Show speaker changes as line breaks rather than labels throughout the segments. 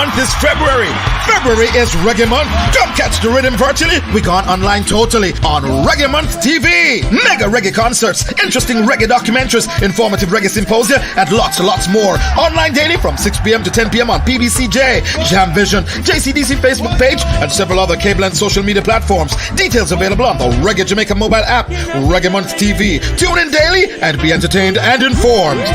month is February. February is Reggae Month. Come catch the rhythm virtually. We gone online totally on Reggae Month TV. Mega reggae concerts, interesting reggae documentaries, informative reggae symposia, and lots more. Online daily from 6 p.m. to 10 p.m. on PBCJ, Jam Vision, JCDC Facebook page, and several other cable and social media platforms. Details available on the Reggae Jamaica mobile app, Reggae Month TV. Tune in daily and be entertained and informed.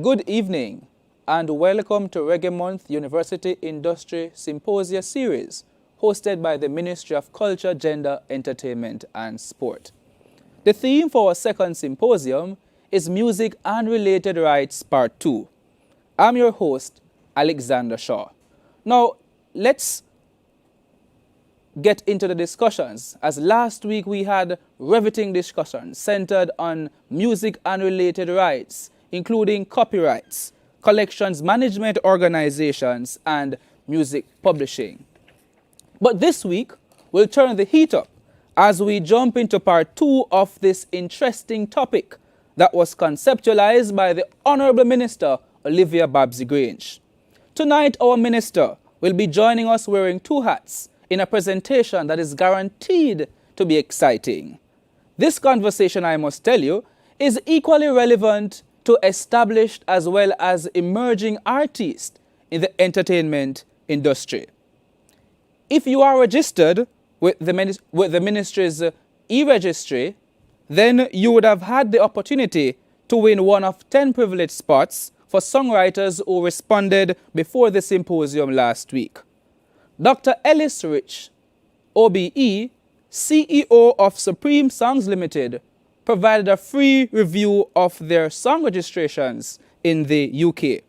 Good evening and welcome to Reggae Month University Industry Symposia Series, hosted by the Ministry of Culture, Gender, Entertainment and Sport. The theme for our second symposium is Music and Related Rights Part 2. I'm your host, Alexander Shaw. Now, let's get into the discussions, as last week we had riveting discussions centered on music and related rights, including copyrights, collections management organizations, and music publishing. But this week, we'll turn the heat up as we jump into part 2 of this interesting topic that was conceptualized by the Honorable Minister, Olivia Babsy-Grange. Tonight, our minister will be joining us wearing 2 hats in a presentation that is guaranteed to be exciting. This conversation, I must tell you, is equally relevant to established as well as emerging artists in the entertainment industry. If you are registered with the ministry's e-registry, then you would have had the opportunity to win one of 10 privileged spots for songwriters who responded before the symposium last week. Dr. Ellis Rich, OBE, CEO of Supreme Songs Limited, provided a free review of their song registrations in the UK.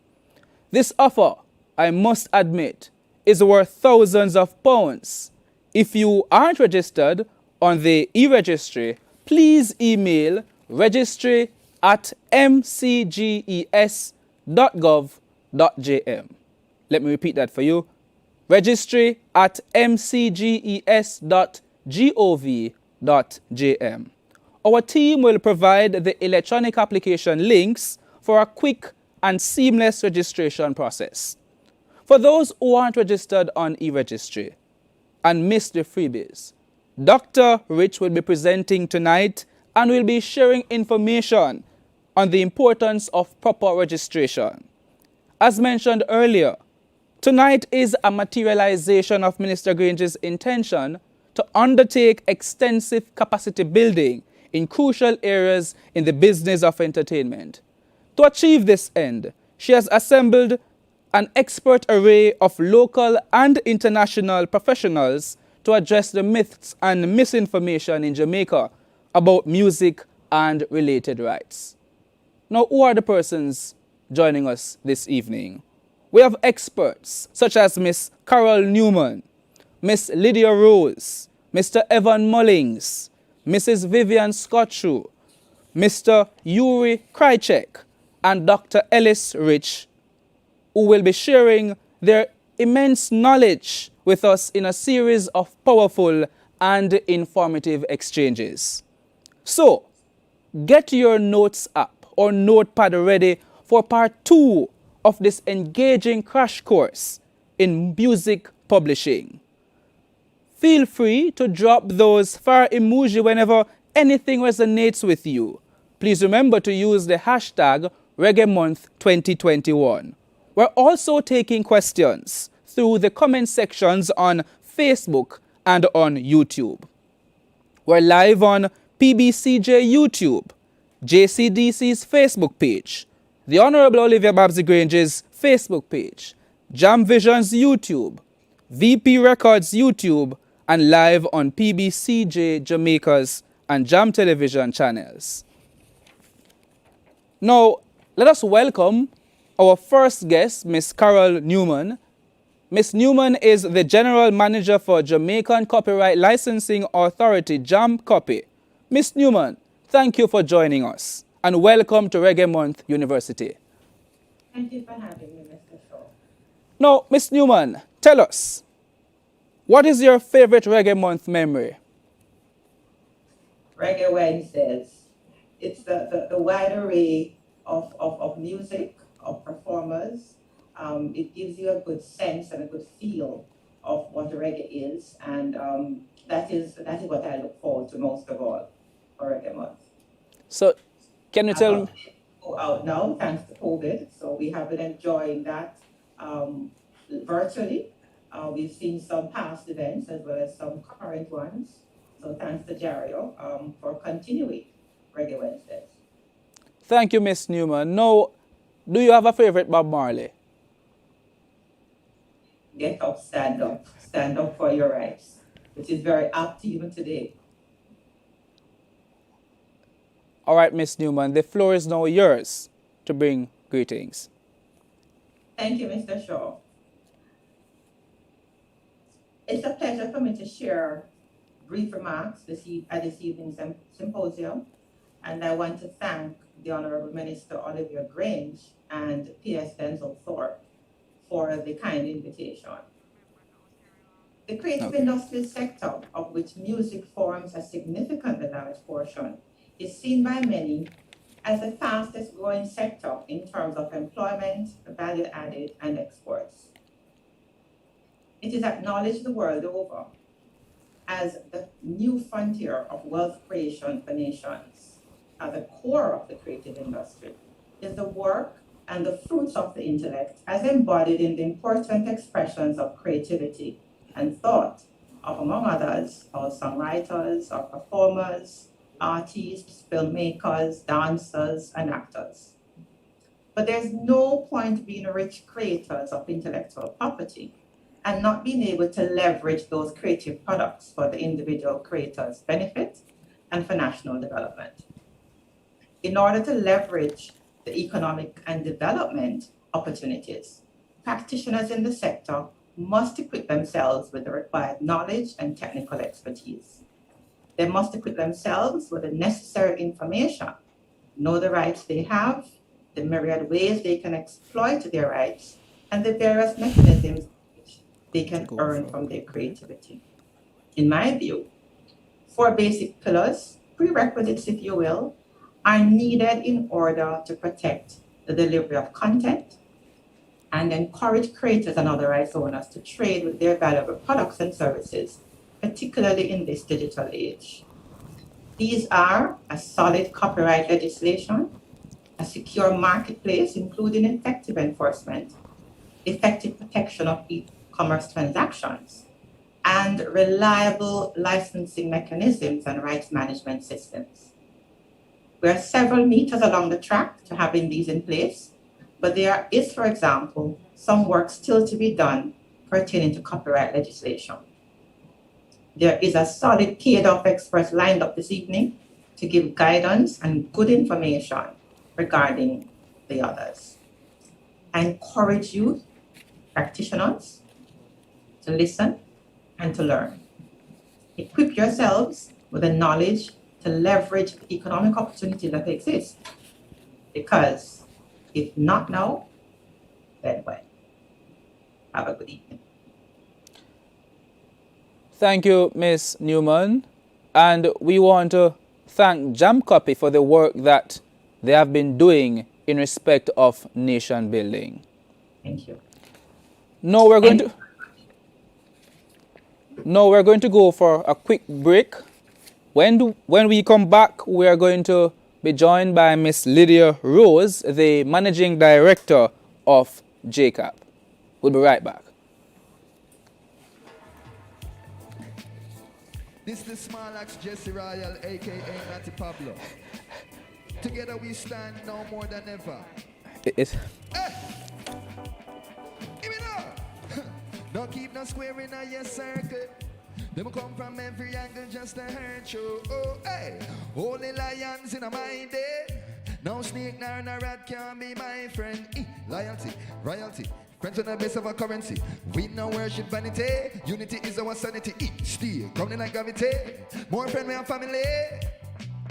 This offer, I must admit, is worth thousands of pounds. If you aren't registered on the e-registry, please email registry@mcges.gov.jm. Let me repeat that for you. registry@mcges.gov.jm. Our team will provide the electronic application links for a quick and seamless registration process. For those who aren't registered on e-registry and missed the freebies, Dr. Rich will be presenting tonight and will be sharing information on the importance of proper registration. As mentioned earlier, tonight is a materialization of Minister Grange's intention to undertake extensive capacity building in crucial areas in the business of entertainment. To achieve this end, she has assembled an expert array of local and international professionals to address the myths and misinformation in Jamaica about music and related rights. Now, who are the persons joining us this evening? We have experts such as Miss Carol Newman, Miss Lydia Rose, Mr. Evan Mullings, Mrs. Vivian Scottshoe, Mr. Yuri Krychek, and Dr. Ellis Rich, who will be sharing their immense knowledge with us in a series of powerful and informative exchanges. So, get your notes up or notepad ready for part 2 of this engaging crash course in music publishing. Feel free to drop those fire emoji whenever anything resonates with you. Please remember to use the hashtag Reggae Month 2021. We're also taking questions through the comment sections on Facebook and on YouTube. We're live on PBCJ YouTube, JCDC's Facebook page, the Honorable Olivia Babsy-Grange's Facebook page, Jam Vision's YouTube, VP Records YouTube, and live on PBCJ Jamaica's and Jam Television channels. Now, let us welcome our first guest, Miss Carol Newman. Miss Newman is the General Manager for Jamaican Copyright Licensing Authority, Jam Copy. Miss Newman, thank you for joining us, and welcome to Reggae Month University.
Thank you for having me, Mr. Shaw.
Now, Miss Newman, tell us, what is your favorite Reggae Month memory?
Reggae Wednesdays. It's the wide array of music, of performers. It gives you a good sense and a good feel of what reggae is, and that is what I look forward to most of all for Reggae Month.
So, can you
I'm
tell
not
me?
able to go out now thanks to COVID, so we have been enjoying that virtually. We've seen some past events as well as some current ones. So thanks to Jario for continuing Reggae Wednesdays.
Thank you, Miss Newman. Now, do you have a favorite Bob Marley?
Get up, stand up for your rights, which is very apt even today.
All right, Miss Newman, the floor is now yours to bring greetings.
Thank you, Mr. Shaw. It's a pleasure for me to share brief remarks at this evening's symposium, and I want to thank the Honorable Minister Olivia Grange and P.S. Denzel Thorpe for the kind invitation. The creative industry sector, of which music forms a significantly large portion, is seen by many as the fastest growing sector in terms of employment, value added, and exports. It is acknowledged the world over as the new frontier of wealth creation for nations. At the core of the creative industry is the work and the fruits of the intellect as embodied in the important expressions of creativity and thought of, among others, our songwriters, our performers, artists, filmmakers, dancers, and actors. But there's no point being rich creators of intellectual property and not being able to leverage those creative products for the individual creator's benefit and for national development. In order to leverage the economic and development opportunities, practitioners in the sector must equip themselves with the required knowledge and technical expertise. They must equip themselves with the necessary information, know the rights they have, the myriad ways they can exploit their rights, and the various mechanisms which they can earn from their creativity. In my view, 4 basic pillars, prerequisites if you will, are needed in order to protect the delivery of content and encourage creators and other rights owners to trade with their valuable products and services, particularly in this digital age. These are a solid copyright legislation, a secure marketplace, including effective enforcement, effective protection of e-commerce transactions, and reliable licensing mechanisms and rights management systems. We are several meters along the track to having these in place, but there is, for example, some work still to be done pertaining to copyright legislation. There is a solid cadre of experts lined up this evening to give guidance and good information regarding the others. I encourage you, practitioners, to listen and to learn. Equip yourselves with the knowledge to leverage the economic opportunities that exist. Because if not now, then when? Have a good evening.
Thank you, Ms. Newman. And we want to thank Jam Copy for the work that they have been doing in respect of nation building.
Thank you.
Now we're going to go for a quick break. When we come back, we are going to be joined by Miss Lydia Rose, the Managing Director of JCAP. We'll be right back.
This is the Small Axe Jesse Royal, aka Natty Pablo. Together we stand now more than ever. Hey! Give me now! Don't keep no square in your circle. Them come from every angle just to hurt you. Oh, hey! Only lions in a mind, eh? No snake nor no rat can be my friend. Loyalty, royalty. Friends on the base of our currency. We no worship vanity. Unity is our sanity. Steel, coming like gravity. More friendly and family.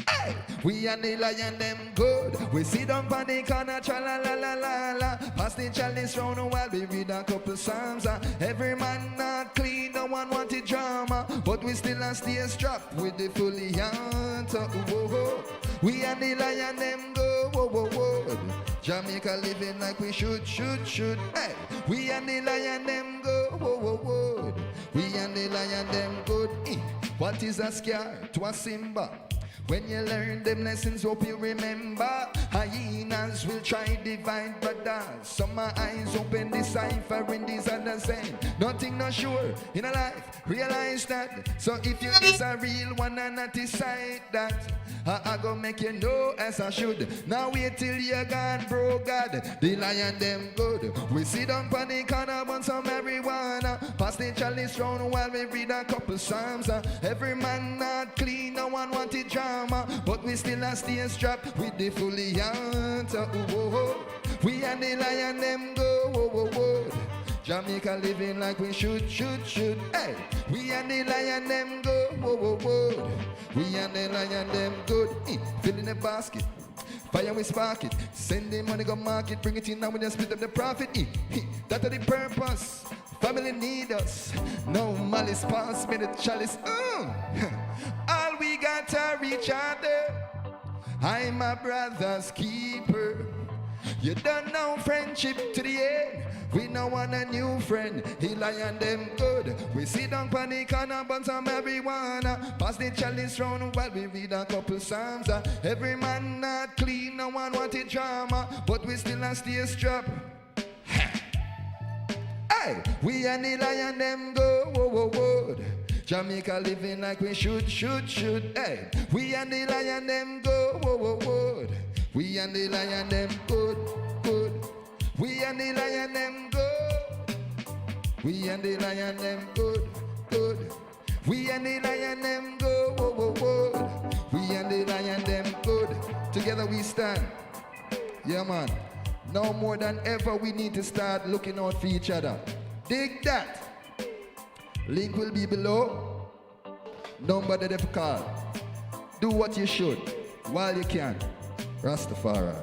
Hey! We and the lion them good. We sit down on the corner, tra la la la la la. Pass the chalice round while we read a couple psalms. Every man not clean, no one wanted drama. But we still a stay strapped with the fully hunter. Whoa, whoa. We and the lion them go. Whoa, whoa, whoa. Jamaica living like we should. Hey, we and the lion them go. Whoa. We and the lion them good. What is a scare to a Simba? When you learn them lessons, hope you remember. Hyenas will try divide brothers. Some my eyes open, deciphering these others end. Nothing not sure in a life, realize that. So if you is a real one and not decide that, I go make you know as I should. Now wait till you gone, bro God. The lion them good. We sit down on the corner, burn some marijuana. Pass the chalice round while we read a couple psalms. Every man not clean, no one wanted drama, but we still a stay strapped with the fully answer. We and the lion them go. Jamaica living like we should. Hey, we and the lion them go. We and the lion them good. Fill in the basket. Fire we spark it. Send the money go market. Bring it in now we just split up the profit. That's the purpose. Family need us. No malice pass me the chalice. All we got to reach out there. I'm my brother's keeper. You don't know friendship to the end. We no want a new friend. He lion them good. We sit down on the corner, burn some marijuana. Pass the chalice round while we read a couple psalms. Every man not clean, no one wanted drama, but we still a stay strapped. Hey, we and the lion them go. Jamaica living like we should. Hey, we and the lion them go. We and the lion them good. We and the lion them good. We and the lion them good. We and the lion them good. We and the lion them good. Together we stand. Yeah, man. Now more than ever we need to start looking out for each other. Dig that. Link will be below. Number that they've called. Do what you should while you can. Rastafari.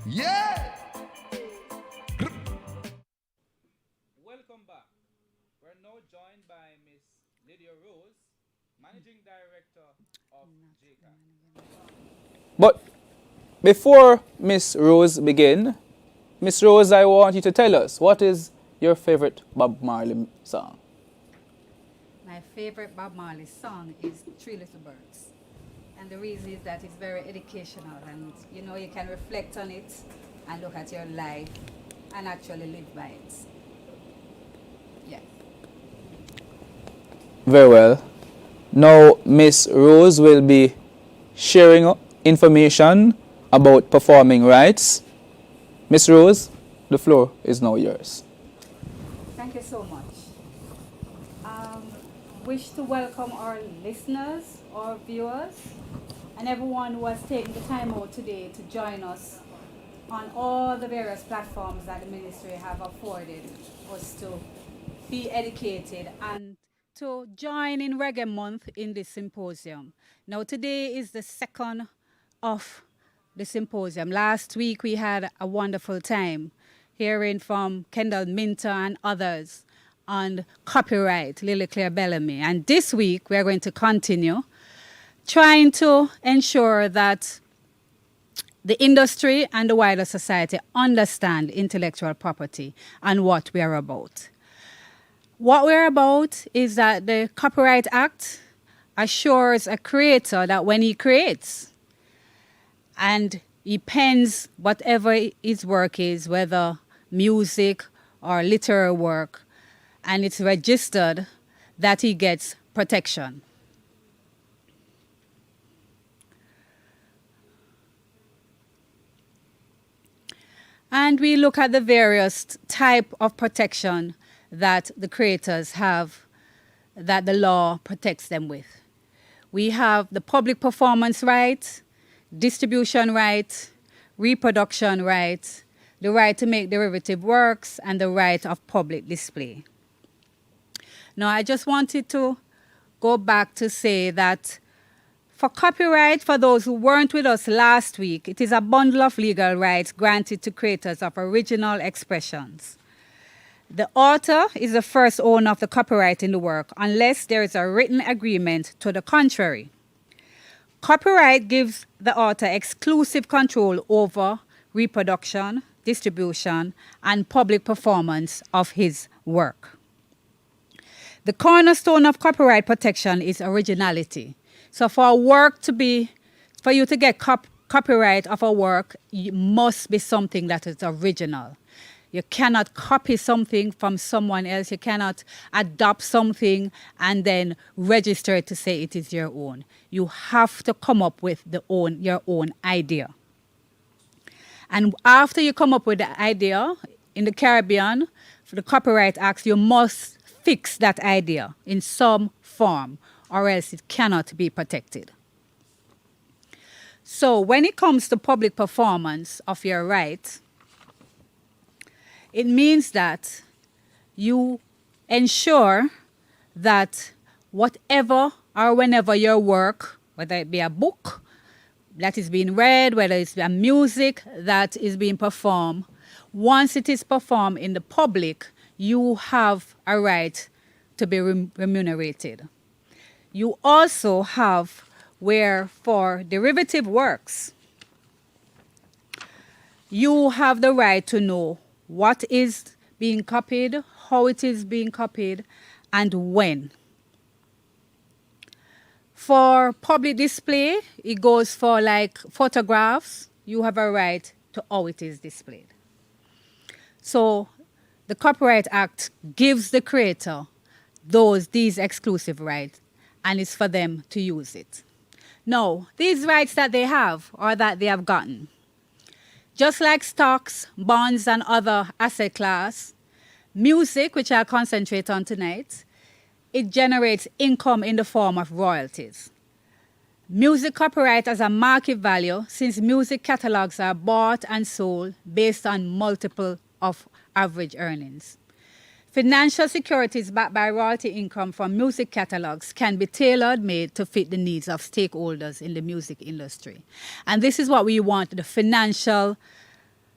Yeah!
Welcome back. We're now joined by Miss Lydia Rose, Managing Director of JCAT. But before Miss Rose begin, Miss Rose, I want you to tell us, what is your favorite Bob Marley song?
My favorite Bob Marley song is Three Little Birds. And the reason is that it's very educational and you know you can reflect on it and look at your life and actually live by it. Yeah.
Very well. Now Miss Rose will be sharing information about performing rights. Miss Rose, the floor is now yours.
Thank you so much. Wish to welcome our listeners, our viewers, and everyone who has taken the time out today to join us on all the various platforms that the ministry have afforded us to be educated and to join in Reggae Month in this symposium. Now today is the second of the symposium. Last week we had a wonderful time hearing from Kendall Minter and others on copyright, Lily Claire Bellamy. And this week we're going to continue trying to ensure that the industry and the wider society understand intellectual property and what we are about. What we're about is that the Copyright Act assures a creator that when he creates and he pens whatever his work is, whether music or literary work, and it's registered, that he gets protection. And we look at the various type of protection that the creators have, that the law protects them with. We have the public performance right, distribution right, reproduction right, the right to make derivative works, and the right of public display. Now, I just wanted to go back to say that for copyright, for those who weren't with us last week, it is a bundle of legal rights granted to creators of original expressions. The author is the first owner of the copyright in the work unless there is a written agreement to the contrary. Copyright gives the author exclusive control over reproduction, distribution, and public performance of his work. The cornerstone of copyright protection is originality. So for you to get copyright of a work, it must be something that is original. You cannot copy something from someone else. You cannot adopt something and then register it to say it is your own. You have to come up with your own idea. And after you come up with the idea, in the Caribbean, for the Copyright Act, you must fix that idea in some form, or else it cannot be protected. So when it comes to public performance of your right, it means that you ensure that whatever or whenever your work, whether it be a book that is being read, whether it's a music that is being performed, once it is performed in the public, you have a right to be remunerated. You also have where for derivative works, you have the right to know what is being copied, how it is being copied, and when. For public display, it goes for like photographs. You have a right to how it is displayed. So the Copyright Act gives the creator these exclusive rights, and it's for them to use it. Now, these rights that they have or that they have gotten, just like stocks, bonds, and other asset class, music, which I'll concentrate on tonight, it generates income in the form of royalties. Music copyright has a market value since music catalogs are bought and sold based on multiple of average earnings. Financial securities backed by royalty income from music catalogs can be tailor-made to fit the needs of stakeholders in the music industry. And this is what we want the financial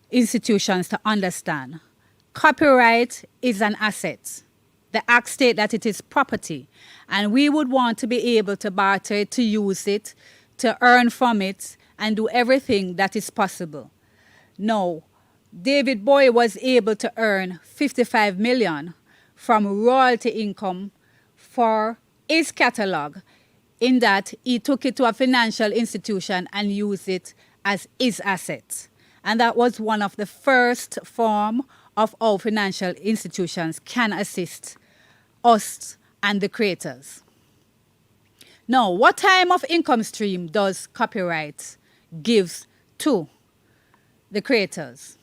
institutions to understand. Copyright is an asset. The Act states that it is property, and we would want to be able to barter it, to use it, to earn from it, and do everything that is possible. Now, David Bowie was able to earn $55 million from royalty income for his catalog, in that he took it to a financial institution and used it as his asset. And that was one of the first form of how financial institutions can assist us and the creators. Now, what type of income stream does copyright give to the creators?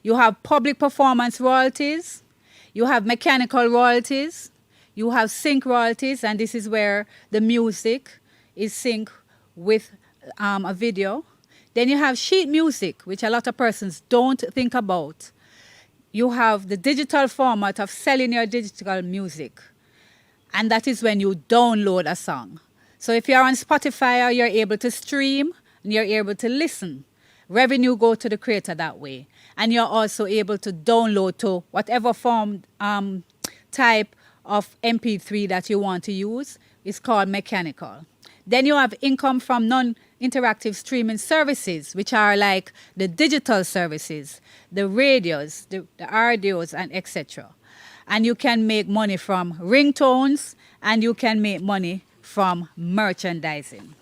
You have public performance royalties, you have mechanical royalties, you have sync royalties, and this is where the music is synced with a video. Then you have sheet music, which a lot of persons don't think about. You have the digital format of selling your digital music, and that is when you download a song. So if you're on Spotify, you're able to stream and you're able to listen. Revenue go to the creator that way. And you're also able to download to whatever form type of MP3 that you want to use. It's called mechanical. Then you have income from non-interactive streaming services, which are like the digital services, the radios, the audios, and etc. And you can make money from ringtones, and you can make money from merchandising.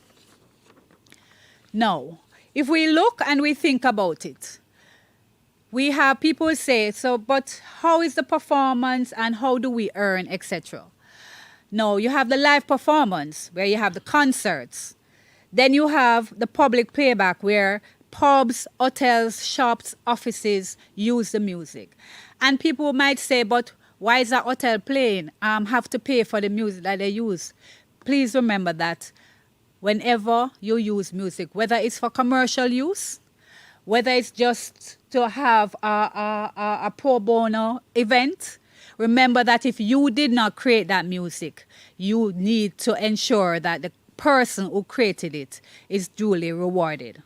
Now, if we look and we think about it, we have people say, so, but how is the performance and how do we earn, etc.? No, you have the live performance where you have the concerts. Then you have the public playback where pubs, hotels, shops, offices use the music. And people might say, but why is a hotel playing? Have to pay for the music that they use. Please remember that whenever you use music, whether it's for commercial use, whether it's just to have a pro bono event, remember that if you did not create that music, you need to ensure that the person who created it is duly rewarded.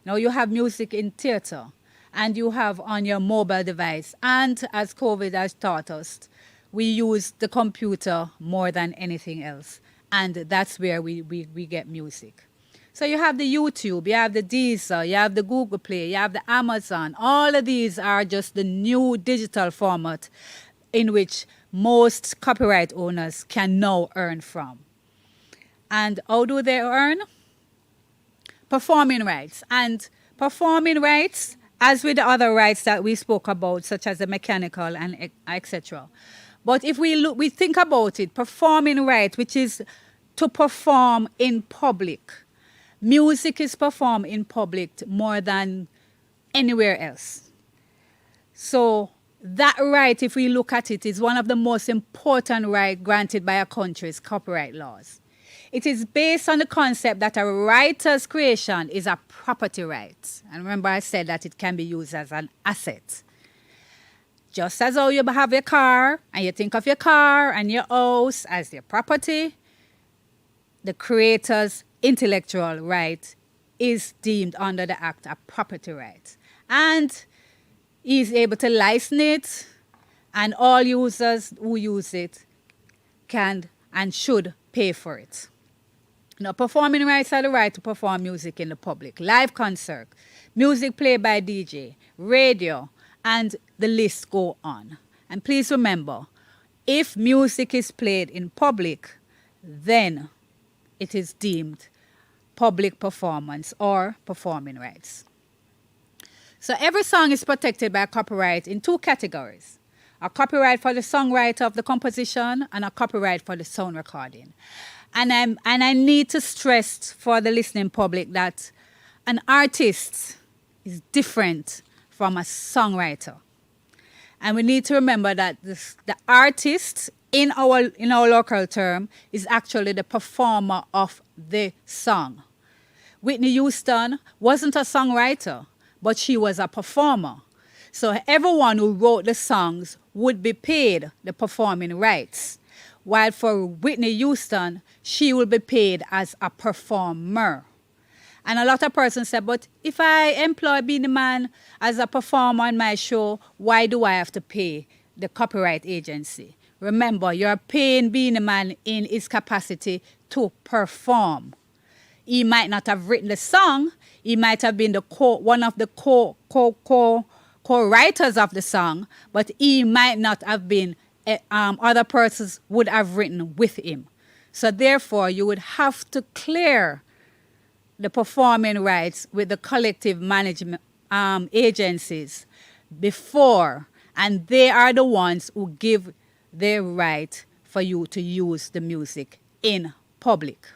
Now you have music in theater, and you have on your mobile device, and as COVID has taught us, we use the computer more than anything else, and that's where we get music. So you have the YouTube, you have the Deezer, you have the Google Play, you have the Amazon. All of these are just the new digital format in which most copyright owners can now earn from. And how do they earn? Performing rights. And performing rights, as with the other rights that we spoke about, such as the mechanical and etc. But if we think about it, performing rights, which is to perform in public. Music is performed in public more than anywhere else. So that right, if we look at it, is one of the most important rights granted by a country's copyright laws. It is based on the concept that a writer's creation is a property right. And remember I said that it can be used as an asset. Just as how you have your car, and you think of your car and your house as your property, the creator's intellectual right is deemed under the Act a property right. And he is able to license it, and all users who use it can and should pay for it. Now, performing rights are the right to perform music in the public, live concert, music played by DJ, radio, and the list go on. And please remember, if music is played in public, then it is deemed public performance or performing rights. So every song is protected by copyright in two categories: a copyright for the songwriter of the composition and a copyright for the sound recording. And I need to stress for the listening public that an artist is different from a songwriter. And we need to remember that the artist, in our local term, is actually the performer of the song. Whitney Houston wasn't a songwriter, but she was a performer. So everyone who wrote the songs would be paid the performing rights. While for Whitney Houston, she will be paid as a performer. And a lot of persons say, but if I employ Beenie Man as a performer on my show, why do I have to pay the copyright agency? Remember, you're paying Beenie Man in his capacity to perform. He might not have written the song. He might have been one of the co-writers of the song, but he might not have been other persons would have written with him. So therefore, you would have to clear the performing rights with the collective management agencies before, and they are the ones who give the right for you to use the music in public.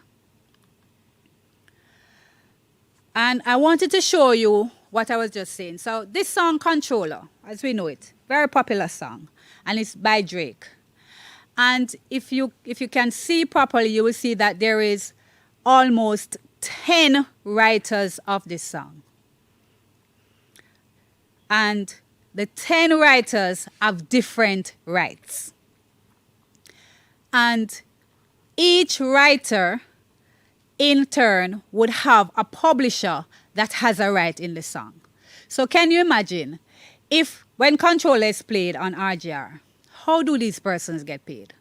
And I wanted to show you what I was just saying. So this song, Controller, as we know it, very popular song, and it's by Drake. And if you can see properly, you will see that there is almost 10 writers of this song. And the 10 writers have different rights. And each writer, in turn, would have a publisher that has a right in the song. So can you imagine if when Controller is played on RGR, how do these persons get paid?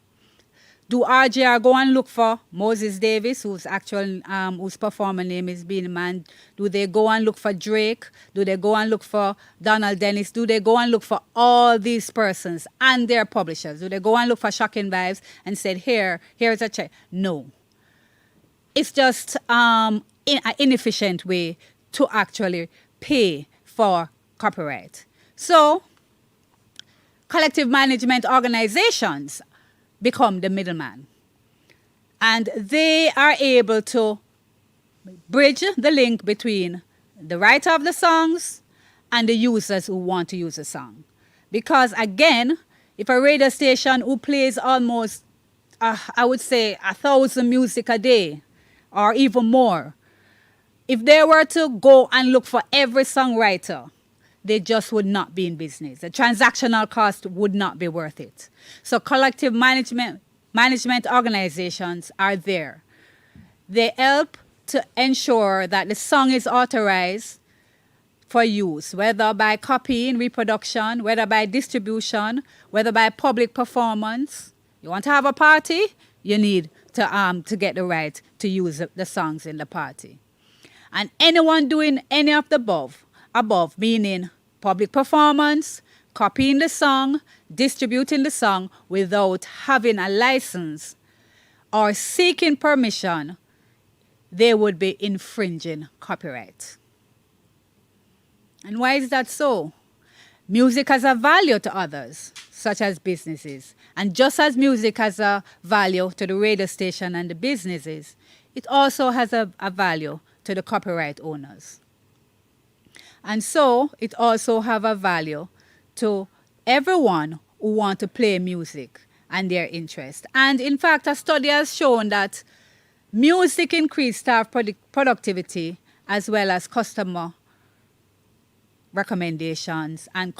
Do RGR go and look for Moses Davis, whose performer name is Beenie Man? Do they go and look for Drake? Do they go and look for Donald Dennis? Do they go and look for all these persons and their publishers? Do they go and look for Shocking Vibes and said, here's a check? No. It's just an inefficient way to actually pay for copyright. So collective management organizations become the middleman. And they are able to bridge the link between the writer of the songs and the users who want to use the song. Because again, if a radio station who plays almost, I would say, 1,000 music a day, or even more, if they were to go and look for every songwriter, they just would not be in business. The transactional cost would not be worth it. So collective management organizations are there. They help to ensure that the song is authorized for use, whether by copying, reproduction, whether by distribution, whether by public performance. You want to have a party? You need to get the right to use the songs in the party. And anyone doing any of the above meaning public performance, copying the song, distributing the song without having a license or seeking permission, they would be infringing copyright. And why is that so? Music has a value to others, such as businesses. And just as music has a value to the radio station and the businesses, it also has a value to the copyright owners. And so it also have a value to everyone who want to play music and their interest. And in fact, a study has shown that music increased staff productivity as well as customer recommendations and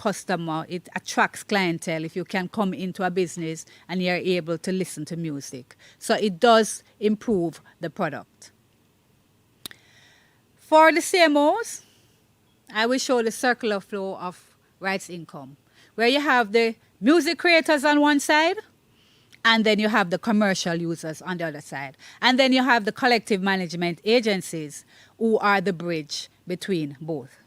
it attracts clientele if you can come into a business and you're able to listen to music. So it does improve the product. For the CMOs, I will show the circular flow of rights income, where you have the music creators on one side, and then you have the commercial users on the other side. And then you have the collective management agencies who are the bridge between both.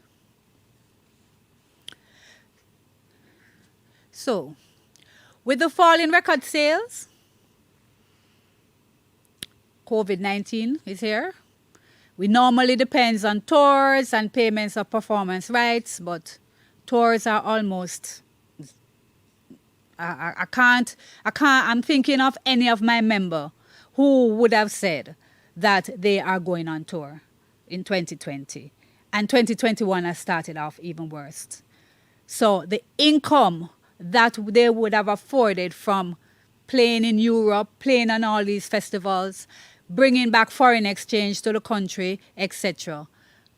So, with the fall in record sales, COVID-19 is here. We normally depend on tours and payments of performance rights, but tours are almost, I'm thinking of any of my members who would have said that they are going on tour in 2020. And 2021 has started off even worse. So the income that they would have afforded from playing in Europe, playing on all these festivals, bringing back foreign exchange to the country, etc.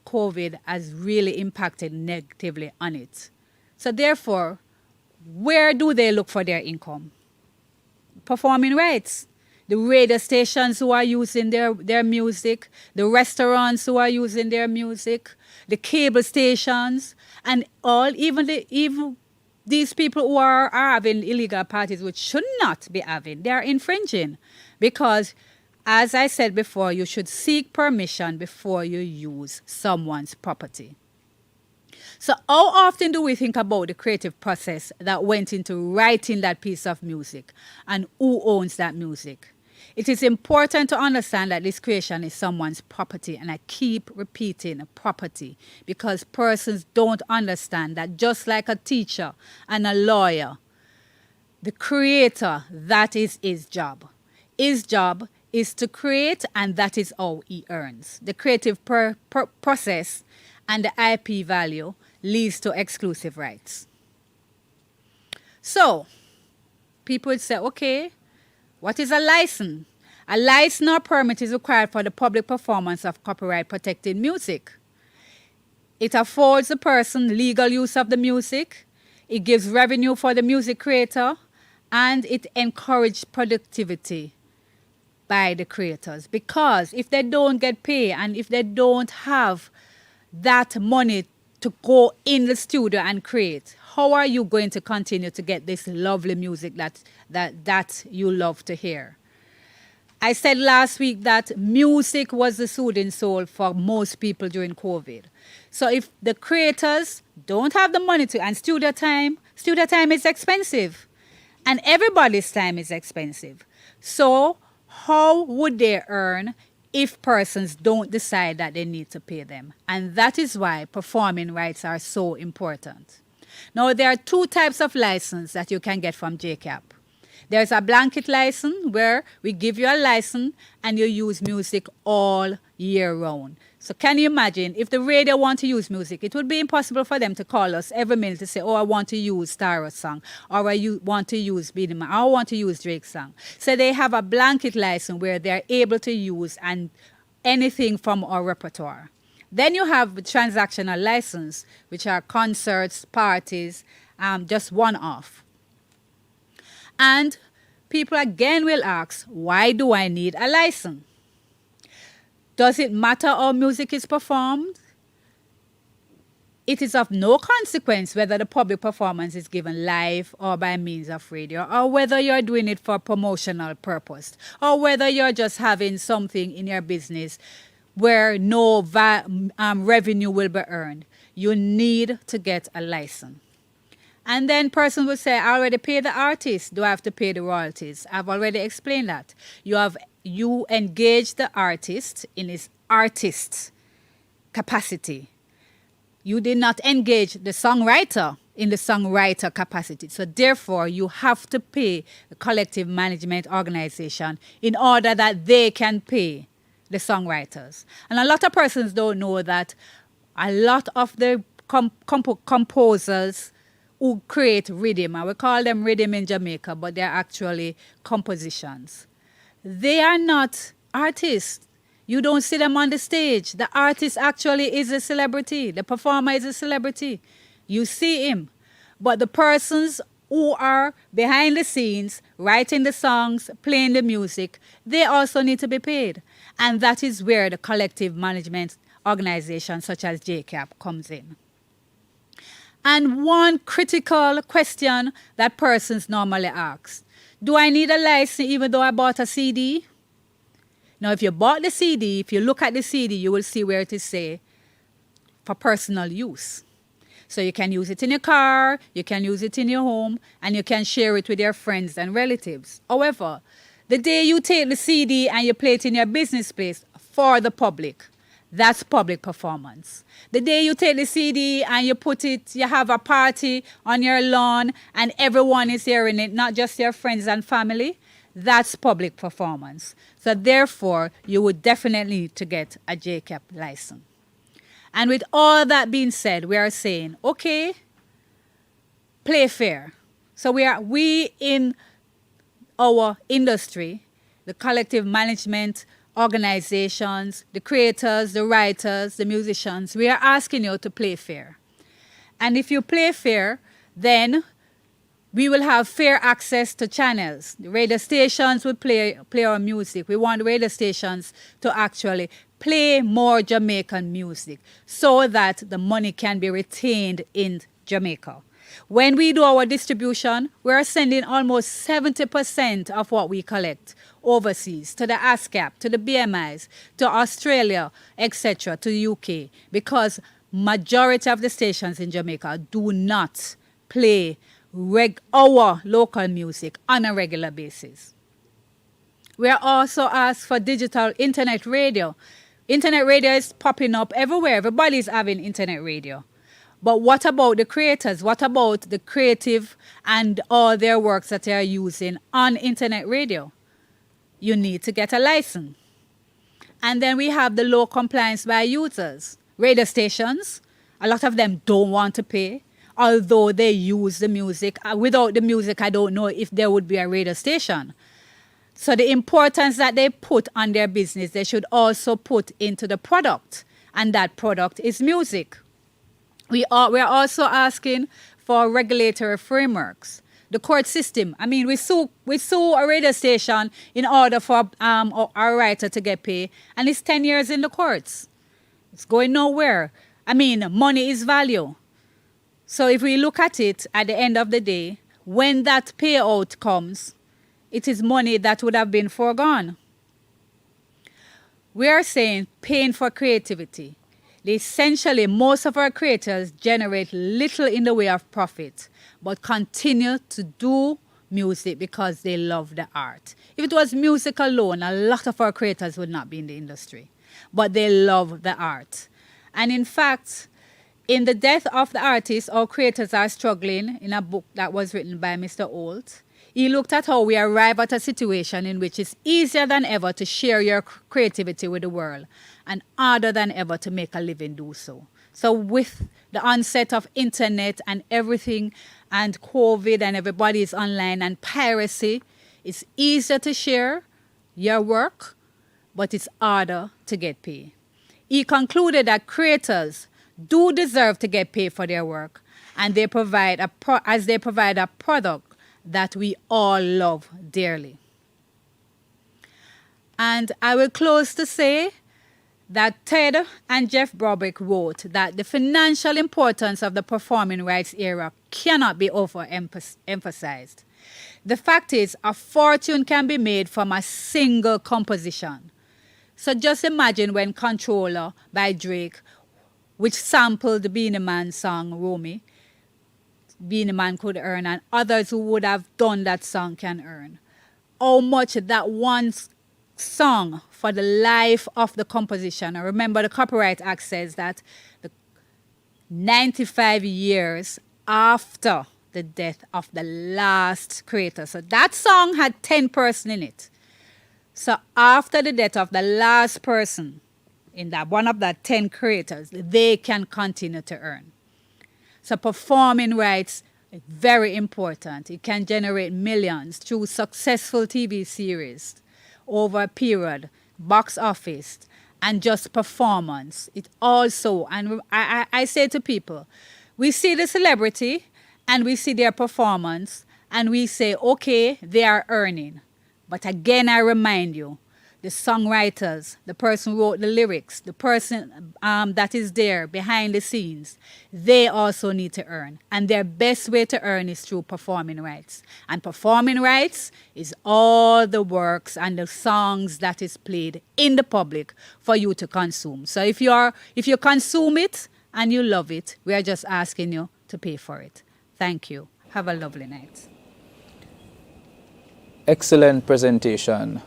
COVID has really impacted negatively on it. So therefore, where do they look for their income? Performing rights. The radio stations who are using their music, the restaurants who are using their music, the cable stations, and all, even these people who are having illegal parties, which should not be having, they are infringing. Because, as I said before, you should seek permission before you use someone's property. So how often do we think about the creative process that went into writing that piece of music and who owns that music? It is important to understand that this creation is someone's property, and I keep repeating property because persons don't understand that just like a teacher and a lawyer, the creator, that is his job. His job is to create, and that is how he earns. The creative process and the IP value leads to exclusive rights. So, people would say, okay, what is a license? A license or permit is required for the public performance of copyright-protected music. It affords the person legal use of the music, it gives revenue for the music creator, and it encourages productivity by the creators. Because if they don't get paid and if they don't have that money to go in the studio and create, how are you going to continue to get this lovely music that you love to hear? I said last week that music was the soothing soul for most people during COVID. So if the creators don't have the money to, and studio time is expensive. And everybody's time is expensive. So how would they earn if persons don't decide that they need to pay them? And that is why performing rights are so important. Now, there are two types of license that you can get from JCAP. There's a blanket license where we give you a license and you use music all year round. So can you imagine if the radio want to use music, it would be impossible for them to call us every minute to say, oh, I want to use Tara's song, or I want to use Beenie Man, or I want to use Drake's song. So they have a blanket license where they're able to use and anything from our repertoire. Then you have the transactional license, which are concerts, parties, just one-off. And people again will ask, why do I need a license? Does it matter how music is performed? It is of no consequence whether the public performance is given live or by means of radio, or whether you're doing it for promotional purpose, or whether you're just having something in your business
where no revenue will be earned. You need to get a license. And then person will say, I already pay the artist. Do I have to pay the royalties? I've already explained that. You engage the artist in his artist capacity. You did not engage the songwriter in the songwriter capacity. So therefore, you have to pay the collective management organization in order that they can pay the songwriters. And a lot of persons don't know that a lot of the composers who create rhythm, and we call them rhythm in Jamaica, but they're actually compositions. They are not artists. You don't see them on the stage. The artist actually is a celebrity. The performer is a celebrity. You see him. But the persons who are behind the scenes, writing the songs, playing the music, they also need to be paid. And that is where the collective management organization such as JCAP comes in. And one critical question that persons normally ask, do I need a license even though I bought a CD? Now, if you bought the CD, if you look at the CD, you will see where it is say for personal use. So you can use it in your car, you can use it in your home, and you can share it with your friends and relatives. However, the day you take the CD and you play it in your business place for the public, that's public performance. The day you take the CD and you put it, you have a party on your lawn and everyone is hearing it, not just your friends and family, that's public performance. So therefore, you would definitely need to get a JCAP license. And with all that being said, we are saying, okay, play fair. So we in our industry, the collective management organizations, the creators, the writers, the musicians, we are asking you to play fair. And if you play fair, then we will have fair access to channels. The radio stations will play our music. We want the radio stations to actually play more Jamaican music so that the money can be retained in Jamaica. When we do our distribution, we're sending almost 70% of what we collect overseas, to the ASCAP, to the BMIs, to Australia, etc., to the UK, because majority of the stations in Jamaica do not play our local music on a regular basis. We are also asked for digital internet radio. Internet radio is popping up everywhere. Everybody's having internet radio. But what about the creators? What about the creative and all their works that they are using on internet radio? You need to get a license. And then we have the low compliance by users. Radio stations, a lot of them don't want to pay, although they use the music. Without the music, I don't know if there would be a radio station. So the importance that they put on their business, they should also put into the product. And that product is music. We are also asking for regulatory frameworks. The court system. I mean, we sue a radio station in order for our writer to get paid, and it's 10 years in the courts. It's going nowhere. I mean, money is value. So if we look at it at the end of the day, when that payout comes, it is money that would have been foregone. We are saying paying for creativity. Essentially, most of our creators generate little in the way of profit, but continue to do music because they love the art. If it was music alone, a lot of our creators would not be in the industry, but they love the art. And in fact, in The Death of the Artist, our creators are struggling, in a book that was written by Mr. Holt. He looked at how we arrive at a situation in which it's easier than ever to share your creativity with the world and harder than ever to make a living do so. So with the onset of internet and everything and COVID and everybody is online and piracy, it's easier to share your work, but it's harder to get paid. He concluded that creators do deserve to get paid for their work, and they provide a product that we all love dearly. And I will close to say that Ted and Jeff Brobrick wrote that the financial importance of the performing rights era cannot be overemphasized. The fact is, a fortune can be made from a single composition. So just imagine when Controller by Drake, which sampled the Beenie Man song Romy, Beenie Man could earn, and others who would have done that song can earn. How much that one song for the life of the composition. And remember, the Copyright Act says that 95 years after the death of the last creator. So that song had 10 person in it. So after the death of the last person in that one of the 10 creators, they can continue to earn. So performing rights is very important. It can generate millions through successful TV series over a period, box office, and just performance. It also, and I say to people, we see the celebrity and we see their performance and we say, okay, they are earning. But again, I remind you, the songwriters, the person who wrote the lyrics, the person that is there behind the scenes, they also need to earn. And their best way to earn is through performing rights. And performing rights is all the works and the songs that is played in the public for you to consume. So if you consume it and you love it, we are just asking you to pay for it. Thank you. Have a lovely night.
Excellent presentation.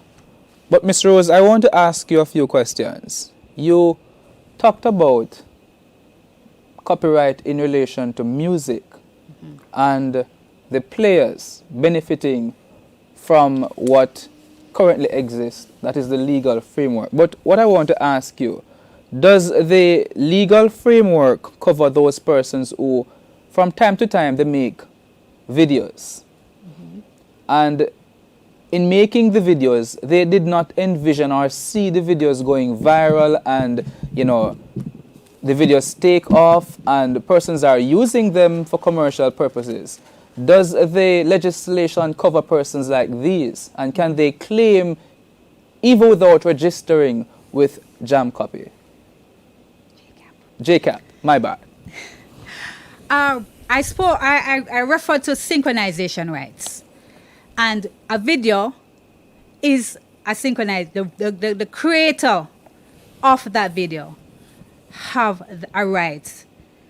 But Ms. Rose, I want to ask you a few questions. You talked about copyright in relation to music and the players benefiting from what currently exists, that is the legal framework. But what I want to ask you, does the legal framework cover those persons who, from time to time, they make videos? And in making the videos, they did not envision or see the videos going viral and, you know, the videos take off and persons are using them for commercial purposes. Does the legislation cover persons like these? And can they claim, even without registering with Jam Copy? JCAP, my bad.
I refer to synchronization rights. And a video is a synchronized. The creator of that video have a right.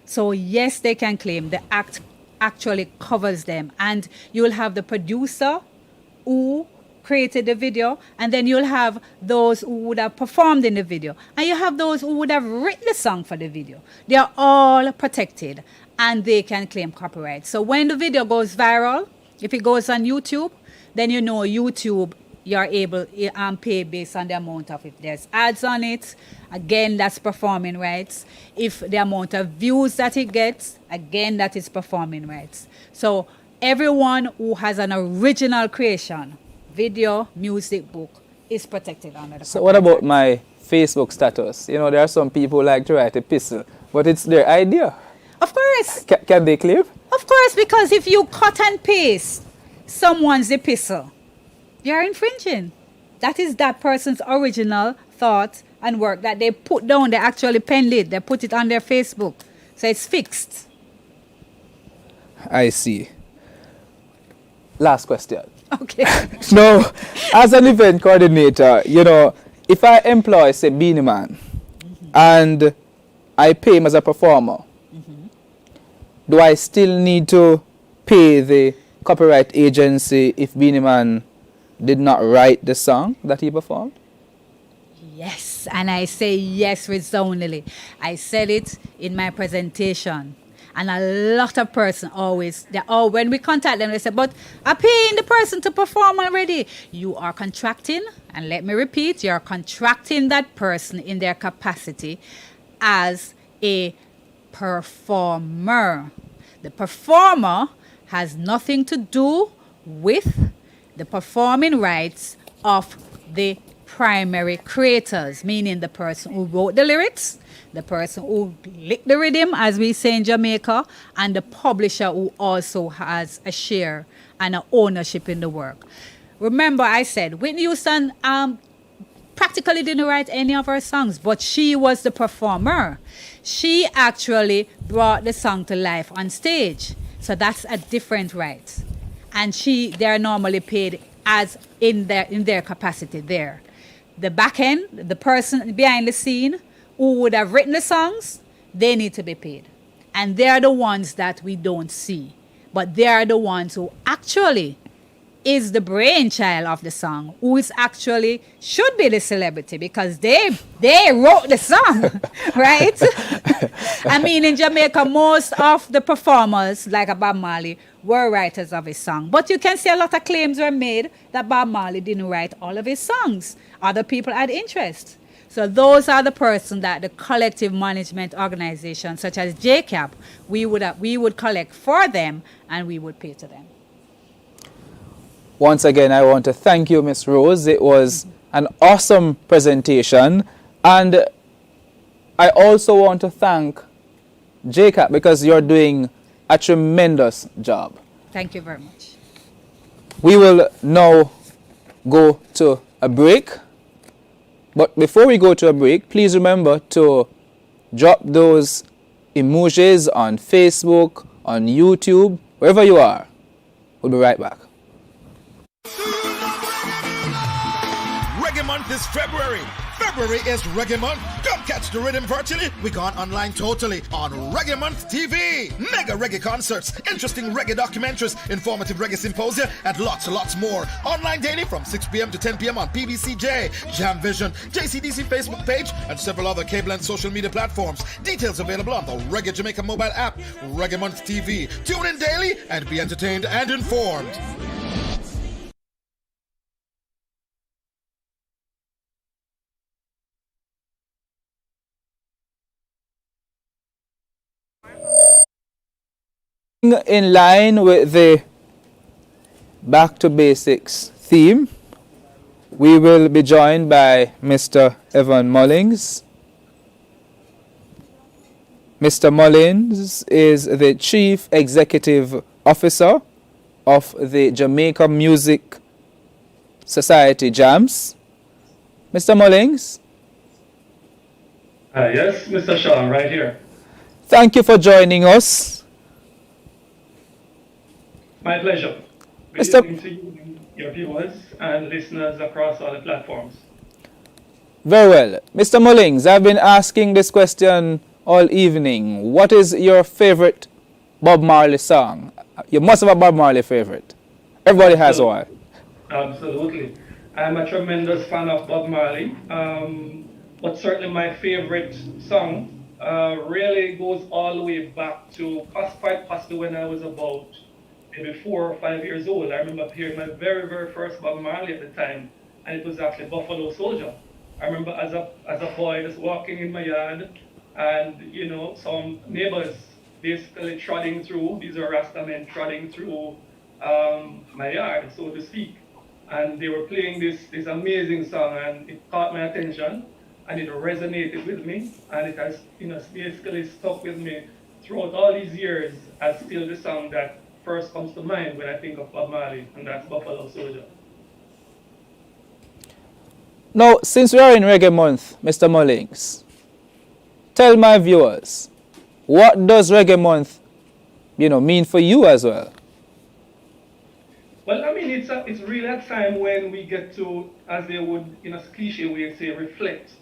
So yes, they can claim. The act actually covers them. And you'll have the producer who created the video, and then you'll have those who would have performed in the video. And you have those who would have written the song for the video. They are all protected and they can claim copyright. So when the video goes viral, if it goes on YouTube, then you know YouTube, you're able to pay based on the amount of, if there's ads on it, again, that's performing rights. If the amount of views that it gets, again, that is performing rights. So everyone who has an original creation, video, music, book, is protected under the
So what about my Facebook status? You know, there are some people who like to write a epistle, but it's their idea.
Of course.
Can they claim?
Of course, because if you cut and paste someone's epistle, you're infringing. That is that person's original thought and work that they put down. They actually penned it. They put it on their Facebook. So it's fixed.
I see. Last question.
Okay.
Now, as an event coordinator, you know, if I employ, say, Beenie Man, and I pay him as a performer, do I still need to pay the copyright agency if Beenie Man did not write the song that he performed?
Yes, and I say yes resoundingly. I said it in my presentation. And a lot of persons always, when we contact them, they say, but I'm paying the person to perform already. You are contracting, and let me repeat, you are contracting that person in their capacity as a performer. The performer has nothing to do with the performing rights of the primary creators, meaning the person who wrote the lyrics, the person who licked the rhythm, as we say in Jamaica, and the publisher who also has a share and an ownership in the work. Remember, I said Whitney Houston practically didn't write any of her songs, but she was the performer. She actually brought the song to life on stage. So that's a different right. And they are normally paid as in their capacity there. the back end, the person behind the scene who would have written the songs, they need to be paid. And they are the ones that we don't see. But they are the ones who actually is the brainchild of the song, who is actually should be the celebrity because they wrote the song, right? I mean, in Jamaica, most of the performers, like Bob Marley, were writers of his song. But you can see a lot of claims were made that Bob Marley didn't write all of his songs. Other people had interest. So those are the persons that the collective management organization, such as JCAP, we would collect for them and we would pay to them.
Once again, I want to thank you, Ms. Rose. It was an awesome presentation. And I also want to thank JCAP because you're doing a tremendous job.
Thank you very much.
We will now go to a break. But before we go to a break, please remember to drop those emojis on Facebook, on YouTube, wherever you are. We'll be right back.
Reggae Month is February. February is Reggae Month. Come catch the rhythm virtually. We gone online totally on Reggae Month TV. Mega reggae concerts, interesting reggae documentaries, informative reggae symposia, and lots more. Online daily from 6 p.m. to 10 p.m. on PBCJ, Jam Vision, JCDC Facebook page, and several other cable and social media platforms. Details available on the Reggae Jamaica mobile app, Reggae Month TV. Tune in daily and be entertained and informed.
In line with the Back to Basics theme, we will be joined by Mr. Evan Mullings. Mr. Mullings is the Chief Executive Officer of the Jamaica Music Society Jams. Mr. Mullings?
Yes, Mr. Shaw, right here.
Thank you for joining us.
My pleasure. Good evening to you, your viewers and listeners across all the platforms.
Very well. Mr. Mullings, I've been asking this question all evening. What is your favorite Bob Marley song? You must have a Bob Marley favorite. Everybody has one.
Absolutely. I'm a tremendous fan of Bob Marley. But certainly my favorite song really goes all the way back to quite possibly when I was about maybe 4 or 5 years old. I remember hearing my very first Bob Marley at the time, and it was actually Buffalo Soldier. I remember as a boy just walking in my yard, and you know, some neighbors basically trotting through, these are Rasta men trotting through my yard, so to speak. And they were playing this amazing song, and it caught my attention, and it resonated with me, and it has, you know, basically stuck with me throughout all these years as still the song that first comes to mind when I think of Bob Marley, and that's Buffalo Soldier.
Now, since we are in Reggae Month, Mr. Mullings, tell my viewers, what does Reggae Month, mean for you as well?
Well, I mean, it's really a time when we get to, as they would, in a cliche way, say, reflect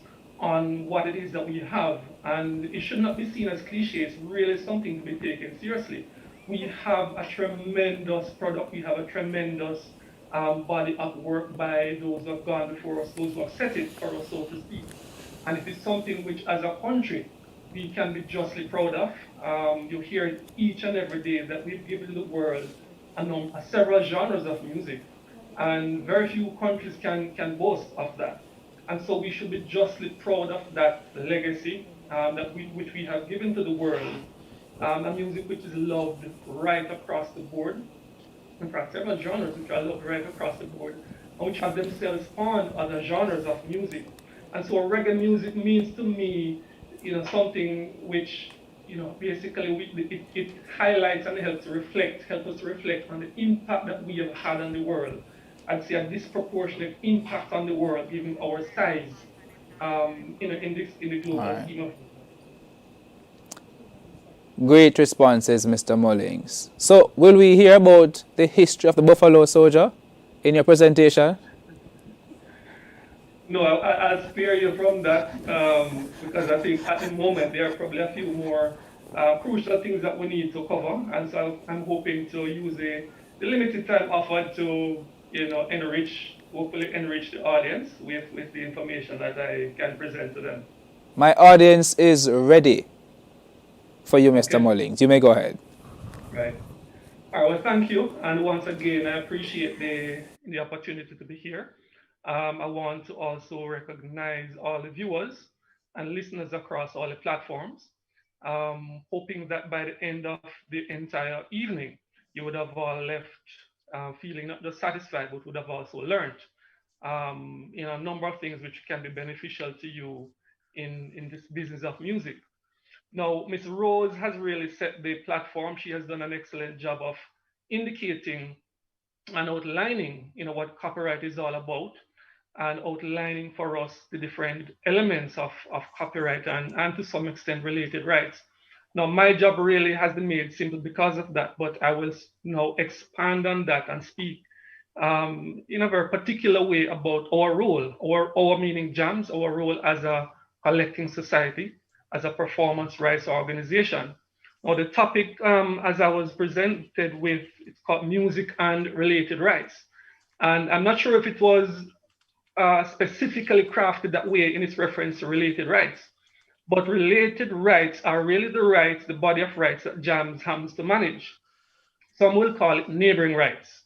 on what it is that we have. And it should not be seen as cliche. It's really something to be taken seriously. We have a tremendous product. We have a tremendous body of work by those who have gone before us, those who have set it for us, so to speak. And it is something which, as a country, we can be justly proud of. You hear it each and every day that we've given the world several genres of music, and very few countries can boast of that. And so we should be justly proud of that legacy which we have given to the world. A music which is loved right across the board. In fact, several genres which are loved right across the board, and which have themselves spawned other genres of music. And so reggae music means to me, something which, basically it highlights and helps us to reflect on the impact that we have had on the world. I'd say a disproportionate impact on the world, given our size, in the global scheme of.
Great responses, Mr. Mullings. So, will we hear about the history of the Buffalo Soldier in your presentation?
No, I'll spare you from that because I think at the moment there are probably a few more crucial things that we need to cover, and so I'm hoping to use the limited time offered to hopefully enrich the audience with the information that I can present to them.
My audience is ready for you, Mr.
Okay,
Mullings. You may go ahead.
right. All right, well, thank you. And once again, I appreciate the opportunity to be here. I want to also recognize all the viewers and listeners across all the platforms, hoping that by the end of the entire evening, you would have all left feeling not just satisfied, but would have also learned a number of things which can be beneficial to you in this business of music. Now, Ms. Rose has really set the platform. She has done an excellent job of indicating and outlining, what copyright is all about, and outlining for us the different elements of copyright and to some extent related rights. Now, my job really has been made simple because of that, but I will now expand on that and speak in a very particular way about our role, our meaning jams, our role as a collecting society, as a performance rights organization. Now, the topic, as I was presented with, it's called music and related rights. And I'm not sure if it was specifically crafted that way in its reference to related rights, but related rights are really the rights, the body of rights that JAMS has to manage. Some will call it neighboring rights.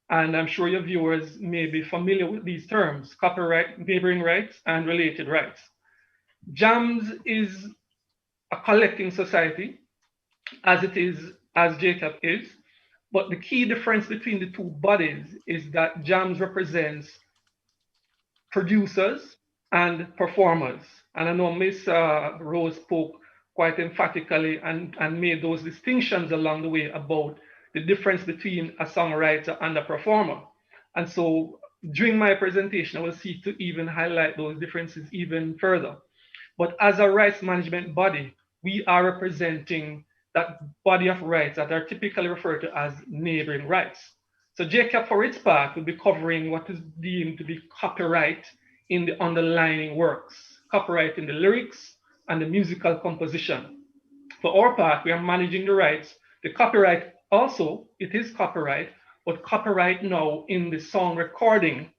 And I'm sure your viewers may be familiar with these terms: copyright, neighboring rights, and related rights. JAMS is a collecting society, as JCAP is, but the key difference between the two bodies is that JAMS represents producers and performers. And I know Ms. Rose spoke quite emphatically and made those distinctions along the way about the difference between a songwriter and a performer. And so during my presentation, I will seek to even highlight those differences even further. But as a rights management body, we are representing that body of rights that are typically referred to as neighboring rights. So JCAP, for its part, will be covering what is deemed to be copyright in the underlying works, copyright in the lyrics and the musical composition. For our part, we are managing the rights. The copyright also, it is copyright, but copyright now in the sound recording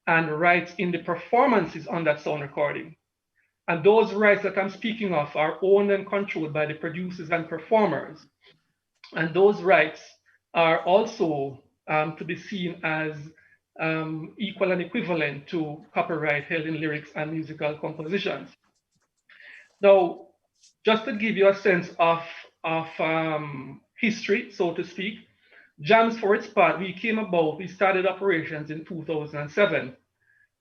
and rights in the performances on that sound recording. And those rights that I'm speaking of are owned and controlled by the producers and performers. And those rights are also to be seen as equal and equivalent to copyright held in lyrics and musical compositions. Now, just to give you a sense of history, so to speak, JAMS, for its part, we started operations in 2007.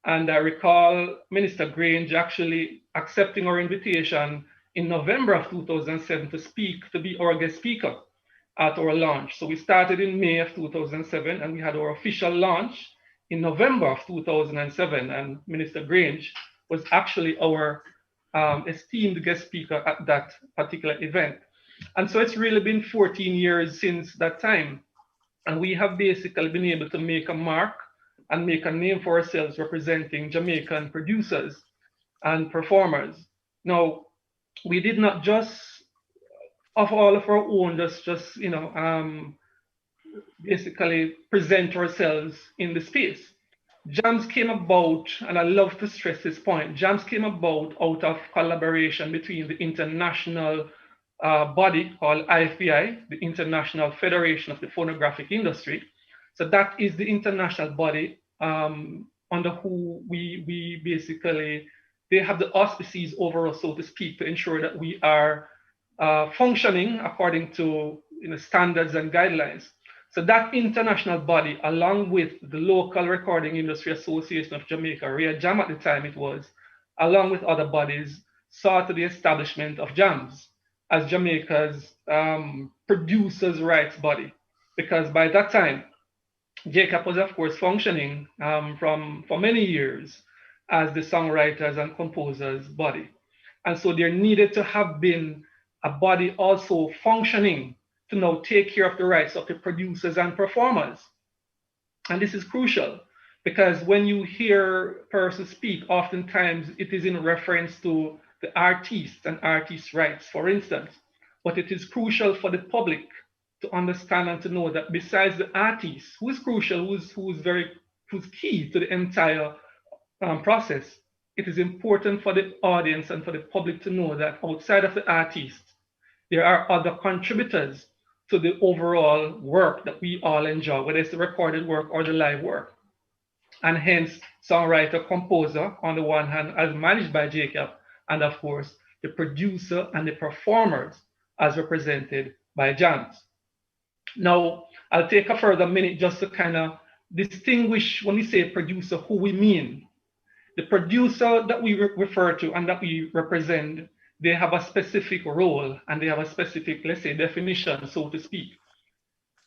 And I recall Minister Grange actually accepting our invitation in November of 2007 to be our guest speaker at our launch. So we started in May of 2007 and we had our official launch in November of 2007. And Minister Grange was actually our esteemed guest speaker at that particular event. And so it's really been 14 years since that time. And we have basically been able to make a mark and make a name for ourselves representing Jamaican producers and performers. Now, we did not just of all of our own, basically present ourselves in the space. JAMS came about, and I love to stress this point, JAMS came about out of collaboration between the international body called IFPI, the International Federation of the Phonographic Industry. So that is the international body under who we basically, they have the auspices over us, so to speak, to ensure that we are functioning according to standards and guidelines. So that international body, along with the local Recording Industry Association of Jamaica, REA-JAM at the time it was, along with other bodies, saw to the establishment of JAMS as Jamaica's producers' rights body. Because by that time, JCAP was, of course, functioning for many years as the songwriters and composers' body. And so there needed to have been a body also functioning to now take care of the rights of the producers and performers. And this is crucial Because when you hear persons speak, oftentimes it is in reference to the artist and artist rights, for instance. But it is crucial for the public to understand and to know that besides the artist, who is crucial, who's key to the entire process, it is important for the audience and for the public to know that outside of the artist, there are other contributors to the overall work that we all enjoy, whether it's the recorded work or the live work. And hence, songwriter, composer, on the one hand, as managed by Jacob, and of course, the producer and the performers as represented by Jams. Now, I'll take a further minute just to kind of distinguish when we say producer, who we mean. The producer that we refer to and that we represent, they have a specific role and they have a specific, let's say, definition, so to speak.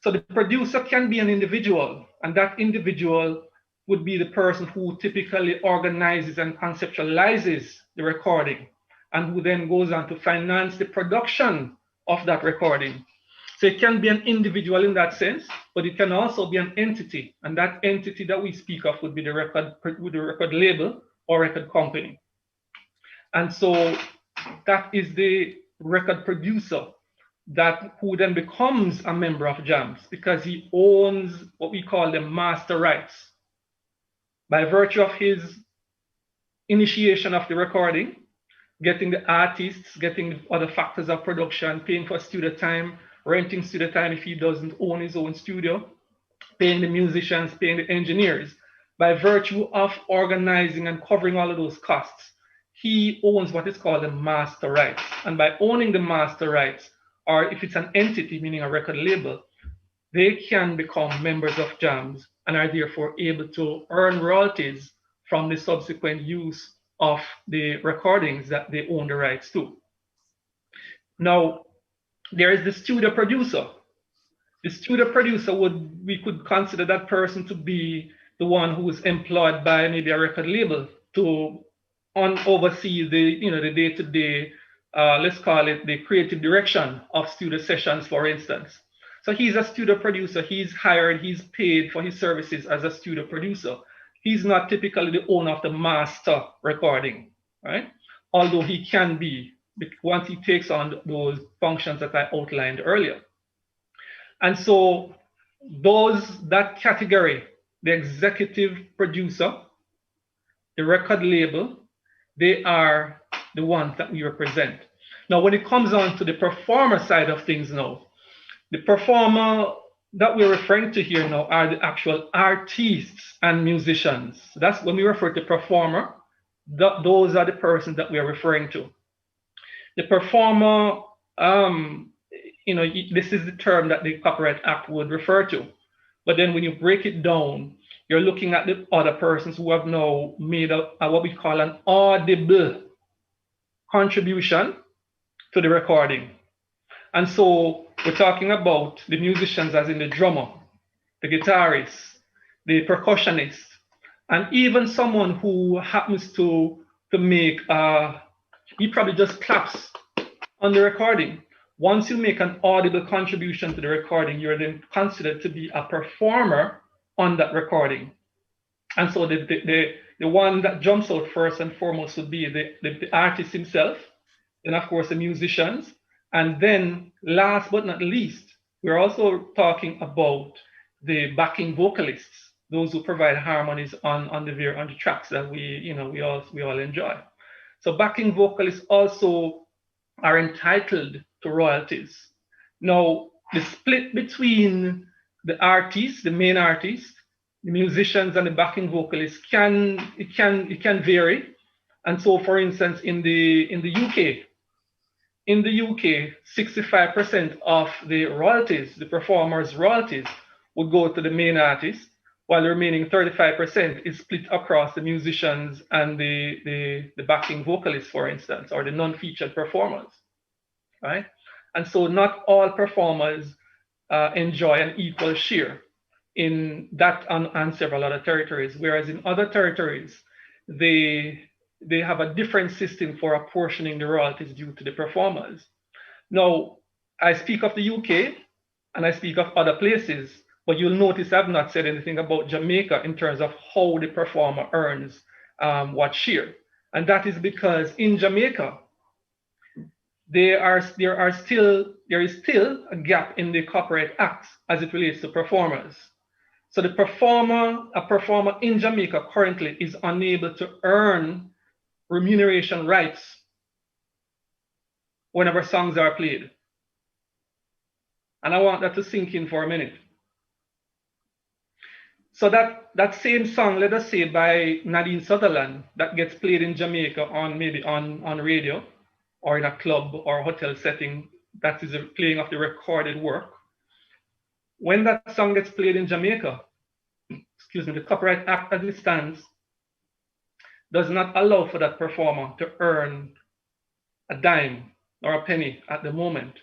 So the producer can be an individual, and that individual would be the person who typically organizes and conceptualizes the recording and who then goes on to finance the production of that recording. So it can be an individual in that sense, but it can also be an entity, and that entity that we speak of would be the record label or record company. And so that is the record producer who then becomes a member of Jams because he owns what we call the master rights. By virtue of his initiation of the recording, getting the artists, getting other factors of production, paying for studio time, renting studio time if he doesn't own his own studio, paying the musicians, paying the engineers. By virtue of organizing and covering all of those costs, he owns what is called the master rights. And by owning the master rights, or if it's an entity, meaning a record label, they can become members of Jams and are therefore able to earn royalties from the subsequent use of the recordings that they own the rights to. Now, there is the studio producer. The studio producer we could consider that person to be the one who is employed by maybe a record label to oversee the day-to-day, let's call it the creative direction of studio sessions, for instance. So he's a studio producer, he's hired, he's paid for his services as a studio producer. He's not typically the owner of the master recording, right? Although he can be once he takes on those functions that I outlined earlier. And so that category, the executive producer, the record label, they are the ones that we represent. Now, when it comes on to the performer side of things now, the performer that we're referring to here now are the actual artists and musicians. So that's when we refer to performer, those are the persons that we are referring to. The performer, this is the term that the Copyright Act would refer to. But then when you break it down, you're looking at the other persons who have now made what we call an audible contribution to the recording. And so we're talking about the musicians as in the drummer, the guitarist, the percussionist, and even someone who happens to make, he probably just claps on the recording. Once you make an audible contribution to the recording, you're then considered to be a performer on that recording. And so the one that jumps out first and foremost would be the artist himself, then of course the musicians, and then last but not least, we're also talking about the backing vocalists, those who provide harmonies on the tracks that we all enjoy. So backing vocalists also are entitled to royalties. Now, the split between the artists, the main artists, the musicians, and the backing vocalists can vary. And so, for instance, in the UK, 65% of the royalties, the performers' royalties, would go to the main artist, while the remaining 35% is split across the musicians and the backing vocalists, for instance, or the non-featured performers, right? And so not all performers enjoy an equal share in that and several other territories, whereas in other territories, they have a different system for apportioning the royalties due to the performers. Now, I speak of the UK and I speak of other places, But you'll notice I've not said anything about Jamaica in terms of how the performer earns what share. And that is because in Jamaica, there is still a gap in the Copyright Act as it relates to performers. So a performer in Jamaica currently is unable to earn remuneration rights whenever songs are played. And I want that to sink in for a minute. So that same song, let us say by Nadine Sutherland, that gets played in Jamaica maybe on radio or in a club or hotel setting, that is a playing of the recorded work. When that song gets played in Jamaica, the Copyright Act as it stands does not allow for that performer to earn a dime or a penny at the moment.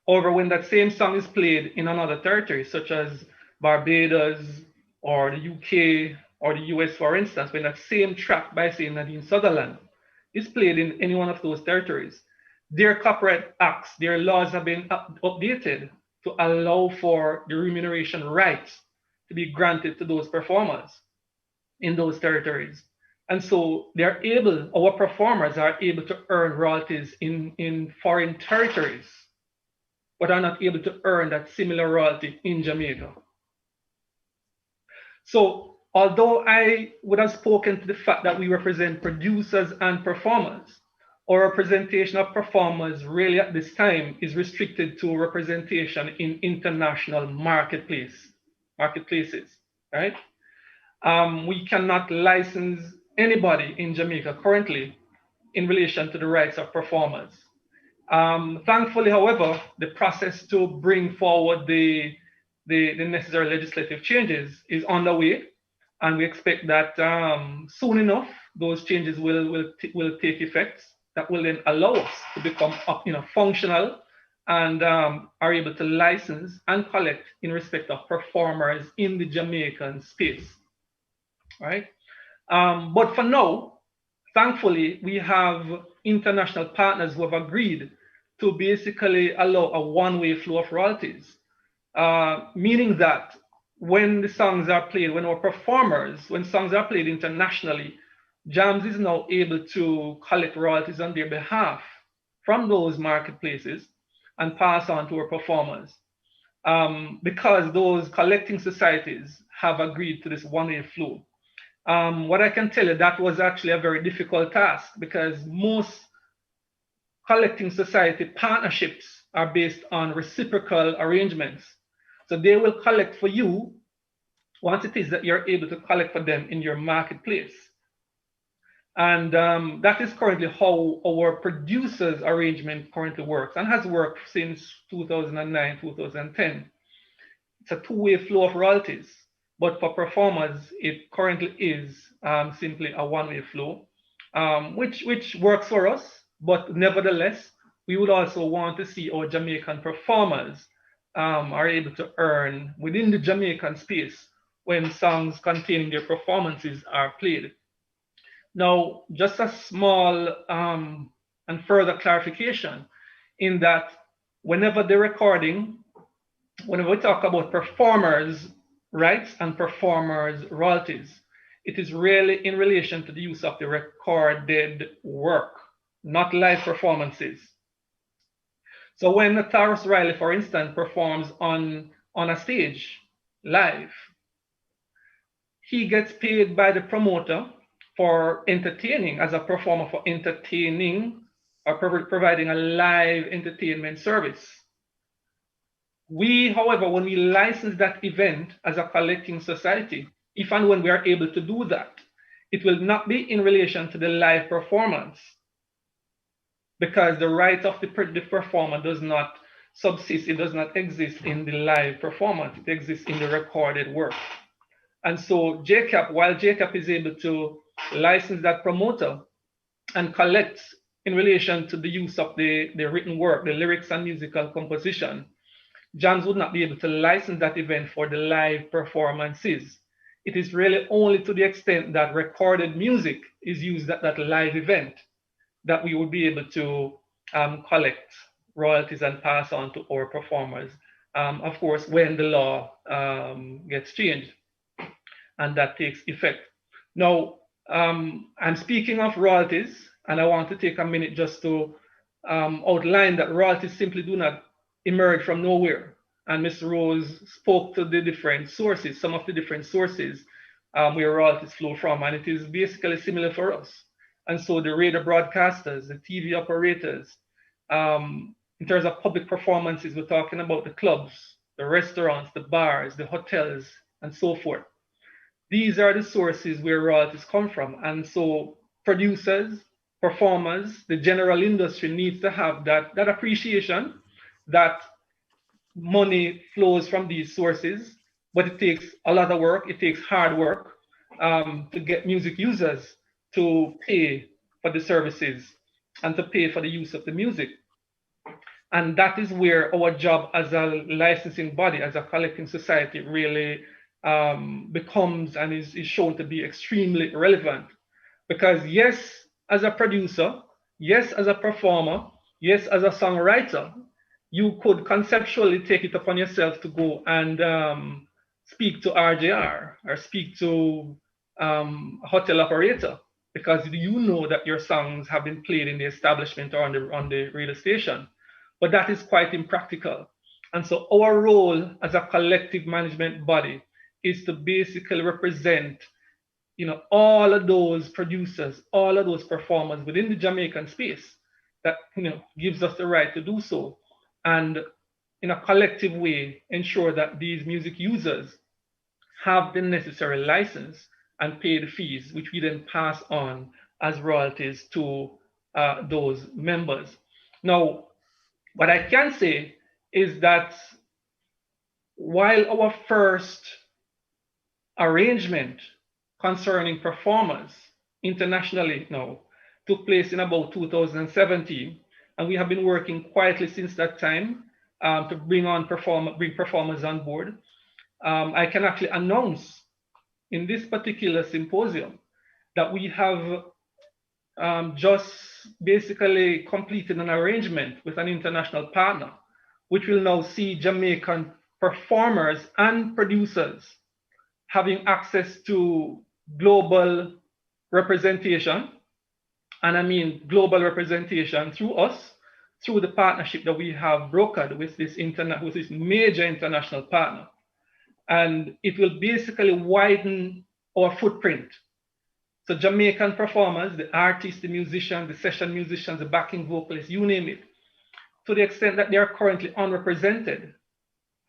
However, when that same song is played in another territory, such as Barbados or the UK or the US, for instance, when that same track by, say, Nadine Sutherland is played in any one of those territories, their Copyright Acts, their laws have been updated to allow for the remuneration rights to be granted to those performers in those territories. And so our performers are able to earn royalties in foreign territories, but are not able to earn that similar royalty in Jamaica. So although I would have spoken to the fact that we represent producers and performers, our representation of performers really at this time is restricted to representation in international marketplaces, right? We cannot license anybody in Jamaica currently in relation to the rights of performers. Thankfully, however, the process to bring forward the necessary legislative changes is underway, and we expect that soon enough those changes will take effect. That will then allow us to become functional and are able to license and collect in respect of performers in the Jamaican space. Right? But for now, thankfully, we have international partners who have agreed to basically allow a one-way flow of royalties, meaning that when the songs are played, when songs are played internationally, Jams is now able to collect royalties on their behalf from those marketplaces and pass on to our performers, because those collecting societies have agreed to this one-way flow. What I can tell you, that was actually a very difficult task, because most collecting society partnerships are based on reciprocal arrangements. So they will collect for you once it is that you're able to collect for them in your marketplace. And that is currently how our producers arrangement currently works, and has worked since 2009, 2010. It's a two-way flow of royalties, but for performers, it currently is simply a one-way flow, which works for us. But nevertheless, we would also want to see our Jamaican performers are able to earn within the Jamaican space when songs containing their performances are played. Now, just a small and further clarification in that whenever we talk about performers' rights and performers' royalties, it is really in relation to the use of the recorded work, not live performances. So when Taurus Riley, for instance, performs on a stage live, he gets paid by the promoter for entertaining, as a performer, for entertaining or providing a live entertainment service. We, however, when we license that event as a collecting society, if and when we are able to do that, it will not be in relation to the live performance, because the right of the performer does not subsist, it does not exist in the live performance, it exists in the recorded work. And so while JCAP is able to license that promoter and collect in relation to the use of the written work, the lyrics and musical composition, Jams would not be able to license that event for the live performances. It is really only to the extent that recorded music is used at that live event that we would be able to collect royalties and pass on to our performers. of course, when the law gets changed and that takes effect. Now, I'm speaking of royalties, and I want to take a minute just to outline that royalties simply do not emerge from nowhere. And Mr. Rose spoke to the different sources, some of the different sources where royalties flow from, and it is basically similar for us. And so the radio broadcasters, the TV operators, in terms of public performances, we're talking about the clubs, the restaurants, the bars, the hotels, and so forth. These are the sources where royalties come from. And so producers, performers, the general industry needs to have that appreciation that money flows from these sources, but it takes a lot of work, it takes hard work to get music users to pay for the services and to pay for the use of the music. And that is where our job as a licensing body, as a collecting society, really becomes and is shown to be extremely relevant. Because yes, as a producer, yes, as a performer, yes, as a songwriter, you could conceptually take it upon yourself to go and speak to RJR or speak to a hotel operator, because you know that your songs have been played in the establishment or on the radio station. But that is quite impractical. And so our role as a collective management body is to basically represent, all of those producers, all of those performers within the Jamaican space that, gives us the right to do so. And in a collective way, ensure that these music users have the necessary license and pay the fees, which we then pass on as royalties to those members. Now, what I can say is that while our first arrangement concerning performers internationally now took place in about 2017, and we have been working quietly since that time to bring performers on board, I can actually announce in this particular symposium that we have just basically completed an arrangement with an international partner, which will now see Jamaican performers and producers having access to global representation. And I mean global representation through us, through the partnership that we have brokered with this major international partner. And it will basically widen our footprint. So Jamaican performers, the artists, the musicians, the session musicians, the backing vocalists, you name it, to the extent that they are currently unrepresented,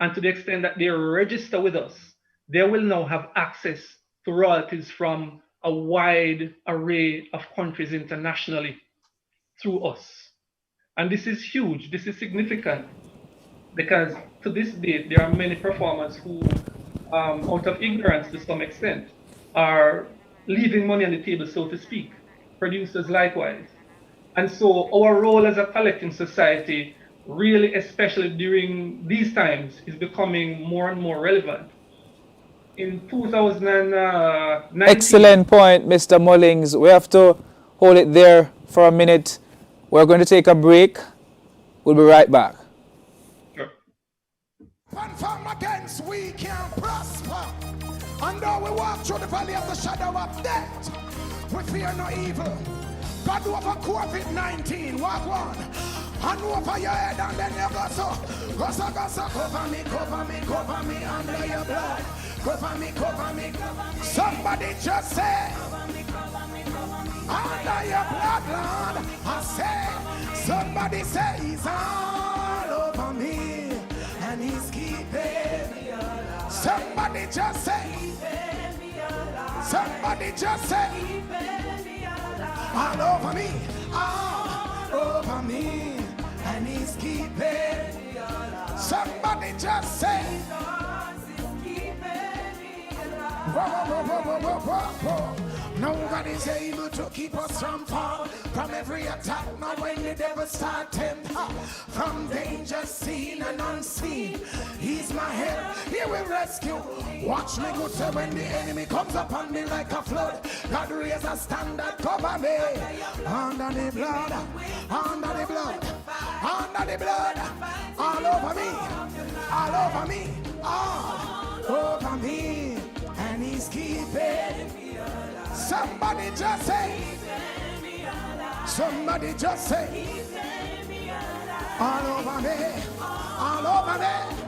and to the extent that they register with us, they will now have access to royalties from a wide array of countries internationally through us. And this is huge, this is significant, because to this day, there are many performers who, out of ignorance to some extent, are leaving money on the table, so to speak, producers likewise. And so our role as a collecting society, really, especially during these times, is becoming more and more relevant. In 2019...
Excellent point, Mr. Mullings. We have to hold it there for a minute. We're going to take a break. We'll be right back.
Sure.
Confirm against we can prosper. And though we walk through the valley of the shadow of death, we fear no evil. God over COVID-19, walk one. And over your head and then you go so. Cover me under your blood. Cover me. Somebody just say, under your blood, Lord. I say, somebody say, he's all over me. And he's keeping me alive. Somebody just say, somebody just say, all over me, all over me, and he's keeping me alive. Somebody just say, whoa. Nobody's able to keep us from fall, from every attack. Now when the devil start tempt, from danger seen and unseen, he's my help, he will rescue. Watch me good, say when the enemy comes upon me like a flood, God raise a standard, cover me under the blood, under the blood, under the blood, all over me,
all over me, all over me, and he's keeping. Somebody just say, somebody just say, all over me, all over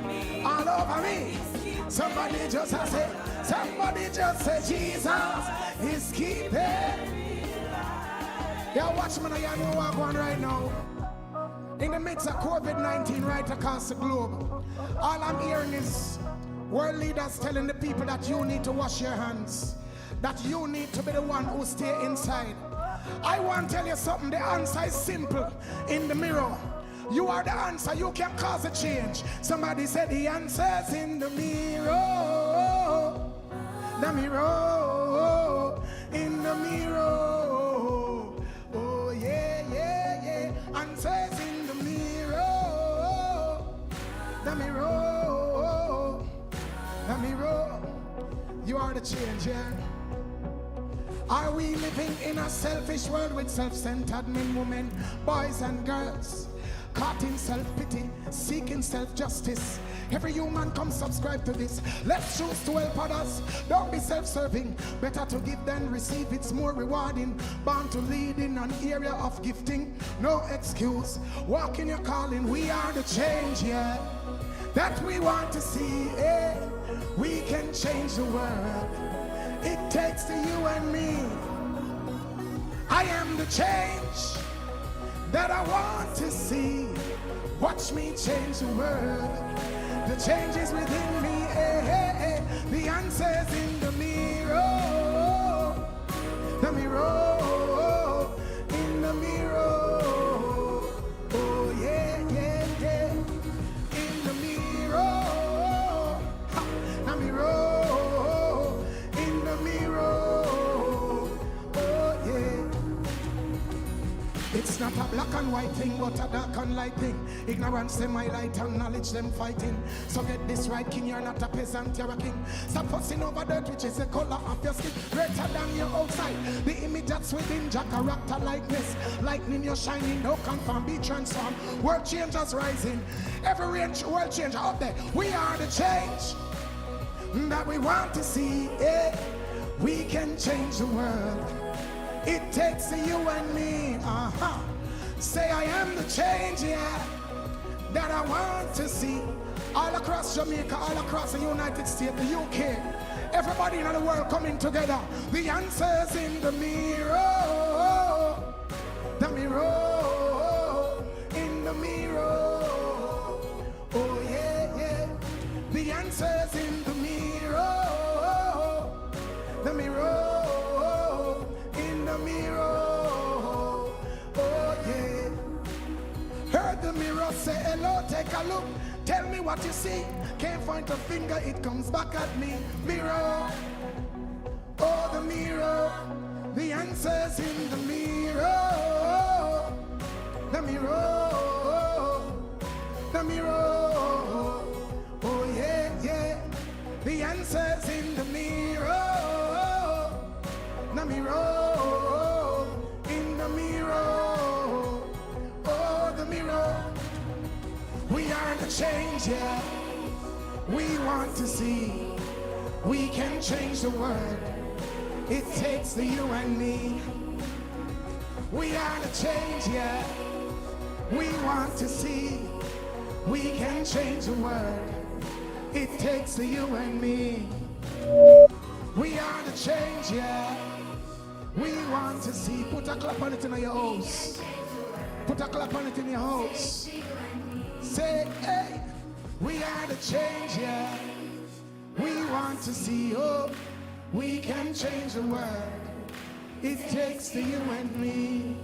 me, all over me. Somebody just say, somebody just say, Jesus is keeping. Yeah, watch me now, you know what I'm going right now. In the midst of COVID-19 right across the globe, all I'm hearing is world leaders telling the people that you need to wash your hands, that you need to be the one who stay inside. I want to tell you something, the answer is simple. In the mirror, you are the answer, you can cause a change. Somebody said the answer's in the mirror, the mirror, in the mirror. Oh yeah, yeah, yeah, answers in the mirror, the mirror, the mirror. You are the change, yeah. Are we living in a selfish world with self-centered men, women, boys and girls? Caught in self-pity, seeking self-justice. Every human come subscribe to this. Let's choose to help others. Don't be self-serving. Better to give than receive. It's more rewarding. Born to lead in an area of gifting. No excuse. Walk in your calling. We are the change, yeah, that we want to see. Yeah. We can change the world. It takes to you and me. I am the change that I want to see. Watch me change the world. The change is within me. Hey, hey, hey. The answer's in the mirror. The mirror. In the mirror. Oh yeah, yeah, yeah. In the mirror. Ha. The mirror. In the mirror. Oh yeah. It's not a black and white thing, but a dark and light thing. Ignorance them highlight and knowledge them fighting. So get this right, king, you're not a peasant, you're a king. Stop fussing over dirt, which is the color of your skin. Greater than your outside, the image that's within your character likeness. Lightning you're shining, no conform, be transformed. World changers rising, every world changer up there. We are the change that we want to see. Yeah. We can change the world. It takes you and me. Say I am the change, yeah, that I want to see. All across Jamaica, all across the United States, the UK, everybody in the world coming together. The answer's in the mirror. The mirror. In the mirror. Oh yeah, yeah. The answer's in the mirror. The mirror. In the mirror. Oh yeah. Heard the mirror say hello, take a look. Tell me what you see. Can't point a finger, it comes back at me. Mirror. Oh, the mirror. The answer's in the mirror. The mirror. The mirror. Oh yeah, yeah. The answer's in the mirror. The mirror. In the mirror. Oh, the mirror. We are the change, yeah. We want to see. We can change the world. It takes the you and me. We are the change, yeah. We want to see. We can change the world. It takes the you and me. We are the change, yeah. We want to see. Put a clap on it in your house. Put a clap on it in your house. Say, hey, we are the change, yeah. We want to see, oh, we can change the world. It takes the you and me.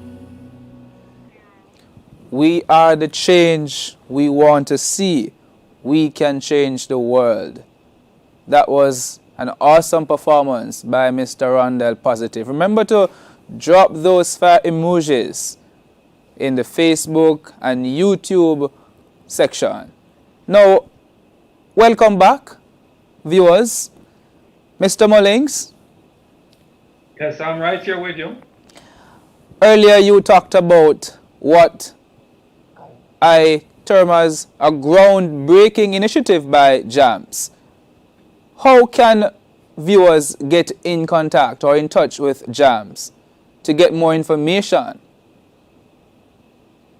We are the change we want to see. We can change the world. That was an awesome performance by Mr. Rondell Positive. Remember to drop those fire emojis in the Facebook and YouTube section. Now, welcome back, viewers. Mr. Mullings.
Yes, I'm right here with you.
Earlier you talked about what I term as a groundbreaking initiative by Jams. How can viewers get in contact or in touch with Jams to get more information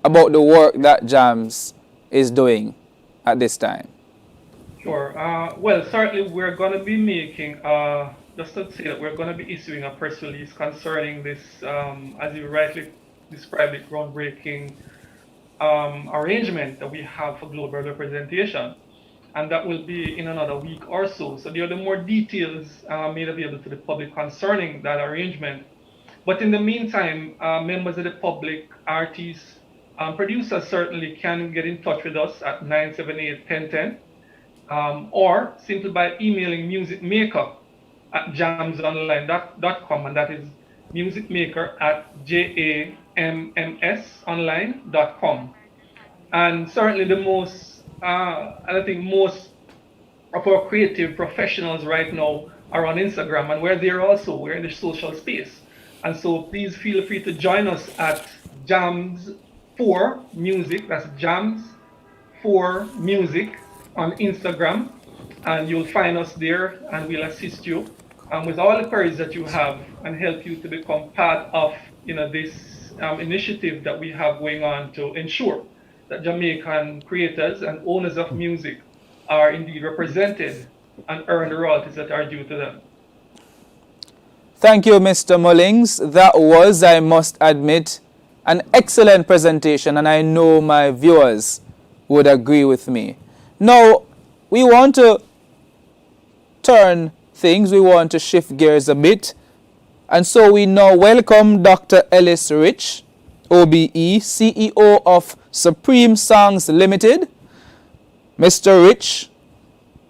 about the work that Jams is doing at this time?
Sure. Well, certainly we're going to be making, just to say that we're going to be issuing a press release concerning this, as you rightly described it, groundbreaking arrangement that we have for global representation. And that will be in another week or so. So there are the more details made available to the public concerning that arrangement. But in the meantime, members of the public, artists, producers certainly can get in touch with us at 978-1010 or simply by emailing musicmaker@jamsonline.com, and that is musicmaker@jammsonline.com. And certainly the most, I think most of our creative professionals right now are on Instagram, and we're there also. We're in the social space. And so please feel free to join us at Jams4Music, that's Jams4Music on Instagram, and you'll find us there, and we'll assist you with all the queries that you have and help you to become part of this initiative that we have going on to ensure that Jamaican creators and owners of music are indeed represented and earn the royalties that are due to them.
Thank you, Mr. Mullings. That was, I must admit, an excellent presentation, and I know my viewers would agree with me. Now, we want to turn things, we want to shift gears a bit, and so we now welcome Dr. Ellis Rich, OBE, CEO of Supreme Songs Limited. Mr. Rich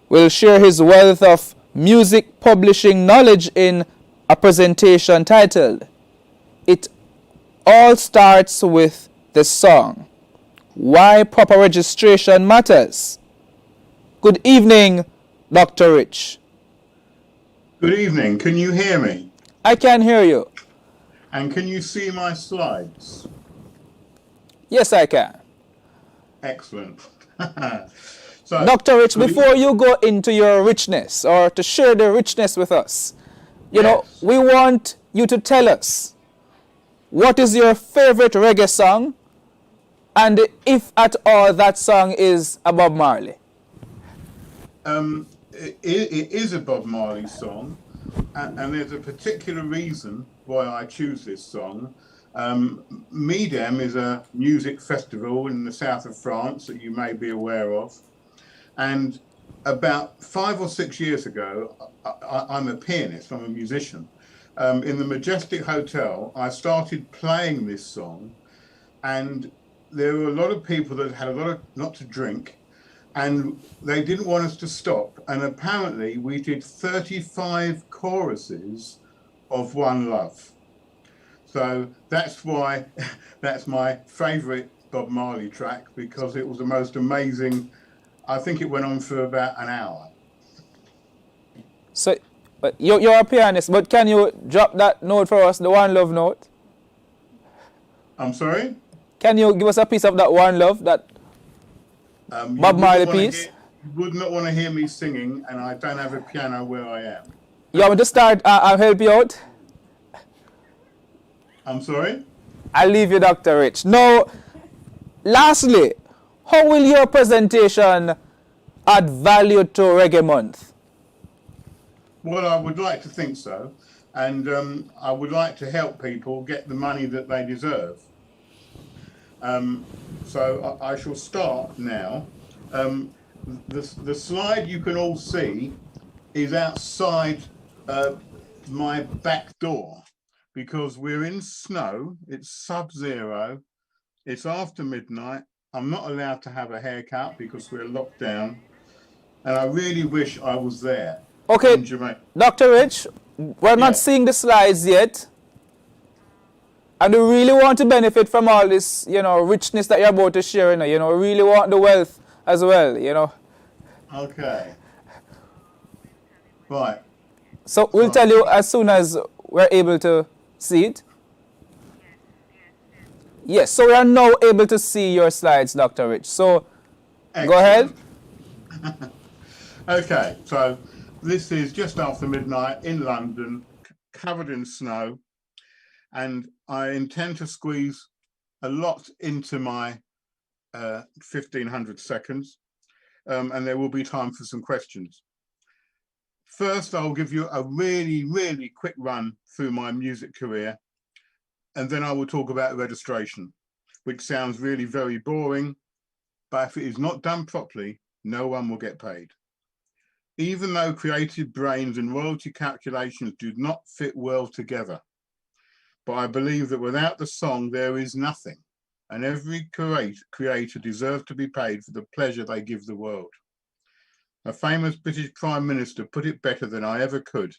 will share his wealth of music publishing knowledge in a presentation titled, "It All Starts with the Song, Why Proper Registration Matters." Good evening, Dr. Rich.
Good evening. Can you hear me?
I can hear you.
And can you see my slides?
Yes, I can.
Excellent. So,
Dr. Rich, before you go into your richness or to share the richness with us, you know, we want you to tell us what is your favorite reggae song, and if at all that song is a Bob Marley.
It is a Bob Marley song, and there's a particular reason why I choose this song. Midem is a music festival in the south of France that you may be aware of. And about 5 or 6 years ago, I'm a pianist, I'm a musician. In the Majestic Hotel, I started playing this song, and there were a lot of people that had not to drink, and they didn't want us to stop. And apparently we did 35 choruses of One Love. So that's why that's my favorite Bob Marley track, because it was the most amazing. I think it went on for about an hour.
So you're a pianist, but can you drop that note for us, the One Love note?
I'm sorry?
Can you give us a piece of that One Love, that Bob Marley piece?
You would not want to hear me singing, and I don't have a piano where I am.
You want me to start? I'll help you out.
I'm sorry?
I'll leave you, Dr. Rich. Now, lastly, how will your presentation add value to Reggae Month?
Well, I would like to think so. And I would like to help people get the money that they deserve. So I shall start now. The slide you can all see is outside my back door, because we're in snow, it's sub-zero, it's after midnight, I'm not allowed to have a haircut because we're locked down, and I really wish I was there.
Okay, Dr. Rich, we're not seeing the slides yet, and we really want to benefit from all this, richness that you're about to share, we really want the wealth as well,
Okay. Right.
So we'll tell you as soon as we're able to see it. Yes, so we are now able to see your slides, Dr. Rich. So Go ahead.
Okay, so this is just after midnight in London, covered in snow, and I intend to squeeze a lot into my 1500 seconds, and there will be time for some questions. First, I'll give you a really quick run through my music career, and then I will talk about registration, which sounds really very boring, but if it is not done properly, no one will get paid. Even though creative brains and royalty calculations do not fit well together, but I believe that without the song, there is nothing, and every creator deserves to be paid for the pleasure they give the world. A famous British Prime Minister put it better than I ever could.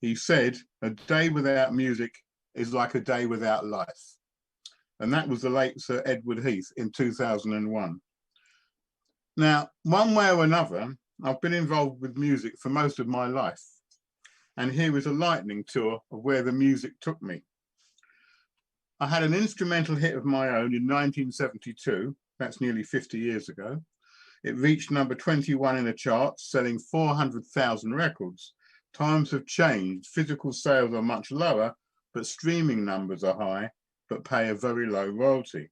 He said, "A day without music is like a day without life." And that was the late Sir Edward Heath in 2001. Now, one way or another, I've been involved with music for most of my life. And here is a lightning tour of where the music took me. I had an instrumental hit of my own in 1972. That's nearly 50 years ago. It reached number 21 in the charts, selling 400,000 records. Times have changed. Physical sales are much lower, but streaming numbers are high, but pay a very low royalty.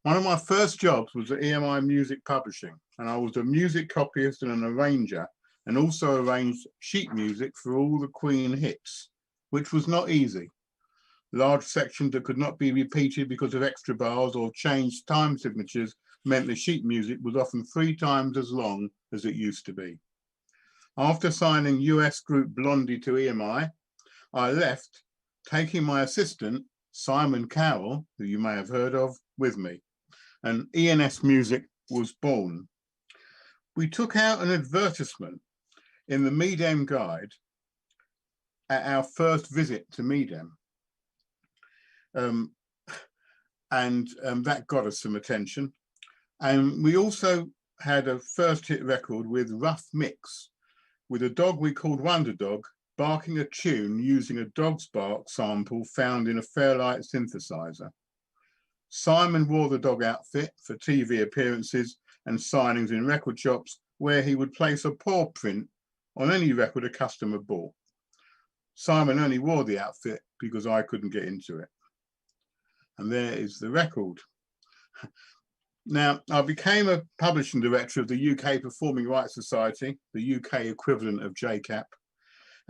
One of my first jobs was at EMI Music Publishing, and I was a music copyist and an arranger, and also arranged sheet music for all the Queen hits, which was not easy. Large sections that could not be repeated because of extra bars or changed time signatures meant the sheet music was often 3 times as long as it used to be. After signing US group Blondie to EMI, I left, taking my assistant, Simon Cowell, who you may have heard of, with me, and ENS Music was born. We took out an advertisement in the Medem Guide at our first visit to Medem. That got us some attention. And we also had a first hit record with Rough Mix, with a dog we called Wonder Dog barking a tune using a dog's bark sample found in a Fairlight synthesizer. Simon wore the dog outfit for TV appearances and signings in record shops where he would place a paw print on any record a customer bought. Simon only wore the outfit because I couldn't get into it. And there is the record. Now, I became a publishing director of the UK Performing Rights Society, the UK equivalent of JCAP,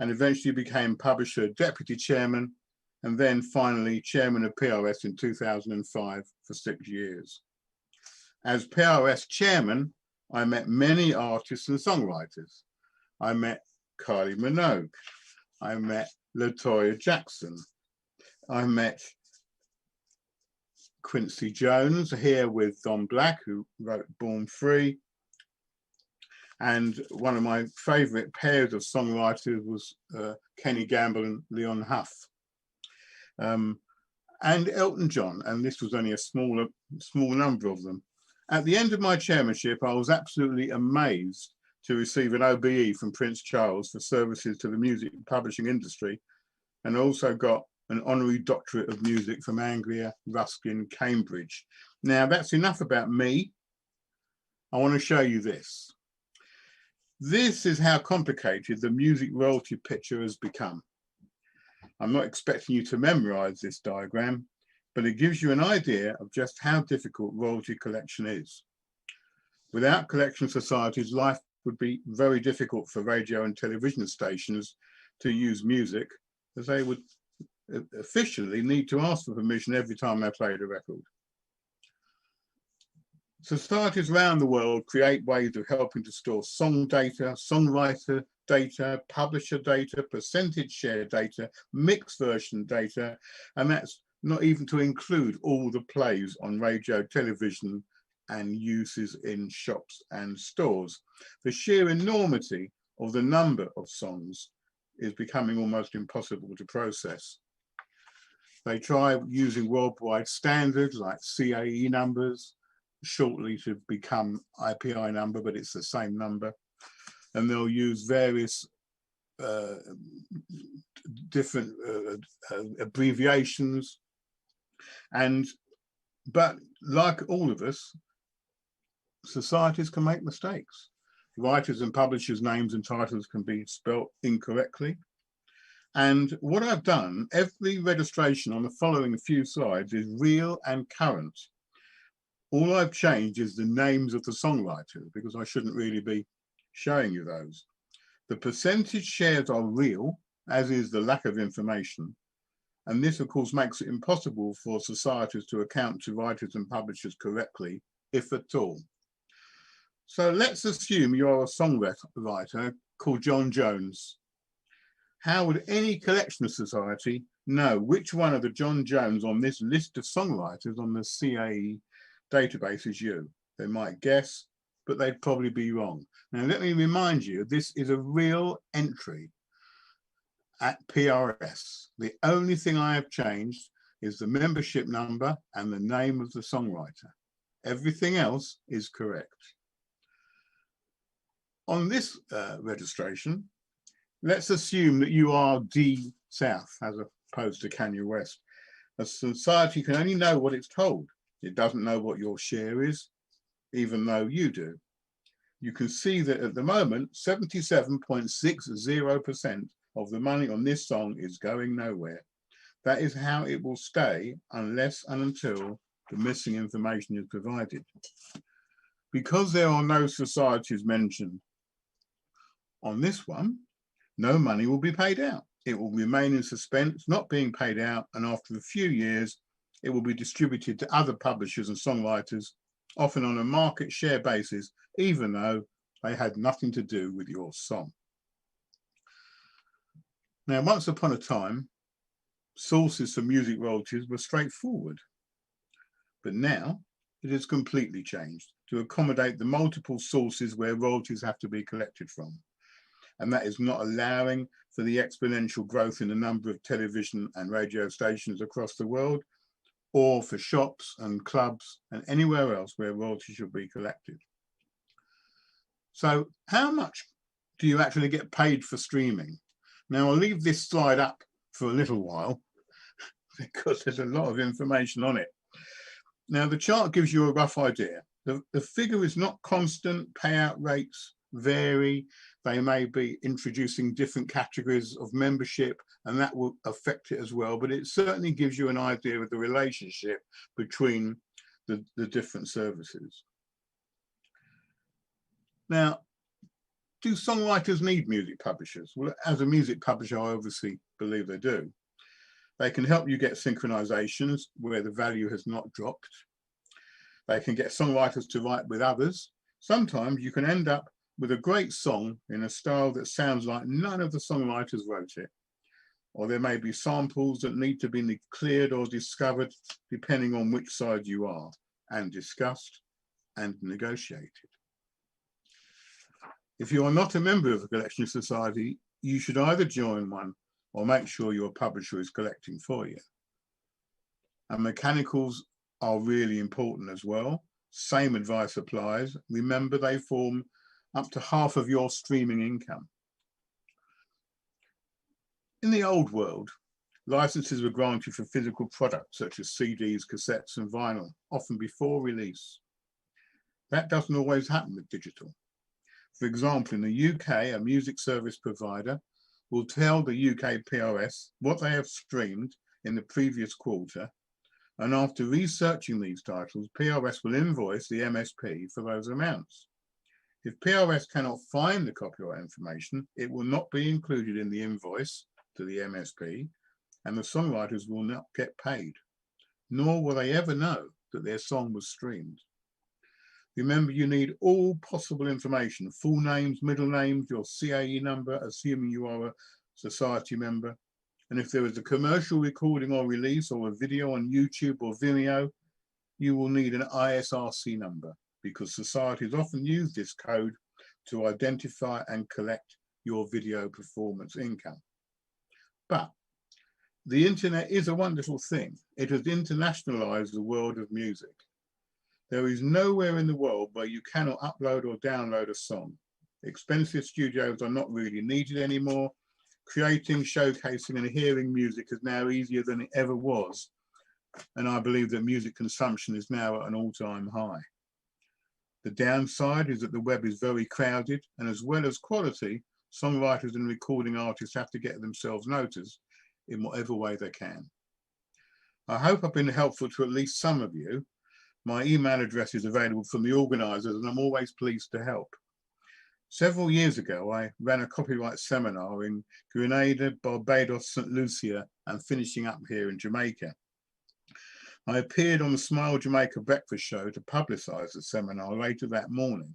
and eventually became publisher, deputy chairman, and then finally chairman of PRS in 2005 for 6 years. As PRS chairman, I met many artists and songwriters. I met Kylie Minogue. I met LaToya Jackson. I met Quincy Jones, here with Don Black, who wrote Born Free. And one of my favorite pairs of songwriters was Kenny Gamble and Leon Huff. And Elton John, and this was only a small number of them. At the end of my chairmanship, I was absolutely amazed to receive an OBE from Prince Charles for services to the music publishing industry, and also got an honorary doctorate of music from Anglia Ruskin, Cambridge. Now, that's enough about me. I want to show you this. This is how complicated the music royalty picture has become. I'm not expecting you to memorize this diagram, but it gives you an idea of just how difficult royalty collection is. Without collection societies, life would be very difficult for radio and television stations to use music, as they would officially need to ask for permission every time they played a record. Societies around the world create ways of helping to store song data, songwriter data, publisher data, percentage share data, mixed version data, and that's not even to include all the plays on radio, television, and uses in shops and stores. The sheer enormity of the number of songs is becoming almost impossible to process. They try using worldwide standards like CAE numbers, shortly to become IPI number, but it's the same number. And they'll use various different abbreviations. But like all of us, societies can make mistakes. Writers and publishers' names and titles can be spelt incorrectly. And what I've done, every registration on the following few slides is real and current. All I've changed is the names of the songwriters, because I shouldn't really be showing you those. The percentage shares are real, as is the lack of information. And this, of course, makes it impossible for societies to account to writers and publishers correctly, if at all. So let's assume you're a songwriter called John Jones. How would any collection society know which one of the John Jones on this list of songwriters on the CAE database is you? They might guess, but they'd probably be wrong. Now, let me remind you, this is a real entry at PRS. The only thing I have changed is the membership number and the name of the songwriter. Everything else is correct. On this registration, let's assume that you are D South as opposed to Kanye West. A society can only know what it's told. It doesn't know what your share is, even though you do. You can see that at the moment, 77.60% of the money on this song is going nowhere. That is how it will stay unless and until the missing information is provided. Because there are no societies mentioned on this one, no money will be paid out. It will remain in suspense, not being paid out, and after a few years, it will be distributed to other publishers and songwriters, often on a market share basis, even though they had nothing to do with your song. Now, once upon a time, sources for music royalties were straightforward, but now it has completely changed to accommodate the multiple sources where royalties have to be collected from. And that is not allowing for the exponential growth in the number of television and radio stations across the world, or for shops and clubs and anywhere else where royalties should be collected. So how much do you actually get paid for streaming? Now, I'll leave this slide up for a little while because there's a lot of information on it. Now, the chart gives you a rough idea. The figure is not constant. Payout rates vary. They may be introducing different categories of membership, and that will affect it as well. But it certainly gives you an idea of the relationship between the different services. Now, do songwriters need music publishers? Well, as a music publisher, I obviously believe they do. They can help you get synchronizations where the value has not dropped. They can get songwriters to write with others. Sometimes you can end up with a great song in a style that sounds like none of the songwriters wrote it. Or there may be samples that need to be cleared or discovered depending on which side you are, and discussed and negotiated. If you are not a member of a collection society, you should either join one or make sure your publisher is collecting for you. And mechanicals are really important as well. Same advice applies. Remember, they form up to half of your streaming income. In the old world, licenses were granted for physical products such as CDs, cassettes, and vinyl, often before release. That doesn't always happen with digital. For example, in the UK, a music service provider will tell the UK PRS what they have streamed in the previous quarter, and after researching these titles, PRS will invoice the MSP for those amounts. If PRS cannot find the copyright information, it will not be included in the invoice to the MSP, and the songwriters will not get paid, nor will they ever know that their song was streamed. Remember, you need all possible information: full names, middle names, your CAE number, assuming you are a society member. And if there is a commercial recording or release or a video on YouTube or Vimeo, you will need an ISRC number, because societies often use this code to identify and collect your video performance income. But the internet is a wonderful thing. It has internationalized the world of music. There is nowhere in the world where you cannot upload or download a song. Expensive studios are not really needed anymore. Creating, showcasing, and hearing music is now easier than it ever was. And I believe that music consumption is now at an all-time high. The downside is that the web is very crowded, and as well as quality, songwriters and recording artists have to get themselves noticed in whatever way they can. I hope I've been helpful to at least some of you. My email address is available from the organisers, and I'm always pleased to help. Several years ago, I ran a copyright seminar in Grenada, Barbados, St. Lucia, and finishing up here in Jamaica. I appeared on the Smile Jamaica breakfast show to publicise the seminar later that morning,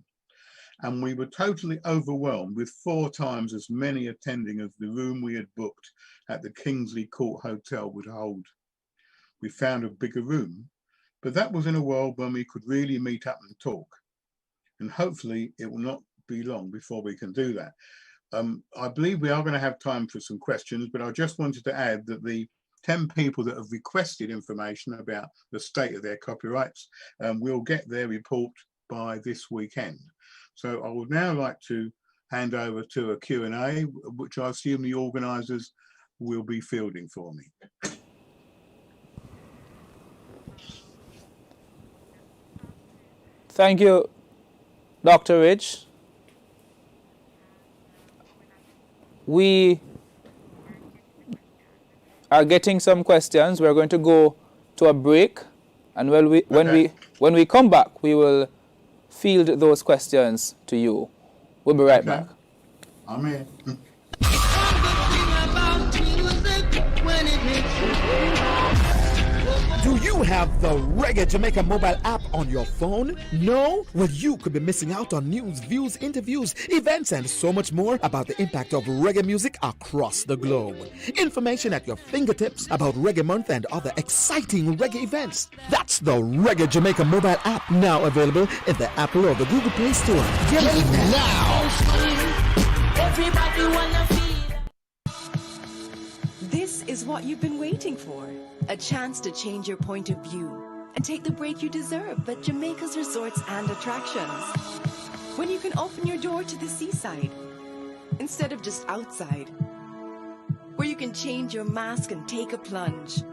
and we were totally overwhelmed with 4 times as many attending as the room we had booked at the Kingsley Court Hotel would hold. We found a bigger room, but that was in a world when we could really meet up and talk, and hopefully it will not be long before we can do that. I believe we are going to have time for some questions, but I just wanted to add that the 10 people that have requested information about the state of their copyrights will get their report by this weekend. So I would now like to hand over to a Q&A, which I assume the organisers will be fielding for me.
Thank you, Dr. Rich. We are getting some questions. We're going to go to a break, and when we come back, we will field those questions to you. We'll be right back.
I'm here.
Do you have the Reggae Jamaica mobile app on your phone? No? Well, you could be missing out on news, views, interviews, events, and so much more about the impact of reggae music across the globe. Information at your fingertips about Reggae Month and other exciting reggae events. That's the Reggae Jamaica mobile app, now available in the Apple or the Google Play Store. Get it now!
Everybody wanna feel. This is what you've been waiting for. A chance to change your point of view and take the break you deserve at Jamaica's resorts and attractions. When you can open your door to the seaside instead of just outside. Where you can change your mask and take a plunge.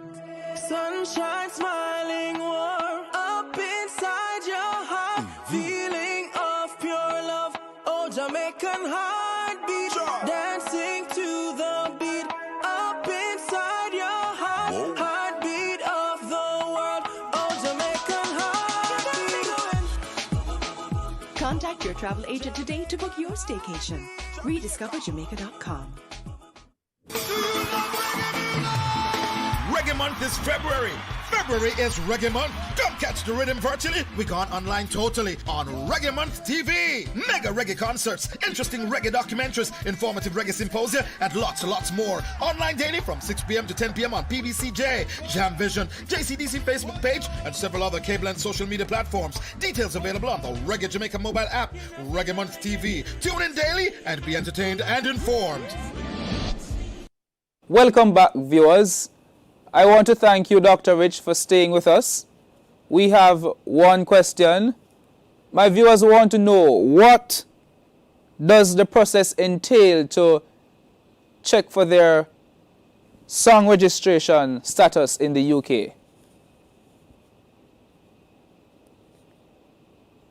Sunshine smiling warm up inside your heart. Feeling of pure love. Oh, Jamaican heartbeat. Dancing to the beat. Up inside your heart. Whoa. Heartbeat of the world. Oh, Jamaican heartbeat.
Contact your travel agent today to book your staycation. RediscoverJamaica.com.
Reggae Month is February. February is Reggae Month. Come catch the rhythm virtually. We gone online totally on Reggae Month TV. Mega reggae concerts, interesting reggae documentaries, informative reggae symposia, and lots more. Online daily from 6 p.m. to 10 p.m. on PBCJ, Jam Vision, JCDC Facebook page, and several other cable and social media platforms. Details available on the Reggae Jamaica mobile app, Reggae Month TV. Tune in daily and be entertained and informed.
Welcome back, viewers. I want to thank you, Dr. Rich, for staying with us. We have one question. My viewers want to know, what does the process entail to check for their song registration status in the UK?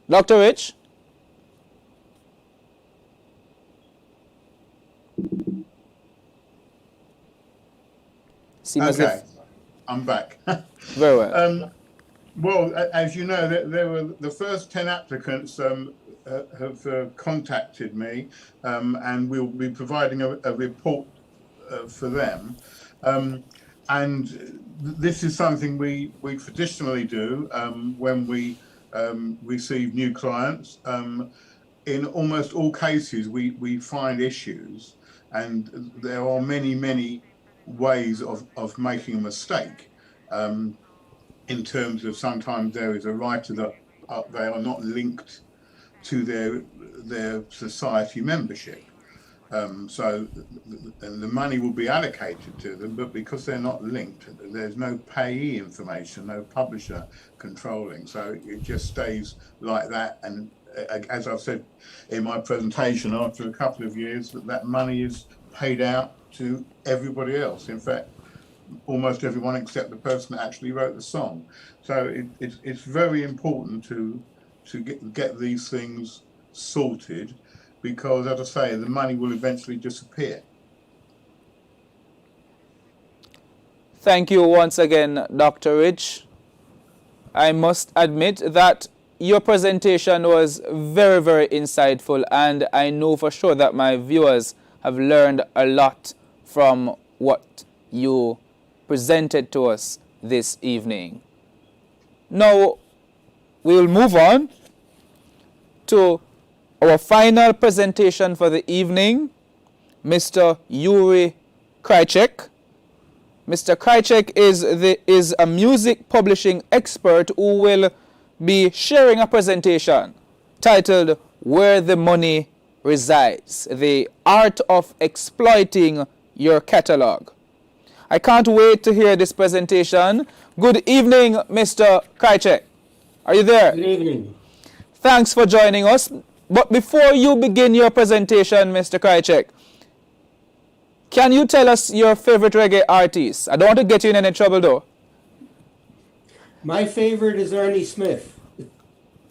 Dr. Rich?
Okay, I'm back.
Very well.
Well, as you know, there were the first 10 applicants have contacted me, and we'll be providing a report for them. And this is something we traditionally do when we receive new clients. In almost all cases, we find issues, and there are many ways of making a mistake. In terms of sometimes there is a writer that they are not linked to their society membership. So the money will be allocated to them, but because they're not linked, there's no payee information, no publisher controlling. So it just stays like that. And as I've said in my presentation, after a couple of years, that money is paid out to everybody else. In fact, almost everyone except the person that actually wrote the song. So it's very important to to get these things sorted, because, as I say, the money will eventually disappear.
Thank you once again, Dr. Rich. I must admit that your presentation was very, very insightful, and I know for sure that my viewers have learned a lot from what you presented to us this evening. Now, we will move on to our final presentation for the evening, Mr. Yuri Krychek. Mr. Krychek is a music publishing expert who will be sharing a presentation titled Where the Money Resides, the Art of Exploiting Your Catalog. I can't wait to hear this presentation. Good evening, Mr. Krychek. Are you there?
Good evening.
Thanks for joining us. But before you begin your presentation, Mr. Krychek, can you tell us your favorite reggae artist? I don't want to get you in any trouble, though.
My favorite is Ernie Smith.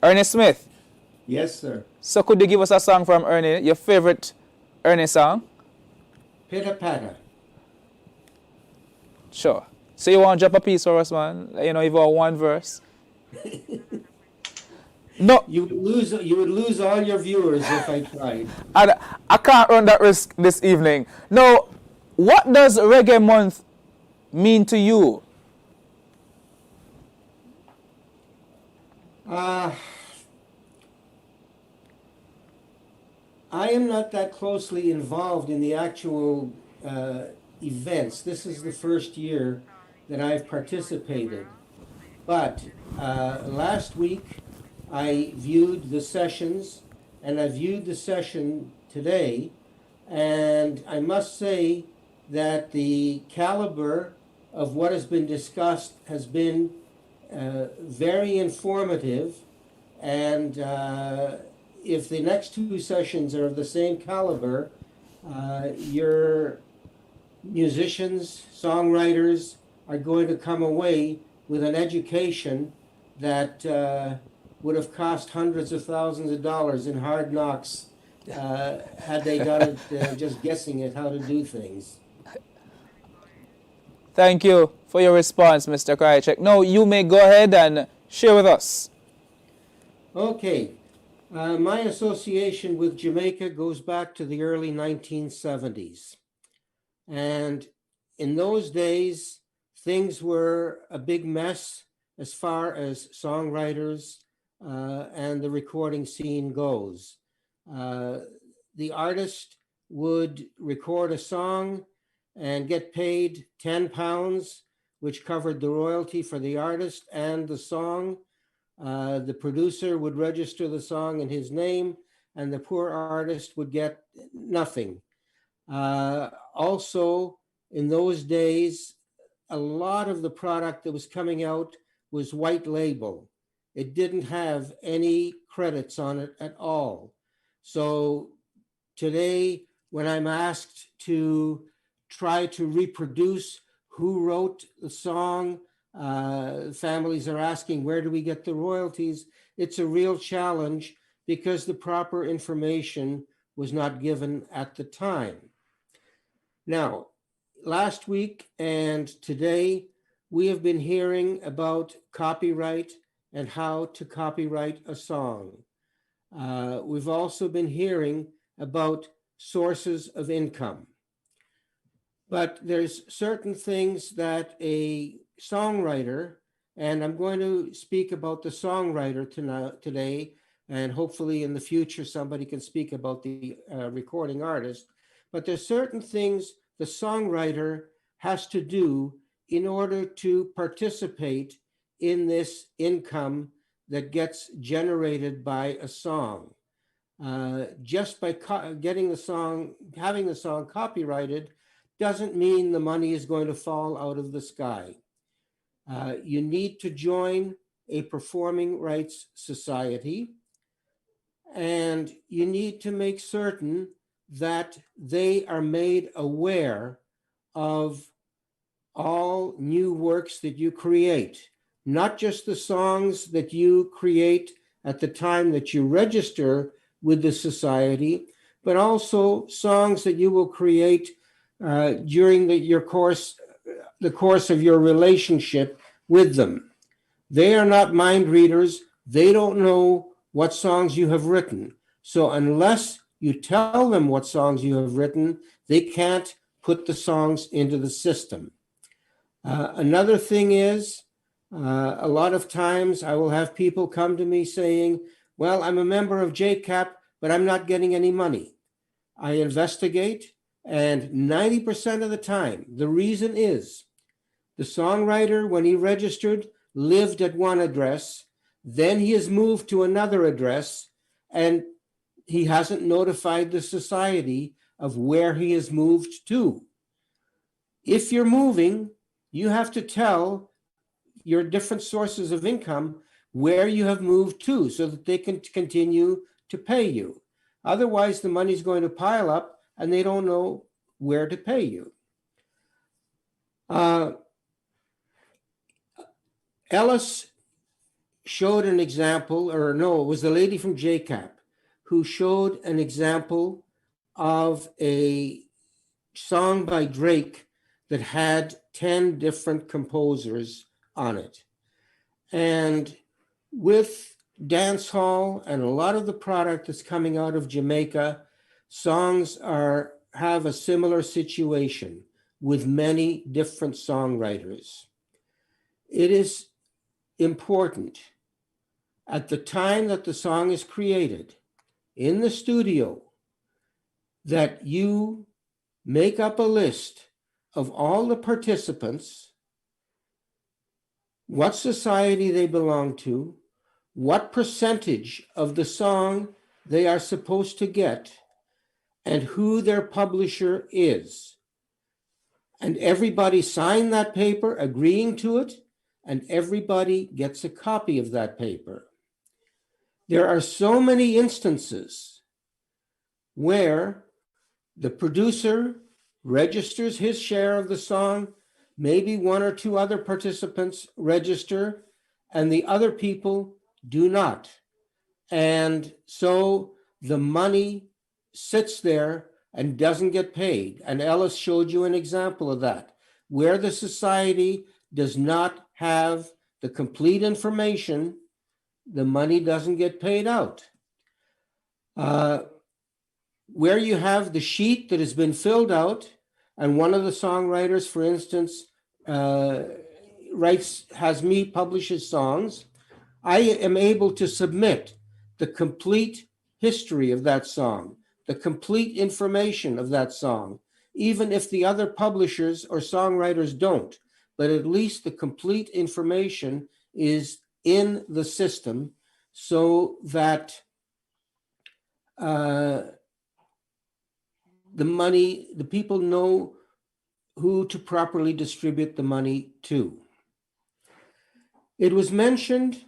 Ernie Smith?
Yes, sir.
So could you give us a song from Ernie, your favorite Ernie song?
Pitter Patter.
Sure. So you want to drop a piece for us, man? You know, even one verse. No.
You would lose all your viewers if I tried.
I can't run that risk this evening. Now, what does Reggae Month mean to you?
I am not that closely involved in the actual events. This is the first year that I've participated. But last week I viewed the sessions, and I viewed the session today, and I must say that the caliber of what has been discussed has been very informative, and if the next two sessions are of the same caliber, your musicians, songwriters are going to come away with an education that would have cost hundreds of thousands of dollars in hard knocks had they done it just guessing at how to do things.
Thank you for your response, Mr. Krychek. Now you may go ahead and share with us.
Okay. My association with Jamaica goes back to the early 1970s. And in those days, things were a big mess as far as songwriters and the recording scene goes. The artist would record a song and get paid £10, which covered the royalty for the artist and the song. The producer would register the song in his name, and the poor artist would get nothing. Also, in those days, a lot of the product that was coming out was white label. It didn't have any credits on it at all. So today, when I'm asked to try to reproduce who wrote the song, families are asking, where do we get the royalties? It's a real challenge because the proper information was not given at the time. Now, last week and today, we have been hearing about copyright and how to copyright a song. We've also been hearing about sources of income. But there's certain things that a songwriter, and I'm going to speak about the songwriter today, and hopefully in the future somebody can speak about the recording artist, but there's certain things the songwriter has to do in order to participate in this income that gets generated by a song. Just by getting the song, having the song copyrighted, doesn't mean the money is going to fall out of the sky. You need to join a performing rights society, and you need to make certain that they are made aware of all new works that you create, not just the songs that you create at the time that you register with the society, but also songs that you will create during the course of your relationship with them. They are not mind readers. They don't know what songs you have written. So unless you tell them what songs you have written, they can't put the songs into the system. Another thing is, a lot of times I will have people come to me saying, well, I'm a member of JCAP, but I'm not getting any money. I investigate, and 90% of the time, the reason is the songwriter, when he registered, lived at one address, then he has moved to another address, and he hasn't notified the society of where he has moved to. If you're moving, you have to tell your different sources of income where you have moved to so that they can continue to pay you. Otherwise, the money's going to pile up and they don't know where to pay you. Ellis showed an example, or no, it was the lady from JCAP who showed an example of a song by Drake that had 10 different composers on it. And with dancehall and a lot of the product that's coming out of Jamaica, songs have a similar situation with many different songwriters. It is important at the time that the song is created in the studio that you make up a list of all the participants, what society they belong to, what percentage of the song they are supposed to get, and who their publisher is. And everybody sign that paper agreeing to it, and everybody gets a copy of that paper. There are so many instances where the producer registers his share of the song, maybe one or two other participants register, and the other people do not. And so the money sits there and doesn't get paid. And Ellis showed you an example of that, where the society does not have the complete information, the money doesn't get paid out. Where you have the sheet that has been filled out, and one of the songwriters, for instance, has me publish his songs, I am able to submit the complete history of that song, the complete information of that song, even if the other publishers or songwriters don't, but at least the complete information is in the system so that the people know who to properly distribute the money to. It was mentioned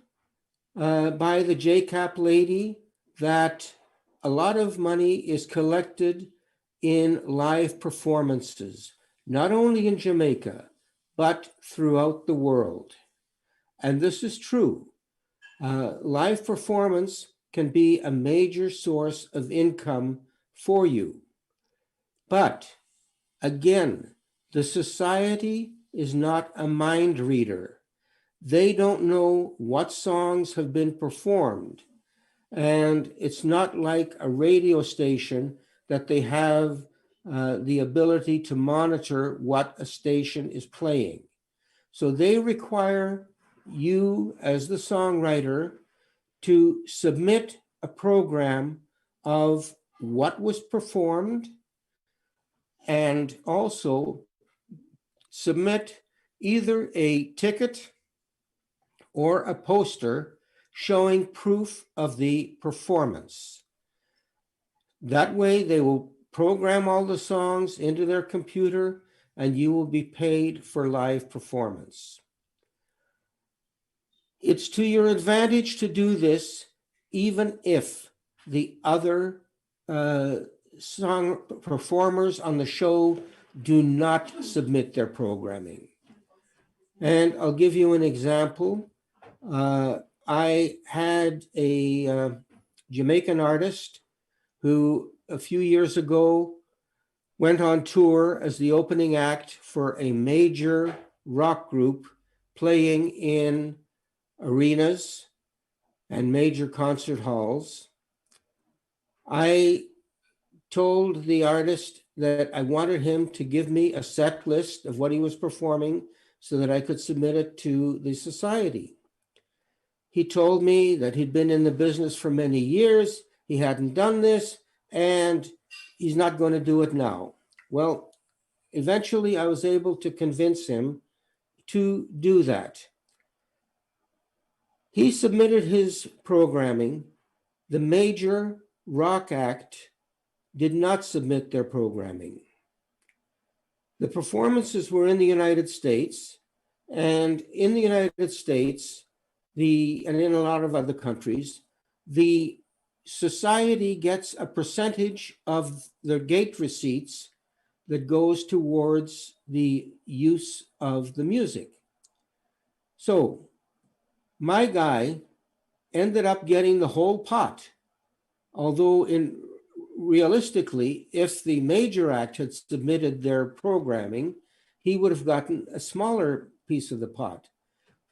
by the JCAP lady that a lot of money is collected in live performances, not only in Jamaica, but throughout the world. And this is true. Live performance can be a major source of income for you. But again, the society is not a mind reader. They don't know what songs have been performed. And it's not like a radio station that they have the ability to monitor what a station is playing. So they require you as the songwriter to submit a program of what was performed, and also submit either a ticket or a poster showing proof of the performance. That way they will program all the songs into their computer and you will be paid for live performance. It's to your advantage to do this, even if the other song performers on the show do not submit their programming. And I'll give you an example. I had a Jamaican artist who a few years ago went on tour as the opening act for a major rock group playing in arenas and major concert halls. I told the artist that I wanted him to give me a set list of what he was performing so that I could submit it to the society. He told me that he'd been in the business for many years, he hadn't done this, and he's not going to do it now. Well, eventually I was able to convince him to do that. He submitted his programming. The major rock act did not submit their programming. The performances were in the United States, and in the United States, and in a lot of other countries, the society gets a percentage of the gate receipts that goes towards the use of the music. So my guy ended up getting the whole pot, although realistically, if the major act had submitted their programming, he would have gotten a smaller piece of the pot.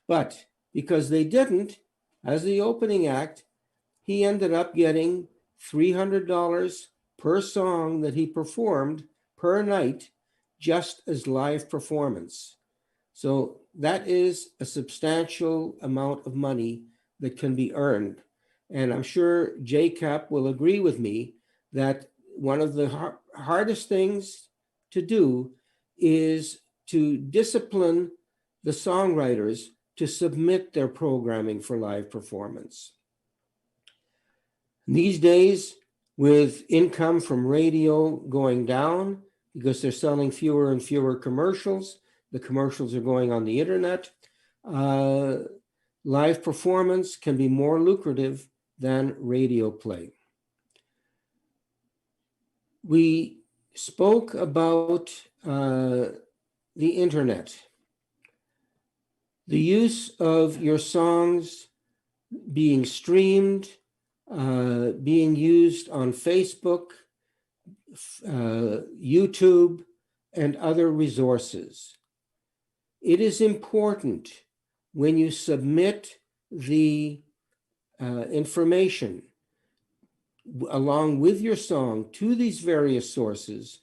But because they didn't, as the opening act, he ended up getting $300 per song that he performed per night, just as live performance. So that is a substantial amount of money that can be earned. And I'm sure JCAP will agree with me that one of the hardest things to do is to discipline the songwriters to submit their programming for live performance. These days, with income from radio going down because they're selling fewer and fewer commercials, the commercials are going on the internet, live performance can be more lucrative than radio play. We spoke about the internet. The use of your songs being streamed, being used on Facebook, YouTube, and other resources. It is important when you submit the information along with your song to these various sources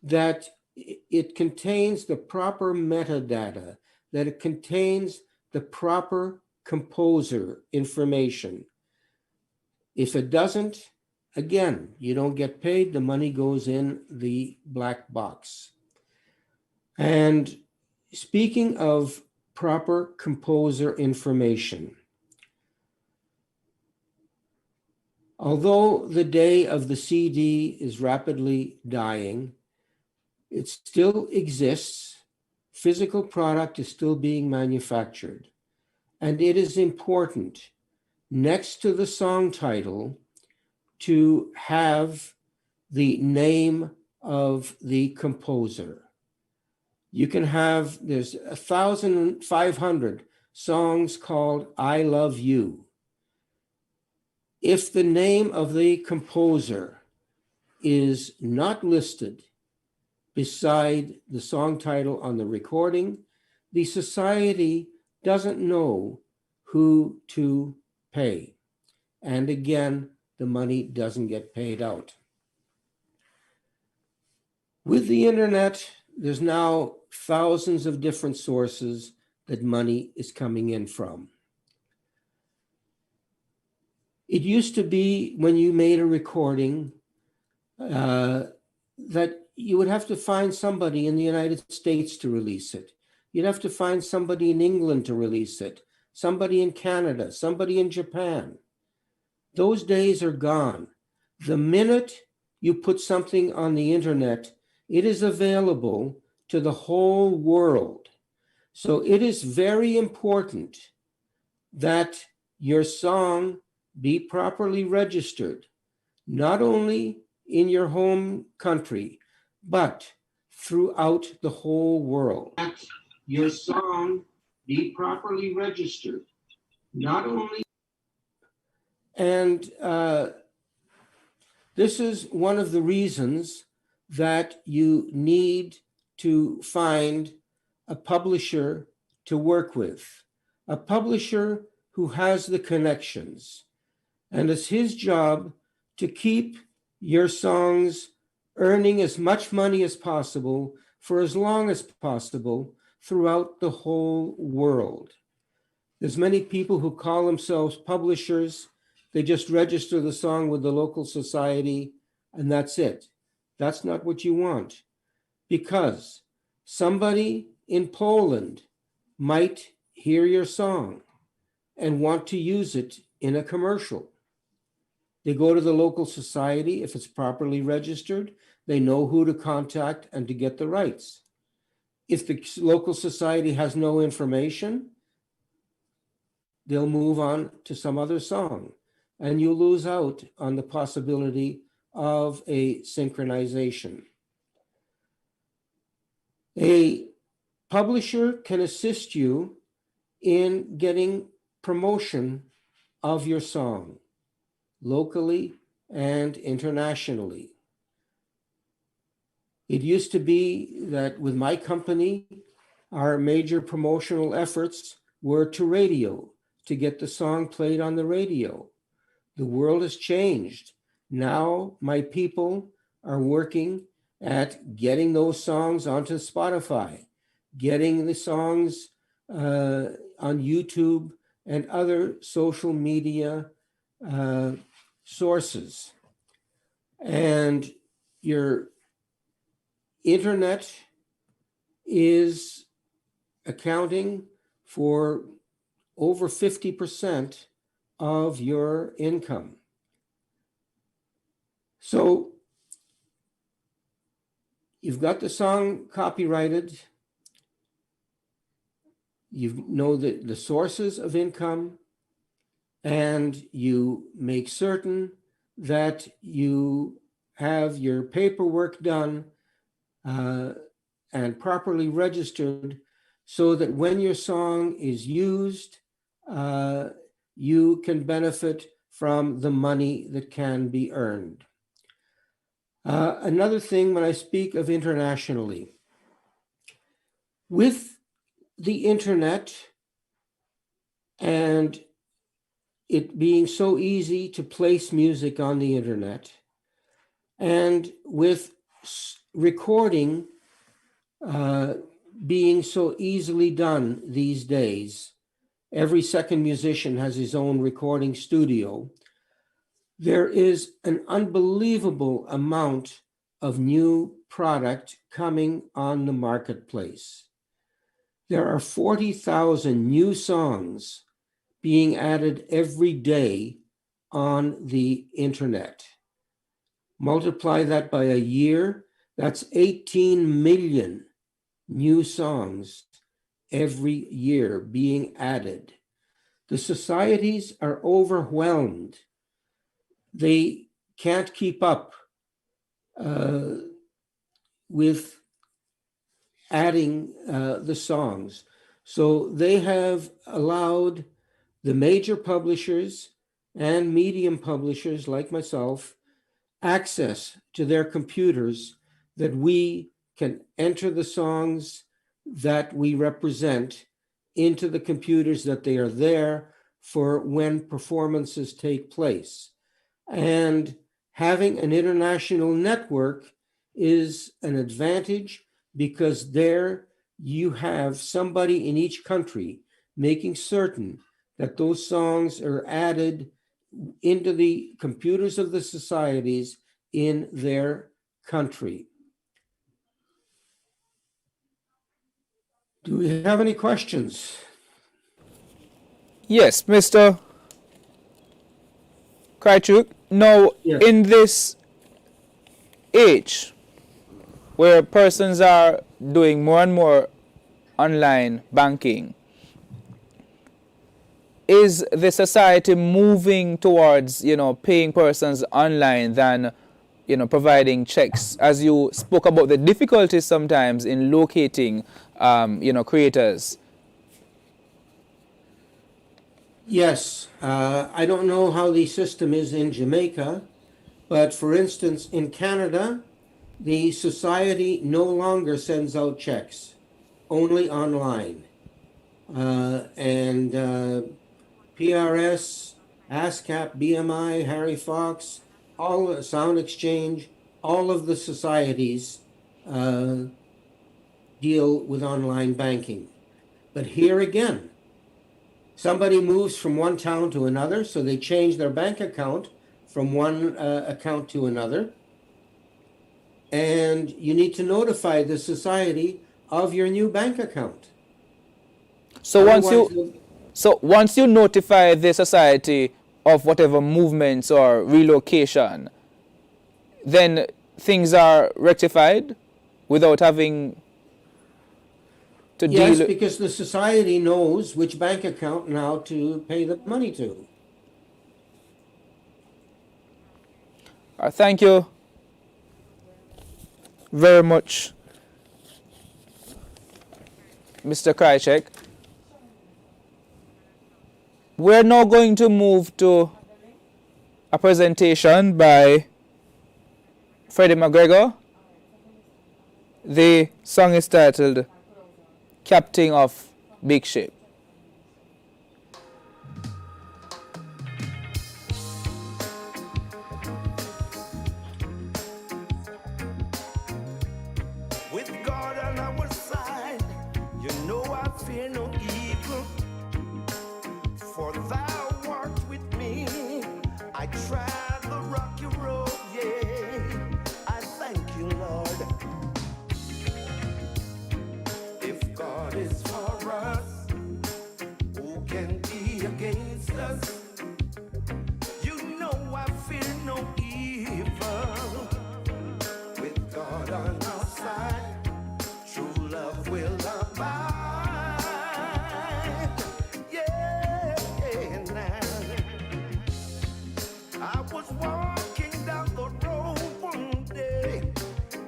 that it contains the proper metadata, that it contains the proper composer information. If it doesn't, again, you don't get paid, the money goes in the black box. And speaking of proper composer information, although the day of the CD is rapidly dying, it still exists. Physical product is still being manufactured. And it is important, next to the song title, to have the name of the composer. You can have, there's 1,500 songs called I Love You. If the name of the composer is not listed beside the song title on the recording, the society doesn't know who to pay. And again, the money doesn't get paid out. With the internet, there's now thousands of different sources that money is coming in from. It used to be when you made a recording that you would have to find somebody in the United States to release it. You'd have to find somebody in England to release it, somebody in Canada, somebody in Japan. Those days are gone. The minute you put something on the internet, it is available to the whole world. So it is very important that your song be properly registered, not only in your home country, but throughout the whole world. That your song be properly registered, not only And this is one of the reasons that you need to find a publisher to work with, a publisher who has the connections. And it's his job to keep your songs earning as much money as possible for as long as possible throughout the whole world. There's many people who call themselves publishers. They just register the song with the local society, and that's it. That's not what you want, because somebody in Poland might hear your song and want to use it in a commercial. They go to the local society. If it's properly registered, they know who to contact and to get the rights. If the local society has no information, they'll move on to some other song, and you lose out on the possibility of a synchronization. A publisher can assist you in getting promotion of your song, locally and internationally. It used to be that with my company, our major promotional efforts were to radio, to get the song played on the radio. The world has changed. Now my people are working at getting those songs onto Spotify, getting the songs on YouTube and other social media sources. And your internet is accounting for over 50% of your income. So you've got the song copyrighted. You know the sources of income, and you make certain that you have your paperwork done and properly registered, so that when your song is used, you can benefit from the money that can be earned. Another thing, when I speak of internationally, with the internet and it being so easy to place music on the internet, and with recording being so easily done these days, every second musician has his own recording studio. There is an unbelievable amount of new product coming on the marketplace. There are 40,000 new songs being added every day on the internet. Multiply that by a year, that's 18 million new songs every year being added. The societies are overwhelmed. They can't keep up with adding the songs. So they have allowed the major publishers and medium publishers like myself access to their computers, that we can enter the songs that we represent into the computers, that they are there for when performances take place. And having an international network is an advantage, because there you have somebody in each country making certain that those songs are added into the computers of the societies in their country. Do we have any questions?
Yes, Mr. Krychuk. Now,
Yes.
in this age where persons are doing more and more online banking, is the society moving towards, paying persons online than, providing checks? As you spoke about the difficulties sometimes in locating, creators.
Yes, I don't know how the system is in Jamaica, but for instance, in Canada, the society no longer sends out checks, only online. And PRS, ASCAP, BMI, Harry Fox, all the Sound Exchange, all of the societies deal with online banking. But here again, somebody moves from one town to another, so they change their bank account from one account to another. And you need to notify the society of your new bank account.
So once you notify the society of whatever movements or relocation, then things are rectified without having to deal.
Yes, because the society knows which bank account now to pay the money to.
Thank you very much, Mr. Krychek. We're now going to move to a presentation by Freddie McGregor. The song is titled Captain of Big Ship.
With God on our side, you know I fear no evil. For thou art with me. I tried the rocky road, yeah. I thank you, Lord. If God is for us, who can be against us? You know I fear no evil. With God on our side, true love will abide. Yeah, now. I was walking down the road one day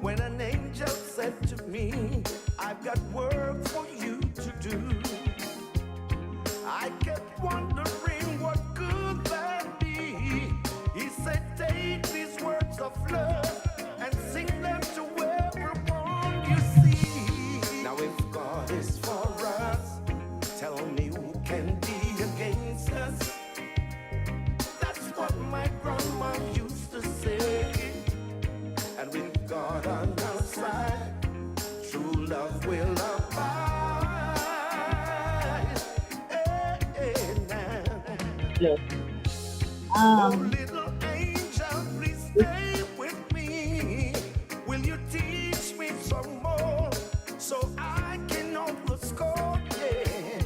when an angel said to me, I've got work for you to do. I kept wondering what could that be. He said, take these words of love and sing them to everyone you see. Now if God is for us, tell me who can be against us? That's what my grandma used to say. And with God on our side, true love will abide.
Yes.
Oh, little angel, please stay with me. Will you teach me some more so I can know the score? Yeah.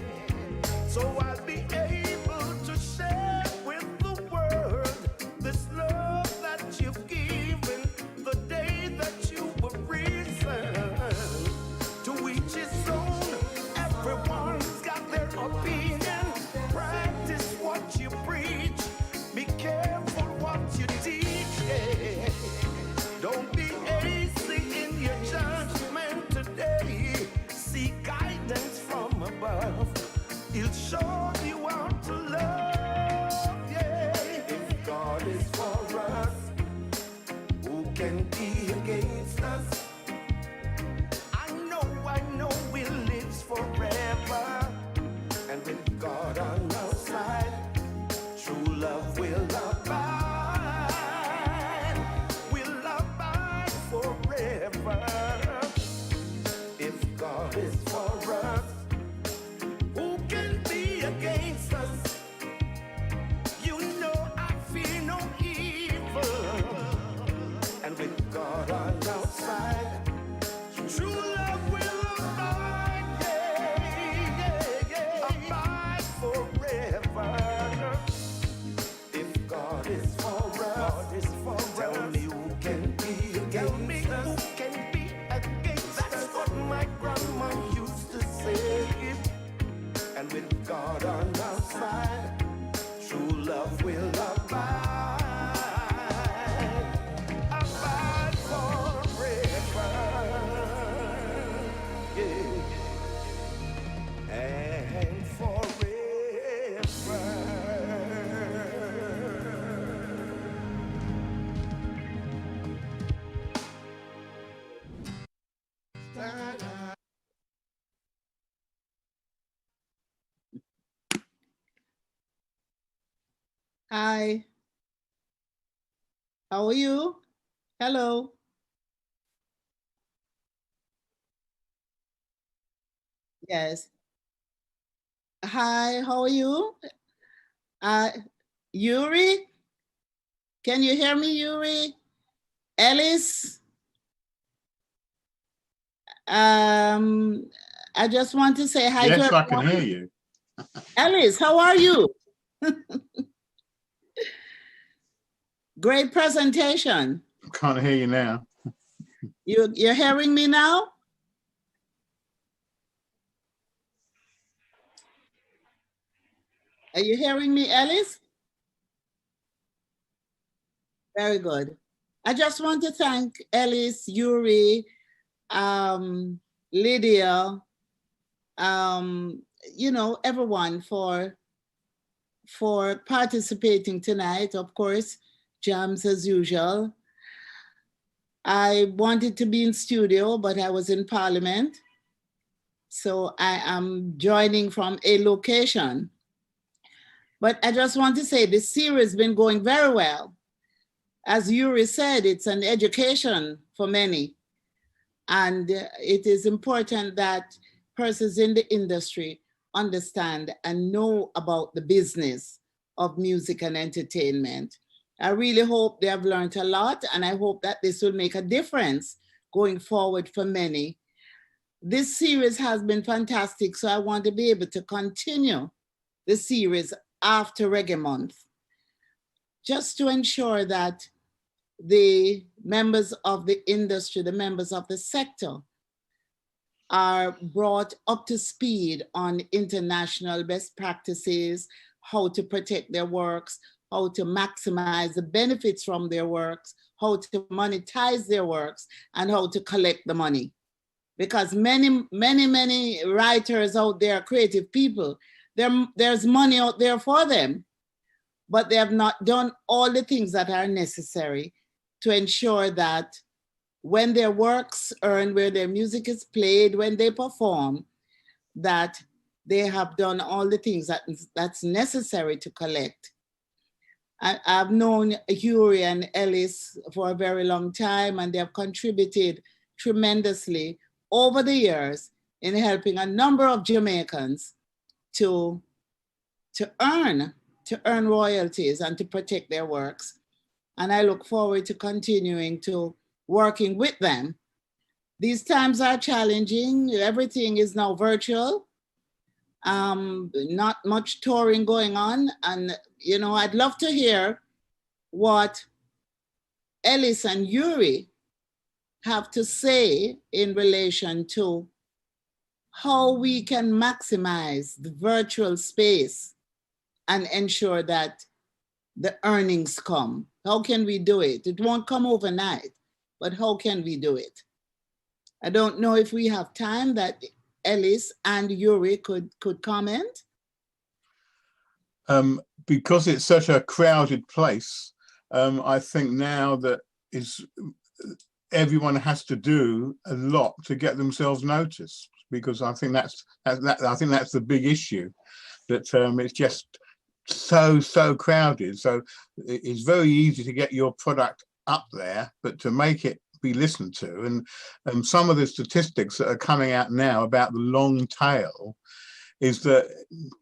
So I'll be able to share with the world this love that you've given the day that you were risen. To each his own, everyone's got their opinion. Practice what you preach. Be careful what you teach. Yeah. Don't be hasty in your judgment today. Seek guidance from above. He'll show you how to love. Yeah. If God is for us, who can be against us? I know He lives forever. And with God on our side, true love will abide. Will abide forever. If God is for us, who can be against us? You know I fear no evil. And with God on our side,
Hi. How are you? Hello. Yes. Hi, how are you? Uh, Yuri? Can you hear me, Yuri? Ellis? I just want to say hi to
Yes, I can
everyone.
hear you.
Ellis, how are you? Great presentation.
Can't hear you now.
You're hearing me now? Are you hearing me, Ellis? Very good. I just want to thank Ellis, Yuri, Lydia, everyone for participating tonight. Of course, jams as usual. I wanted to be in studio, but I was in Parliament. So I am joining from a location. But I just want to say this series has been going very well. As Yuri said, it's an education for many. And it is important that persons in the industry understand and know about the business of music and entertainment. I really hope they have learned a lot, and I hope that this will make a difference going forward for many. This series has been fantastic, so I want to be able to continue the series after Reggae Month, just to ensure that the members of the industry, the members of the sector, are brought up to speed on international best practices, how to protect their works, how to maximize the benefits from their works, how to monetize their works, and how to collect the money. Because many writers out there, creative people, there's money out there for them, but they have not done all the things that are necessary to ensure that when their works earn, where their music is played, when they perform, that they have done all the things that's necessary to collect. I've known Yuri and Ellis for a very long time, and they have contributed tremendously over the years in helping a number of Jamaicans to earn royalties and to protect their works. And I look forward to continuing to working with them. These times are challenging. Everything is now virtual. Not much touring going on. And, I'd love to hear what Ellis and Yuri have to say in relation to how we can maximize the virtual space and ensure that the earnings come. How can we do it? It won't come overnight, but how can we do it? I don't know if we have time that Ellis and Yuri could comment.
Because it's such a crowded place, I think now that everyone has to do a lot to get themselves noticed, because I think that's the big issue, that it's just so crowded. So it's very easy to get your product up there, but to make it be listened to, and some of the statistics that are coming out now about the long tail is that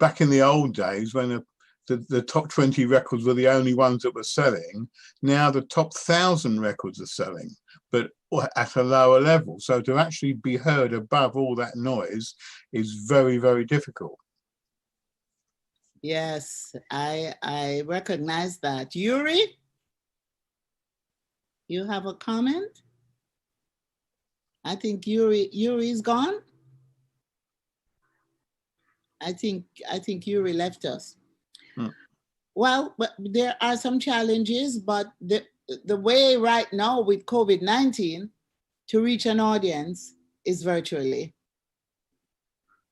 back in the old days, when the top 20 records were the only ones that were selling, now the top 1,000 records are selling, but at a lower level. So to actually be heard above all that noise is very, very difficult.
Yes, I recognize that. Yuri, you have a comment? I think Yuri's gone. I think Yuri left us. Well, but there are some challenges, but the way right now with COVID-19 to reach an audience is virtually.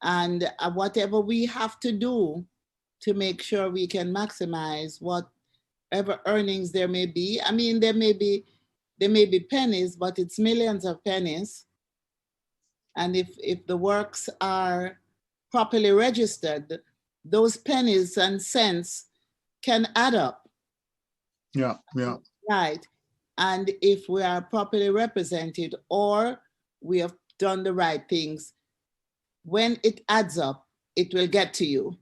And whatever we have to do to make sure we can maximize whatever earnings there may be. I mean, there may be pennies, but it's millions of pennies. And if the works are properly registered, those pennies and cents can add up
Yeah, yeah.
Right. And if we are properly represented or we have done the right things, when it adds up, it will get to you.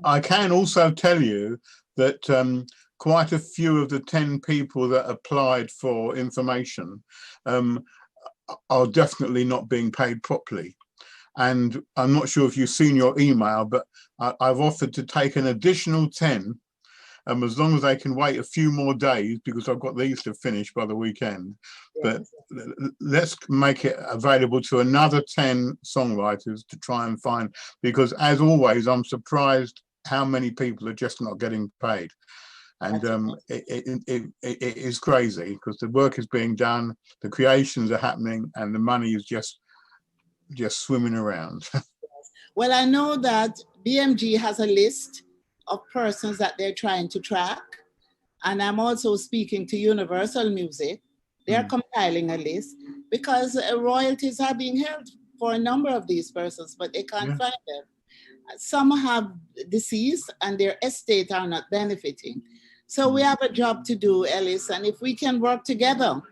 I can also tell you that quite a few of the 10 people that applied for information are definitely not being paid properly. And I'm not sure if you've seen your email, but I've offered to take an additional 10, as long as they can wait a few more days, because I've got these to finish by the weekend. But let's make it available to another 10 songwriters to try and find, because as always, I'm surprised how many people are just not getting paid. And it is crazy, because the work is being done, the creations are happening, and the money is just swimming around.
Well, I know that BMG has a list of persons that they're trying to track. And I'm also speaking to Universal Music. They're compiling a list because royalties are being held for a number of these persons, but they can't find them. Some have deceased and their estate are not benefiting. So we have a job to do, Ellis, and if we can work together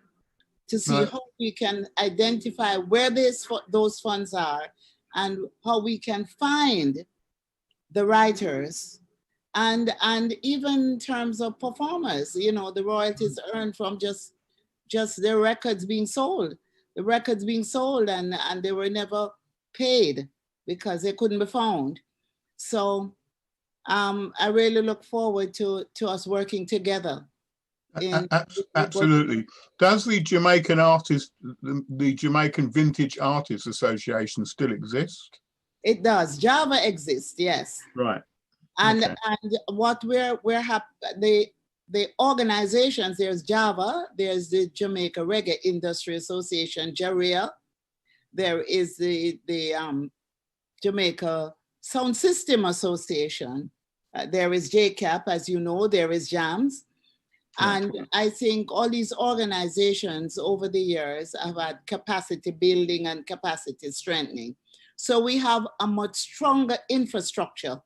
to see how we can identify where those funds are and how we can find the writers, and even in terms of performers, you know, the royalties earned from just their records being sold. The records being sold and they were never paid because they couldn't be found. So I really look forward to us working together.
Absolutely. Does the Jamaican the Jamaican Vintage Artists Association still exist?
It does. Java exists, yes.
Right.
And what we're happy, the organizations, there's Java, there's the Jamaica Reggae Industry Association, JARIA, there is the Jamaica Sound System Association, there is JCAP, as you know, there is JAMS. And I think all these organizations over the years have had capacity building and capacity strengthening. So we have a much stronger infrastructure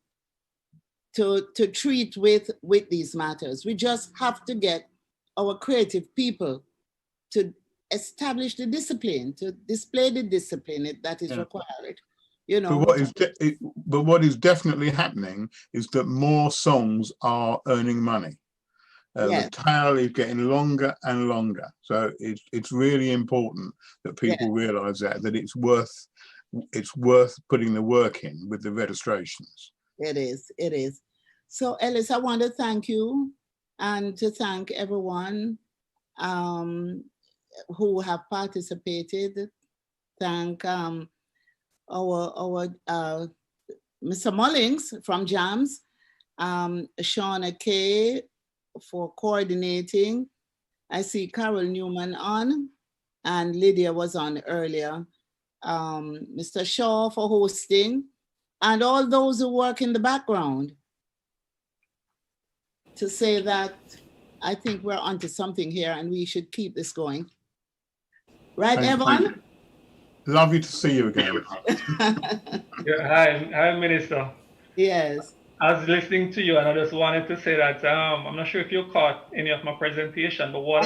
to treat with these matters. We just have to get our creative people to establish the discipline, to display the discipline that is required. You know.
But what is definitely happening is that more songs are earning money. The tail is getting longer and longer. So it's really important that people realize that it's worth putting the work in with the registrations.
It is. So Ellis, I want to thank you and to thank everyone who have participated. Thank our Mr. Mullings from JAMS, Shauna Kay for coordinating. I see Carol Newman on, and Lydia was on earlier. Mr. Shaw for hosting, and all those who work in the background, to say that I think we're onto something here and we should keep this going. Right, Evan?
Lovely to see you again.
Hi, Minister.
Yes.
I was listening to you and I just wanted to say that I'm not sure if you caught any of my presentation, but what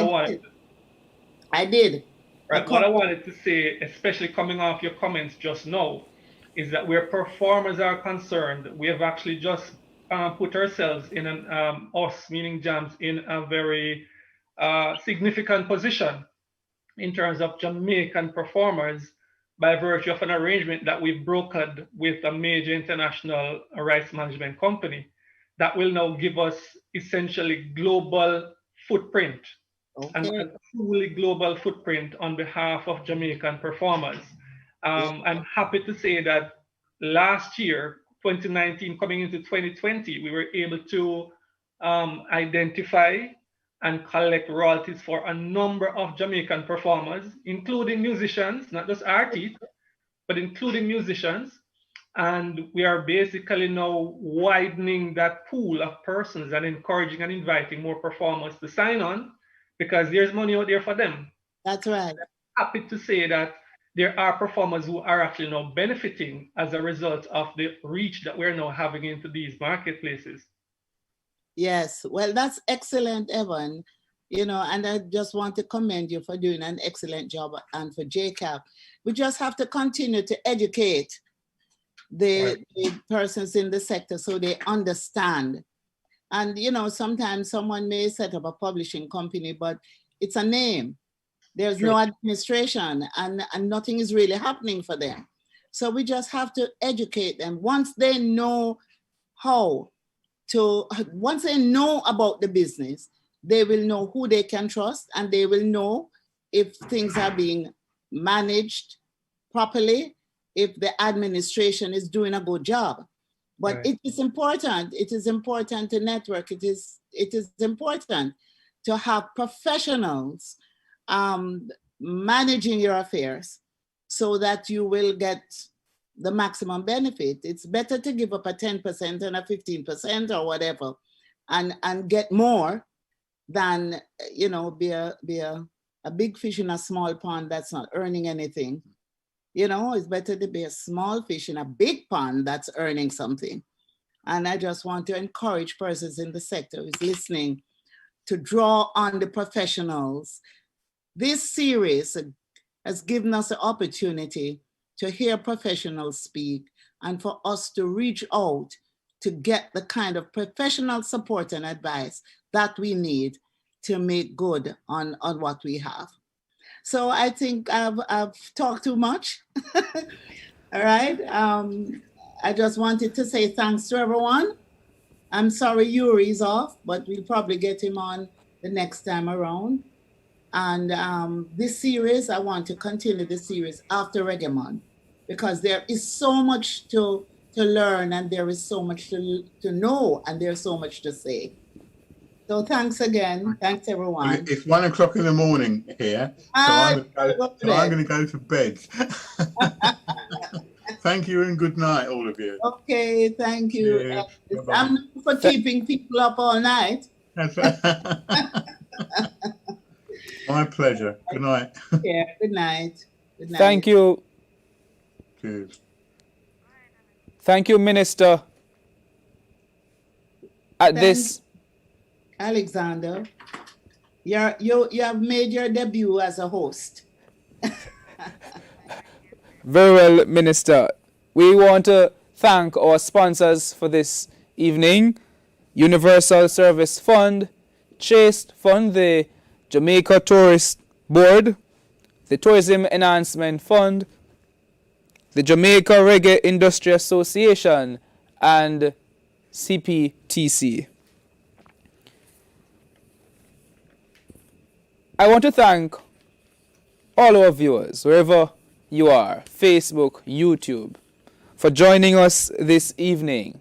I did.
Right, what I wanted to say, especially coming off your comments just now, is that where performers are concerned, we have actually just put ourselves in us, meaning JAMS, in a very significant position in terms of Jamaican performers by virtue of an arrangement that we've brokered with a major international rights management company that will now give us essentially global footprint, and a truly global footprint on behalf of Jamaican performers. I'm happy to say that last year, 2019, coming into 2020, we were able to identify and collect royalties for a number of Jamaican performers, including musicians, not just artists, but including musicians. And we are basically now widening that pool of persons and encouraging and inviting more performers to sign on, because there's money out there for them.
That's right.
I'm happy to say that there are performers who are actually now benefiting as a result of the reach that we're now having into these marketplaces.
Yes, well, that's excellent, Evan. You know, and I just want to commend you for doing an excellent job, and for JCAP. We just have to continue to educate the persons in the sector so they understand. And, you know, sometimes someone may set up a publishing company, but it's a name. There's no administration, and nothing is really happening for them. So we just have to educate them. Once they know once they know about the business, they will know who they can trust, and they will know if things are being managed properly, if the administration is doing a good job. But it is important. It is important to network. It is important to have professionals managing your affairs so that you will get the maximum benefit. It's better to give up a 10% and a 15% or whatever and get more than, you know, be a big fish in a small pond that's not earning anything. You know, it's better to be a small fish in a big pond that's earning something. And I just want to encourage persons in the sector who's listening to draw on the professionals. This series has given us the opportunity to hear professionals speak and for us to reach out to get the kind of professional support and advice that we need to make good on what we have. So I think I've talked too much. All right. I just wanted to say thanks to everyone. I'm sorry Yuri's off, but we'll probably get him on the next time around. And this series, I want to continue the series after Reggae Month, because there is so much to learn, and there is so much to know, and there's so much to say. So thanks again. Thanks, everyone.
It's 1 o'clock in the morning here, so I'm going to go to bed. Thank you and good night, all of you.
Okay, thank you.
Yeah,
I'm not for keeping people up all night.
My pleasure. Good night.
Yeah, good night. Good night.
Thank you.
Cheers.
Thank you, Minister.
Alexander, you have made your debut as a host.
Very well, Minister. We want to thank our sponsors for this evening: Universal Service Fund, Chase Fund, the Jamaica Tourist Board, the Tourism Enhancement Fund, the Jamaica Reggae Industry Association, and CPTC. I want to thank all our viewers, wherever you are, Facebook, YouTube, for joining us this evening,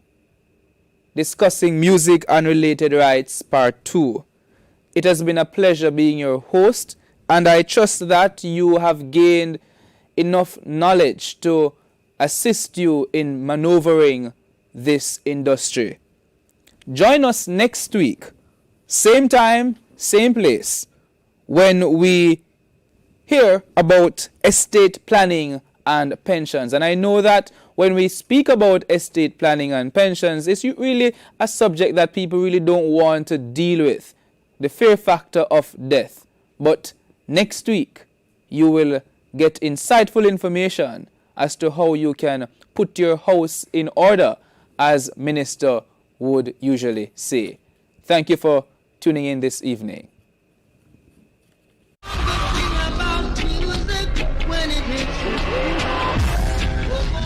discussing music and related rights, part 2. It has been a pleasure being your host, and I trust that you have gained enough knowledge to assist you in maneuvering this industry. Join us next week, same time, same place, when we hear about estate planning and pensions. And I know that when we speak about estate planning and pensions, it's really a subject that people really don't want to deal with, the fear factor of death. But next week, you will get insightful information as to how you can put your house in order, as Minister would usually say. Thank you for tuning in this evening.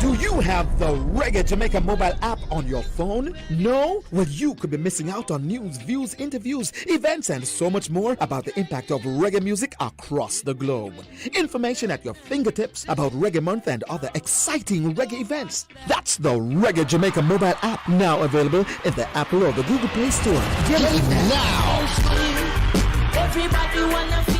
Do you have the Reggae Jamaica mobile app on your phone? No? Well, you could be missing out on news, views, interviews, events, and so much more about the impact of reggae music across the globe. Information at your fingertips about Reggae Month and other exciting reggae events. That's the Reggae Jamaica mobile app, now available in the Apple or the Google Play Store. Get it now!
Everybody wanna feel.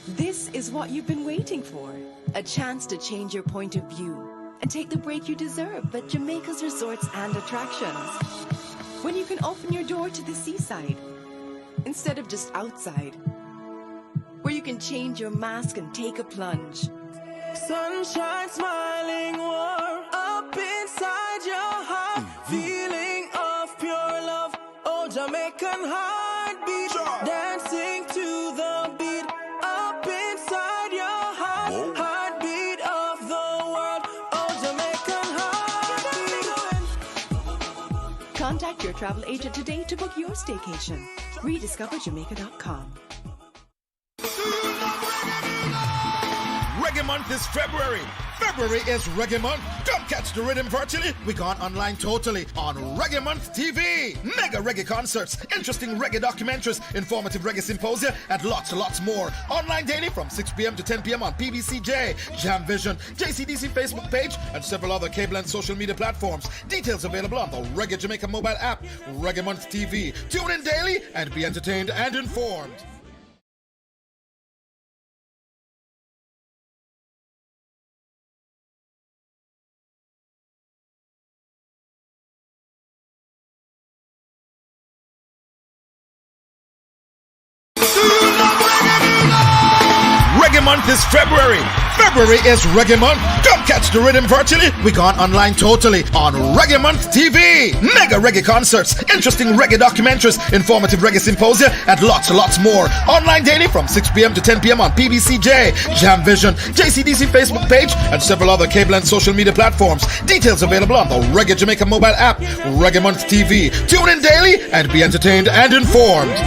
This is what you've been waiting for. A chance to change your point of view and take the break you deserve at Jamaica's resorts and attractions. When you can open your door to the seaside instead of just outside. Where you can change your mask and take a plunge.
Sunshine smiling warm up inside your heart, feeling of pure
Contact your travel agent today to book your staycation. RediscoverJamaica.com.
Reggae Month is February. February is Reggae Month. Come catch the rhythm virtually. We gone online totally on Reggae Month TV. Mega reggae concerts, interesting reggae documentaries, informative reggae symposia, and lots more. Online daily from 6 p.m. to 10 p.m. on PBCJ, Jam Vision, JCDC Facebook page, and several other cable and social media platforms. Details available on the Reggae Jamaica mobile app, Reggae Month TV. Tune in daily and be entertained and informed. Reggae Month is February. February is Reggae Month. Come catch the rhythm virtually. We gone online totally on Reggae Month TV. Mega reggae concerts, interesting reggae documentaries, informative reggae symposia, and lots more. Online daily from 6 p.m. to 10 p.m. on PBCJ, Jam Vision, JCDC Facebook page, and several other cable and social media platforms. Details available on the Reggae Jamaica mobile app, Reggae Month TV. Tune in daily and be entertained and informed.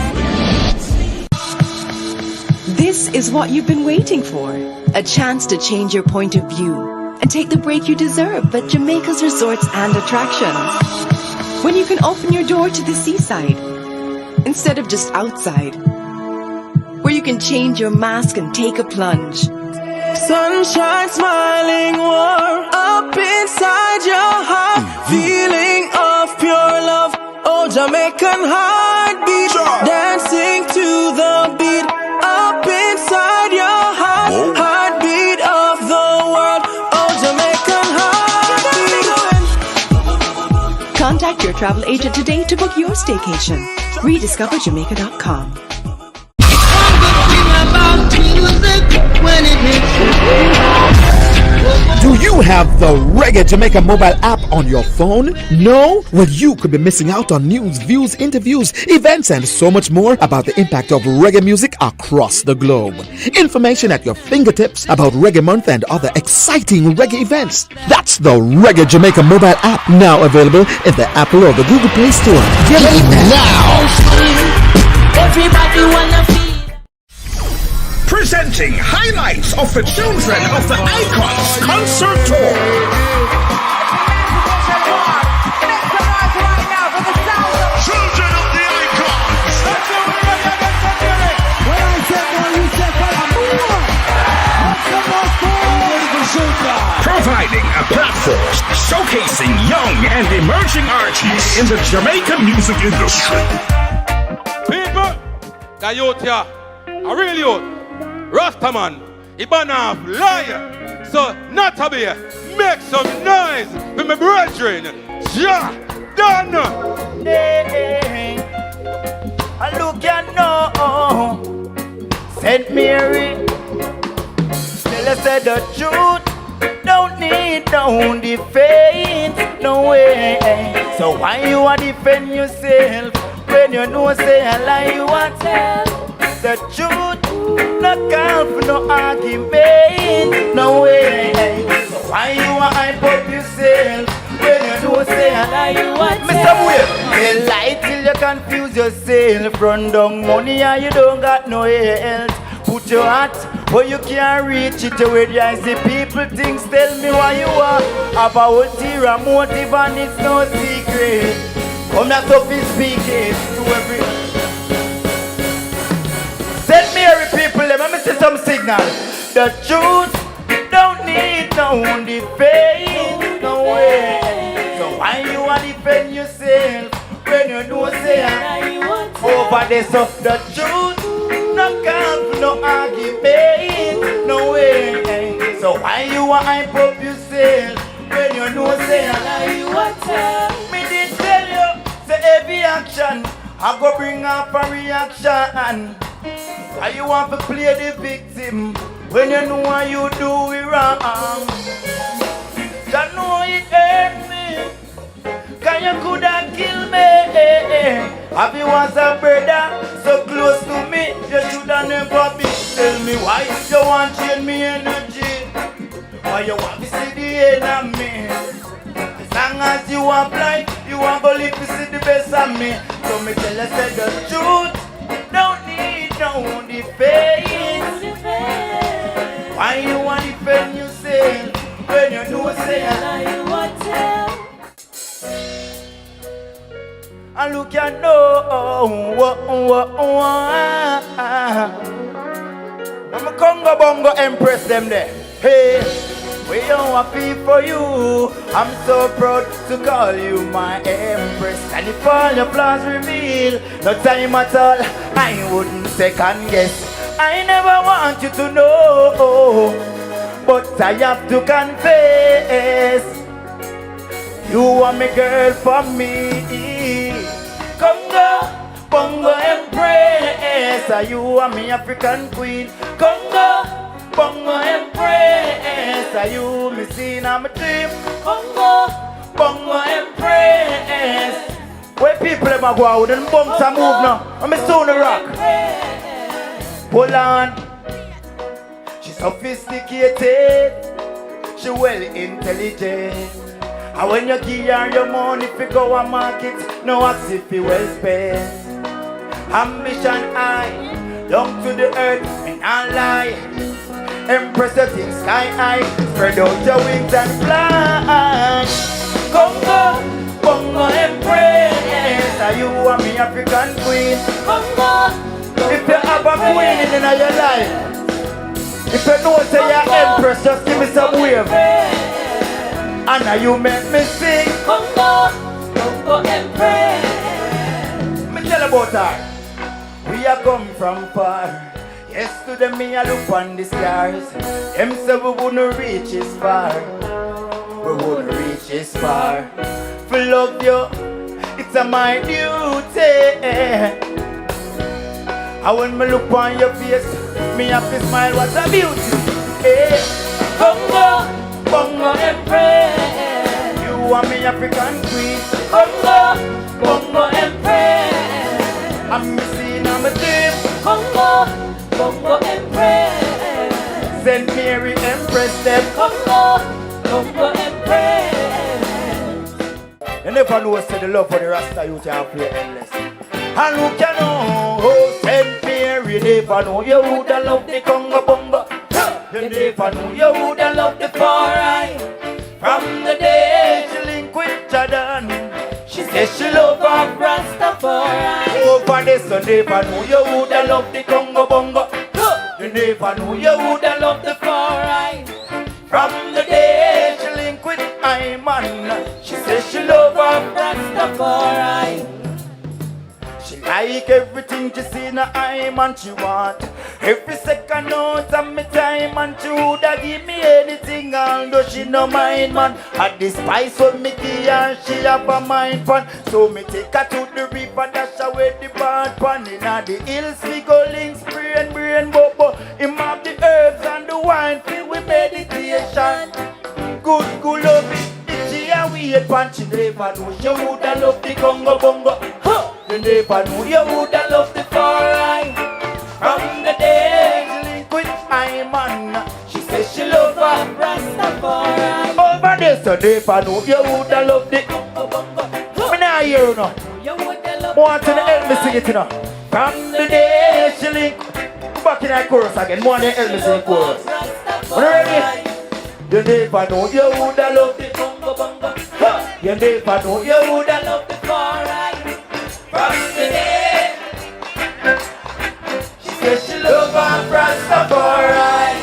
This is what you've been waiting for. A chance to change your point of view and take the break you deserve at Jamaica's resorts and attractions. When you can open your door to the seaside instead of just outside. Where you can change your mask and take a plunge.
Sunshine smiling warm up inside your heart. Feeling of pure love. Oh, Jamaican heartbeat. Dancing to the beat. Up inside your heart. Heartbeat of the world. Oh, Jamaican heartbeat.
Contact your travel agent today to book your staycation. RediscoverJamaica.com.
Do you have the Reggae Jamaica mobile app on your phone? No? Well, you could be missing out on news, views, interviews, events, and so much more about the impact of reggae music across the globe. Information at your fingertips about Reggae Month and other exciting reggae events. That's the Reggae Jamaica mobile app, now available in the Apple or the Google Play Store. Get it now!
Everybody wanna feel.
Presenting highlights of the Children of the Icons Concert Tour. Children of the Icons. Providing a platform showcasing young and emerging artists in the Jamaican music industry.
People, the youth here, a real youth. Rastaman, Ibanov, liar. So, not a be, make some noise with my brethren. Ja, done.
Hey, I look at no Saint Mary. Tell us the truth. Don't need no defense, no way. So why you a defend yourself when you know say a lie you a tell? The truth. No call for no argument, no way. So why you a hype up yourself when you don't say a lie you want? Mr. Wave, they lie till you confuse yourself. Run down money and you don't got no health. Put your heart where you can't reach it. Where you see people things, tell me why you are. About your motive and it's no secret. Come not up and speak it to everyone. Saint Mary people, let me see some signal. The truth don't need no defense, no way. So why you want to defend yourself when you don't say over there? So the truth, no count, no argument, no way. So why you want to hype up yourself when you don't say me did tell you, say every action I go bring up a reaction. Why you want to play the victim when you know what you do it wrong? You know it hurt me, cause you could have killed me. Have you was a brother so close to me, you should have never been. Tell me why you want to change me energy, why you want to see the enemy. As long as you apply, you want to live to see the best
look you know. I'm a Congo Bongo Empress them there. Hey, we don't want feel for you. I'm so proud to call you my Empress. And if all your flaws reveal, no time at all, I wouldn't second guess. I never want you to know, but I have to confess, you are my girl for me. Congo, Bongo Empress, you are my African queen. Congo, Bongo Empress, you me seen on my dream. Congo, Bongo Empress. Where people ever go out and bumps and move now, I'm a stone rock. Hold on. She's sophisticated, she well intelligent. And when you give her your money if you go and market, no ask if you well spent. Ambition high, down to the earth, and I lie. Empress the thing sky high, spread out your wings and fly. Congo, Bongo Empress, you are me African queen. Congo, if you have a queen in your life, if you know say you're Empress, just give me some wave. And now you make me sing. Congo, Bongo Empress. Me tell about her. We are come from far. Yesterday me a look on the stars. Them say we wouldn't reach as far. We wouldn't reach as far. For love you, it's a my duty. And when me look on your face, me have to smile, what a beauty. Hey, Congo, Bongo Empress, you are me African queen. Congo, Bongo Empress, I'm missing on my team. Congo, Bongo Empress, Saint Mary Empress them. Congo, Bongo Empress. You never know say the love for the Rasta youth can play endless. And who can know, oh, Saint Mary, never know you woulda love the Congo Bongo. You never know you woulda love the far right. From the day she link with Jordan, she says she love her Rastafari. Over this, you never know you woulda love the Congo Bongo. You never know you woulda love the far right. From the day she link with Iman, she says she love her Rastafari. She like everything she see in her eye, man, she want every second out of my time, and she woulda give me anything, although she no mind, man. At the spice when me give her, she have a mind pan. So me take her to the river, dash away the bad pan. Inna the hills we go links, brain, bobo. Him have the herbs and the wine, filled with meditation. Good love it, she a weird pan. She never know she woulda love the Congo Bongo. You never knew you woulda love the far right. From the day she link with Iman, she says she love her Rastafari. Over this, you never knew you woulda love the Congo Bongo. Me nah hear you now. Want to help me sing it now. From the day she link, back in that chorus again. Want to help me sing the chorus. Ready? You never know you woulda love the Congo Bongo. You never know you woulda love the far right. From the day she said she love her Rastafari.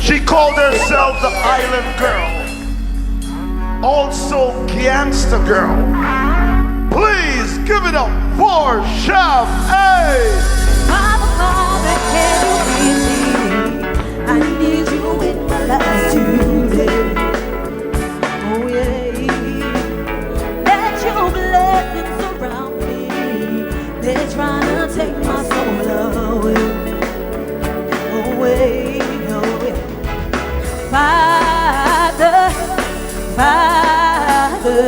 She called herself the Island Girl, also Gangsta Girl. Please give it up for Chef A.
I need you in my life today. Oh yeah. Let your blessings surround me. They're trying to take my soul away. Away, away. Father, Father,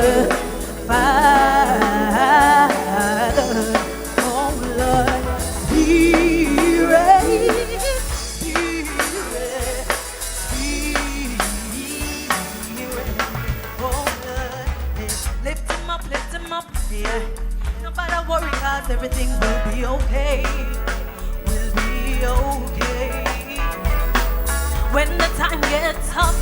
Father. Oh Lord, Spirit. Lift him up, yeah. Nobody worry, cause everything will be okay. Will be okay. When the time gets tough,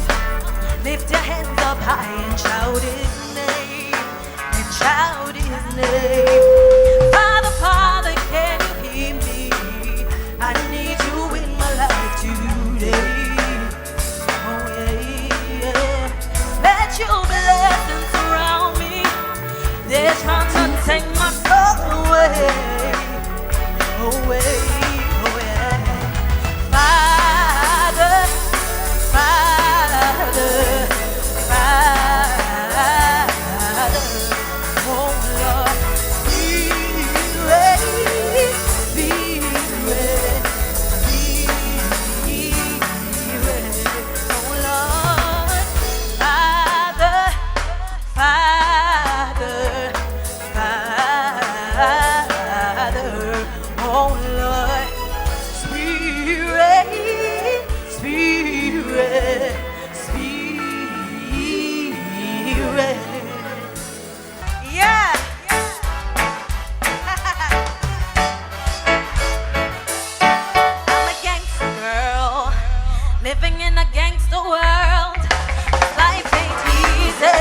lift your hands up high and shout his name. And shout his name. Father, Father, can you hear me? I need you in my life today. Oh yeah, yeah. Let your blessings surround me. They're trying to take my soul away. Away, away. Father, Father, Father, oh Lord, Spirit, Spirit, Spirit, oh Lord, Father, Father, Father, oh Lord, Spirit, Spirit, Spirit. Yeah. I'm a gangster girl, living in a gangster world. Life ain't easy,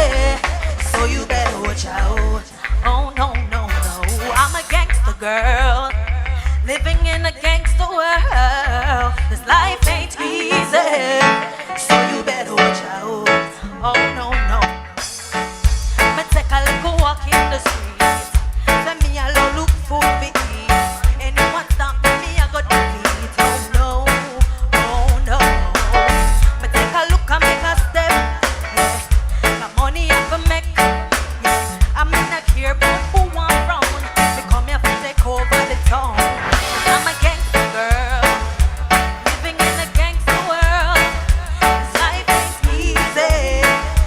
so you better watch out. Oh no, no, no. I'm a gangster girl, living in a gangster world. This life ain't easy, so you better watch out. Oh no, no. Me take a little walk in the street. Say me alone look for me. Anyone stop me, I go defeat. Oh no, oh no. Me take a look and make a step. Yeah. Got money I can make. Yeah. I'm in a care about who I'm from. Me come here to take over the town. I'm a gangster girl, living in a gangster world. This life ain't easy,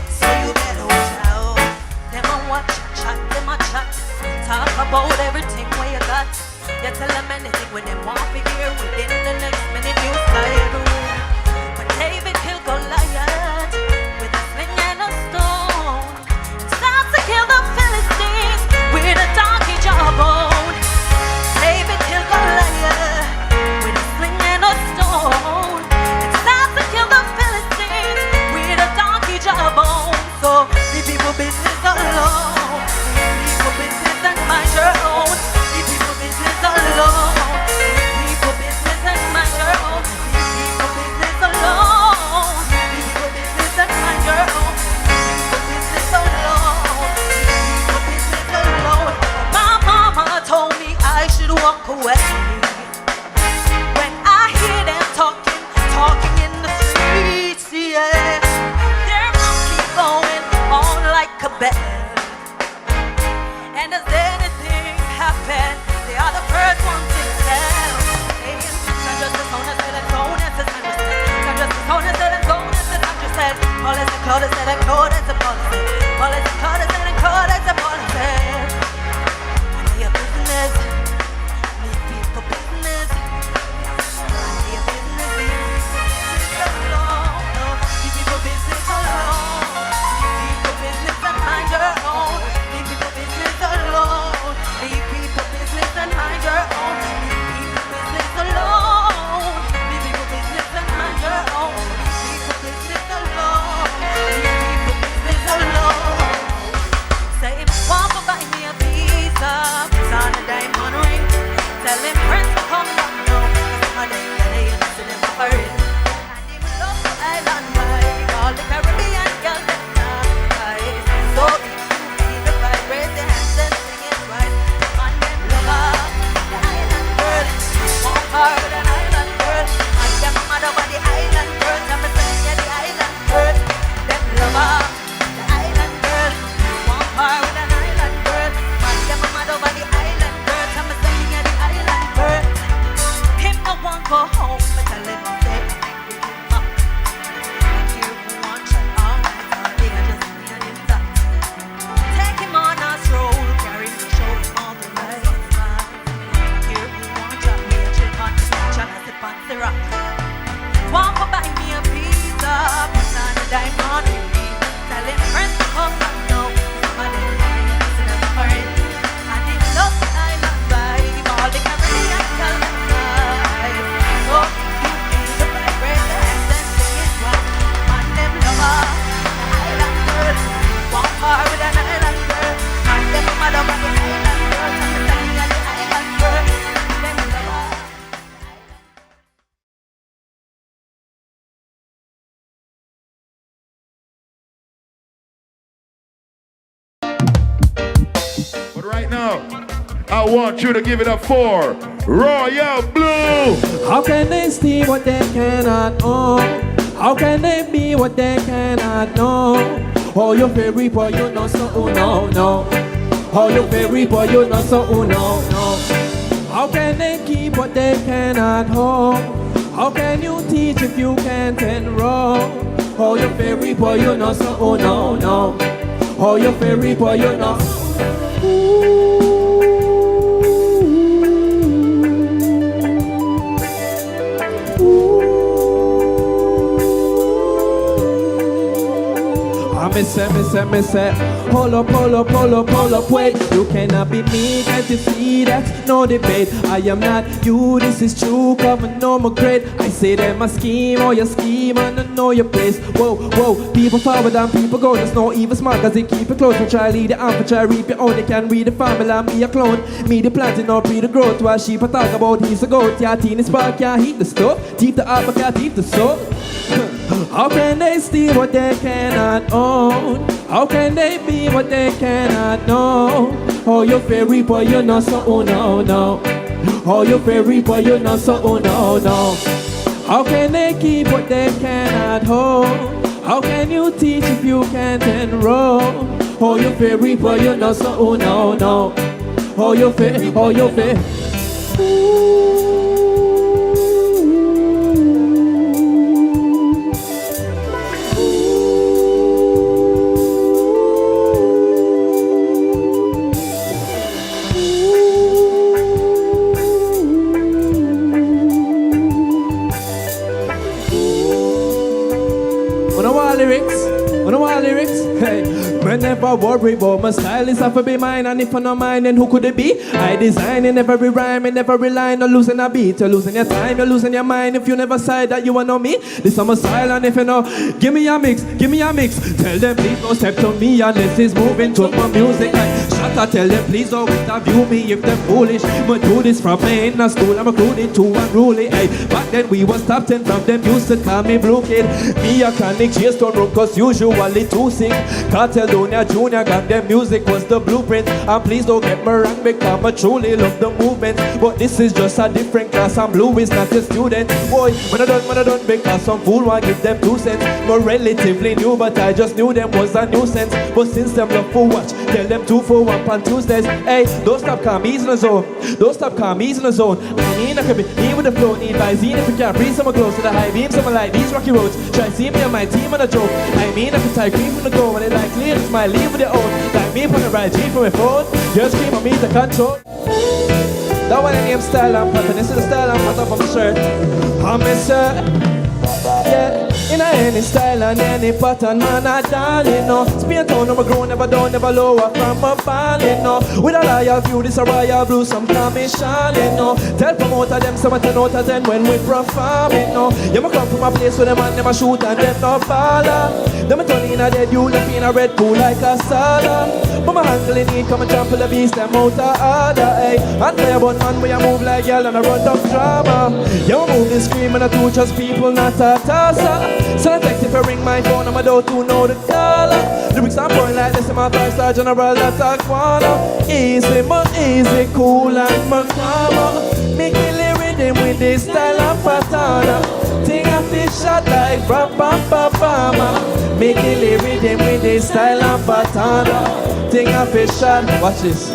so you better watch out. Them a watch, chat, them a chat. Talk about everything where you got. You tell them anything when them want to hear. Within the next minute you fire. But David killed Goliath with a sling and a stone. Start to kill the Philistines with a donkey jawbone. David killed Goliath with a sling and a stone. It's time to kill the Philistines with a donkey jawbone. So the people business alone, the people business and mind your own. The people business alone, the people business and mind your own. The people business alone, the people business and mind your own. The people business alone, the people business alone. My mama told me I should walk away when I hear them talking in the streets, yeah. Their mouth keep going on like a bell, and does anything happen? They are the first ones to tell. Hey, not just as honest as honest as understand. Not just as honest as honest as understand. Policy, Claude said, and Claude is a policy. Policy, Claude said, and Claude is a policy. Mind your business. Leave people business. Mind your business. Leave business alone. No, leave people business alone. Leave people business and mind your own. Leave people business alone. Leave people business and mind your own. Leave people business alone. Leave people business and mind your own. Leave people business alone. Leave people business alone. Say him want to buy me a visa, put on a diamond ring. Tell him friends to come down now. Some of them they ain't see them for it. And him love the island vibe, all the Caribbean girls them nice. So if you feel the vibe, raise your hands and sing it right. And them love the island girl, want more than island girl. And them mad over the island girl, I'm saying yeah the island girl. Them love the island girl, want more than island girl. And them mad over the island girl, I'm saying yeah the island girl. Him no want go
right now, I want you to give it up for Royal Blue.
How can they see what they cannot own? How can they be what they cannot know? Oh, your favorite boy, you know so, oh no, no. Oh, your favorite boy, you know so, oh no, no. How can they keep what they cannot hold? How can you teach if you can't enroll? Oh, your favorite boy, you know so, oh no, no. Oh, your favorite boy, you know. Me say, hold up, wait. You cannot be me, can't you see that? No debate, I am not you, this is true, come and know my grade. I say that my scheme, or your scheme, and I know your place. Whoa, people forward and people go, there's no even smart, cause they keep it close. We try lead the arm, we try reap it, only can read the family and be a clone. Me the planting, or pre the growth, while sheep I talk about, he's a goat. Yeah, teen is spark, can't heat the stove, teeth the art, but can't teeth the soul. How can they steal what they cannot own? How can they be what they cannot know? Oh, your favorite boy, you know so, oh no, no. Oh, your favorite boy, you know so, oh no, no. How can they keep what they cannot hold? How can you teach if you can't enroll? Oh, your favorite boy, you know so, oh no, no. Oh, your favorite, oh, your favorite. Never worry about my style is have to be mine, and if I not mine, then who could it be? I design in every rhyme, in every line, not losing a beat. You're losing your time, you're losing your mind. If you never side that you want know me, this is my style, and if you know, give me a mix. Tell them please don't step to me unless it's moving to my music. Shut up, tell them please don't interview me if they're foolish. But do this from me in the school, I'm recruited to unruly. Hey, back then we was top 10 from them used to call me Blue Kid. Me a chronic chase don't run cause usually too sick. Cartel Donia Junior got them music was the blueprint. And please don't get me wrong because I truly love the movement. But this is just a different class and Blue is not a student. Boy, when I done because some fool want give them 2 cents. More relatively new but I just knew them was a nuisance. But since them love for watch, tell them 2 for 1 on Tuesdays. Hey, don't stop calm, ease in the zone. Don't stop calm, ease in the zone. I mean I can be me with the flow, need Visine if you can't breathe some close to the high beams. Some like these rocky roads. Try see me and my team on a joke. I mean I can tie cream from the go when they like clear, it's my leave with their own. Like me from the right G from my phone. Just scream on me to control. That one I name style and pattern. This is the style and pattern from the shirt. I'm a shirt. Yeah. In any style and any pattern, man, I darling, no. Spain town, never grow, never down, never lower from a falling, no. With a loyal view, this a royal blue, some call me Charlene, no. Tell promoter them, some 10 out of 10 when we perform it, no. You may come from a place where them man, never shoot and them no faller. Them turn in a dead, you left in a red pool like a salad. But my uncle in need, come and trample the beast, them out of order, hey. And play about man, where you move like girl and I run up drama. You move this scream and I two just people, not a tosser. So I text if I ring my phone, I'm about to know the caller. Lyrics are pouring like this in my 5-star general, that's a corner. Easy, but easy, cool and my calmer. Make me rhythm with this style and pattern. Think I feel shot like ba-ba-ba-ba-ma. Make me rhythm with this style and pattern. Think I feel shot, watch this.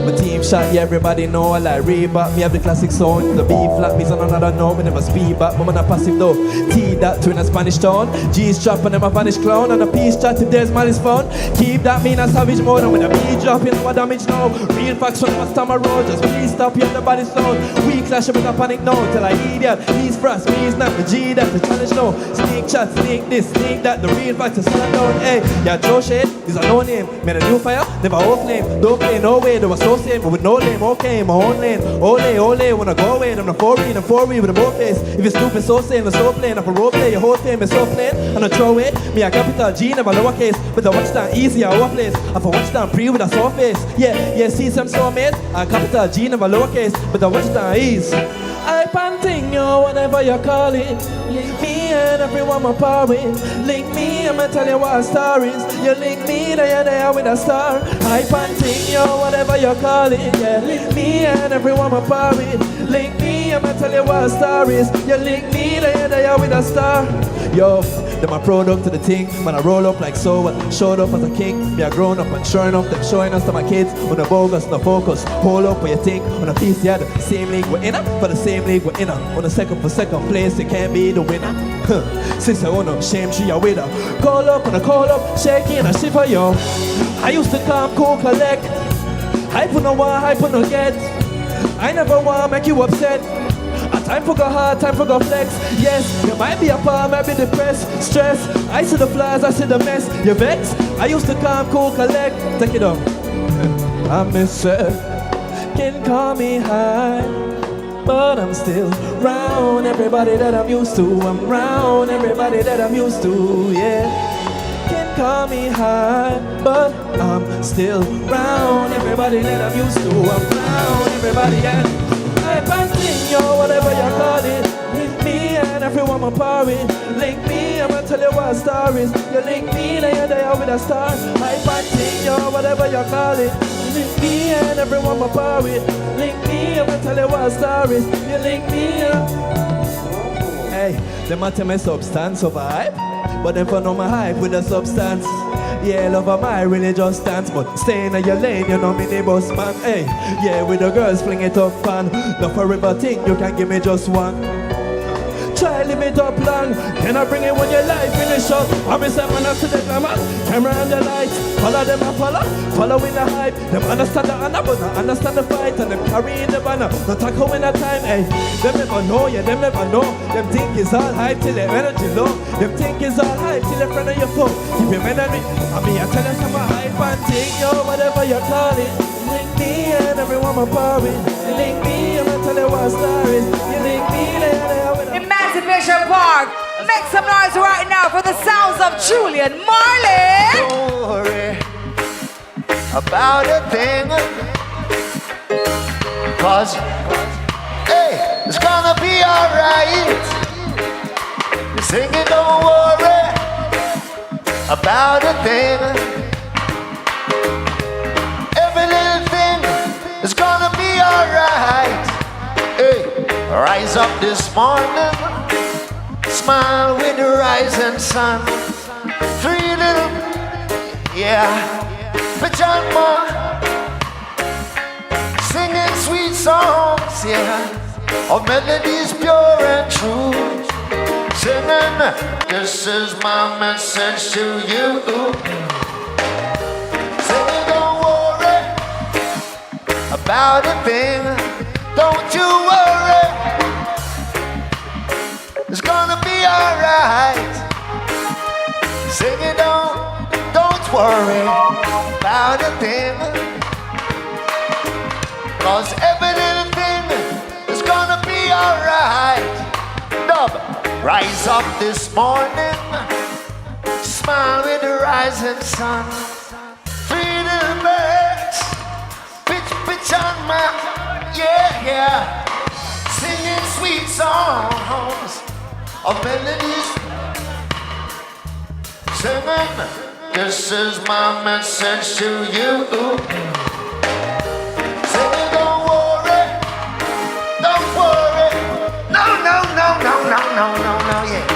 My team shot, yeah, everybody know I like Reebok. Me have the classic sound, the B flat, me on another note, me never speed back, but I'm not passive though. T that to in a Spanish town, G's drop and them a vanish clown, and a peace chat if there's man is found. Keep that me in a savage mode, and when a beat drop, you know what damage now. Real facts from the time I road, just please stop, you everybody sound. We clash with a panic now, till I idiot, he's frost, me is not the G, that's the challenge now. Sneak chat, sneak this, sneak that, the real facts is stand down, hey. Yeah, Joe Shade is a no name, made a new fire, never old flame, don't play no way, there was so same, but with no lame, okay, my own lane. Ole, when I go away, I'm the 4-3 and 4-3 with a both face. If you're stupid, so same, and so plain. If a role play, your whole fame is so plain. And I throw away, me a capital G, never lowercase. But I watch that easy, I place. If I watch that pre with a sore face. Yeah, see some soulmate. And capital G, never lowercase. But I watch that ease. I panting you, whatever you call it. Me and everyone my power with. Link me, I'ma tell you what a star is. You link me there with a star. Hype and ting, yo, whatever you call it, yeah. Me and everyone my party. Link me, I'ma tell you what a star is. You link me there with a star. Yo, them my product to the thing. When I roll up like so, and showed up as a king. Me a grown up and sure enough, them showing us to my kids. On the bogus, no focus. Hold up what you think. On a piece, yeah, the same league we're in. For the same league we're in. On the second place, you can't be the winner. Since I own up, shame she a winner. Call up and I call up, shaking and I shiver, yo. I used to come, cool, collect. Hype on no one, hype on no get. I never want to make you upset. A time for go hard, time for go flex. Yes, you might be apart, might be depressed, stress. I see the flies, I see the mess. You vex? I used to come, cool, collect. Take it up. I miss her. Can call me high, but I'm still round everybody that I'm used to. I'm round everybody that I'm used to, yeah. Can call me high, but I'm still round everybody that I'm used to. I'm round everybody and hype and ting, yo, whatever you call it. Link me and everyone my party. Link me, I'ma tell you what a star is. You link me, there with a star. Hype and ting, yo, whatever you call it. Link me and everyone my party. Link me, I'ma tell you what a star is. You link me, hey, them a tell me substance over hype, but them for know my hype with a substance. Yeah, love of my religious stance, but staying in your lane, you know me neighbors man. Hey, yeah, with the girls fling it up fun. No forever thing, you can give me just one. Try live it up long, then I bring it when your life finish up. I'm a man up to the glamour, camera and the lights. Follow them and following the hype. Them understand the honor, but not understand the fight. And them carrying the banner, not tackle when the time, hey. Them never know, yeah, them never know. Them think it's all hype till their energy low. Them think it's all hype till they're friend of your foe. Keep your memory, I mean, I tell you some hype and ting, yo, whatever you call it. Link me and everyone my party. Link me, I'm gonna tell you what a star is. You link me,
Emancipation Park. Make some noise right now for the sounds of Julian Marley.
Don't worry about a thing, 'cause hey, it's gonna be alright. You're singing, don't worry about a thing. Every little thing is gonna be alright. Hey, rise up this morning, smile with the rising sun. 3 little, yeah, pajama, singing sweet songs, yeah, of melodies pure and true. Singing, this is my message to you. Singing, don't worry about a thing. Don't you worry, it's gonna be alright. Sing it, don't worry about a thing, 'cause every little thing is gonna be alright. Dub, rise up this morning, smile with the rising sun. 3 little birds, pitch on my, yeah, singing sweet songs of melodies. Singing, this is my message to you. Singing, don't worry, no, yeah.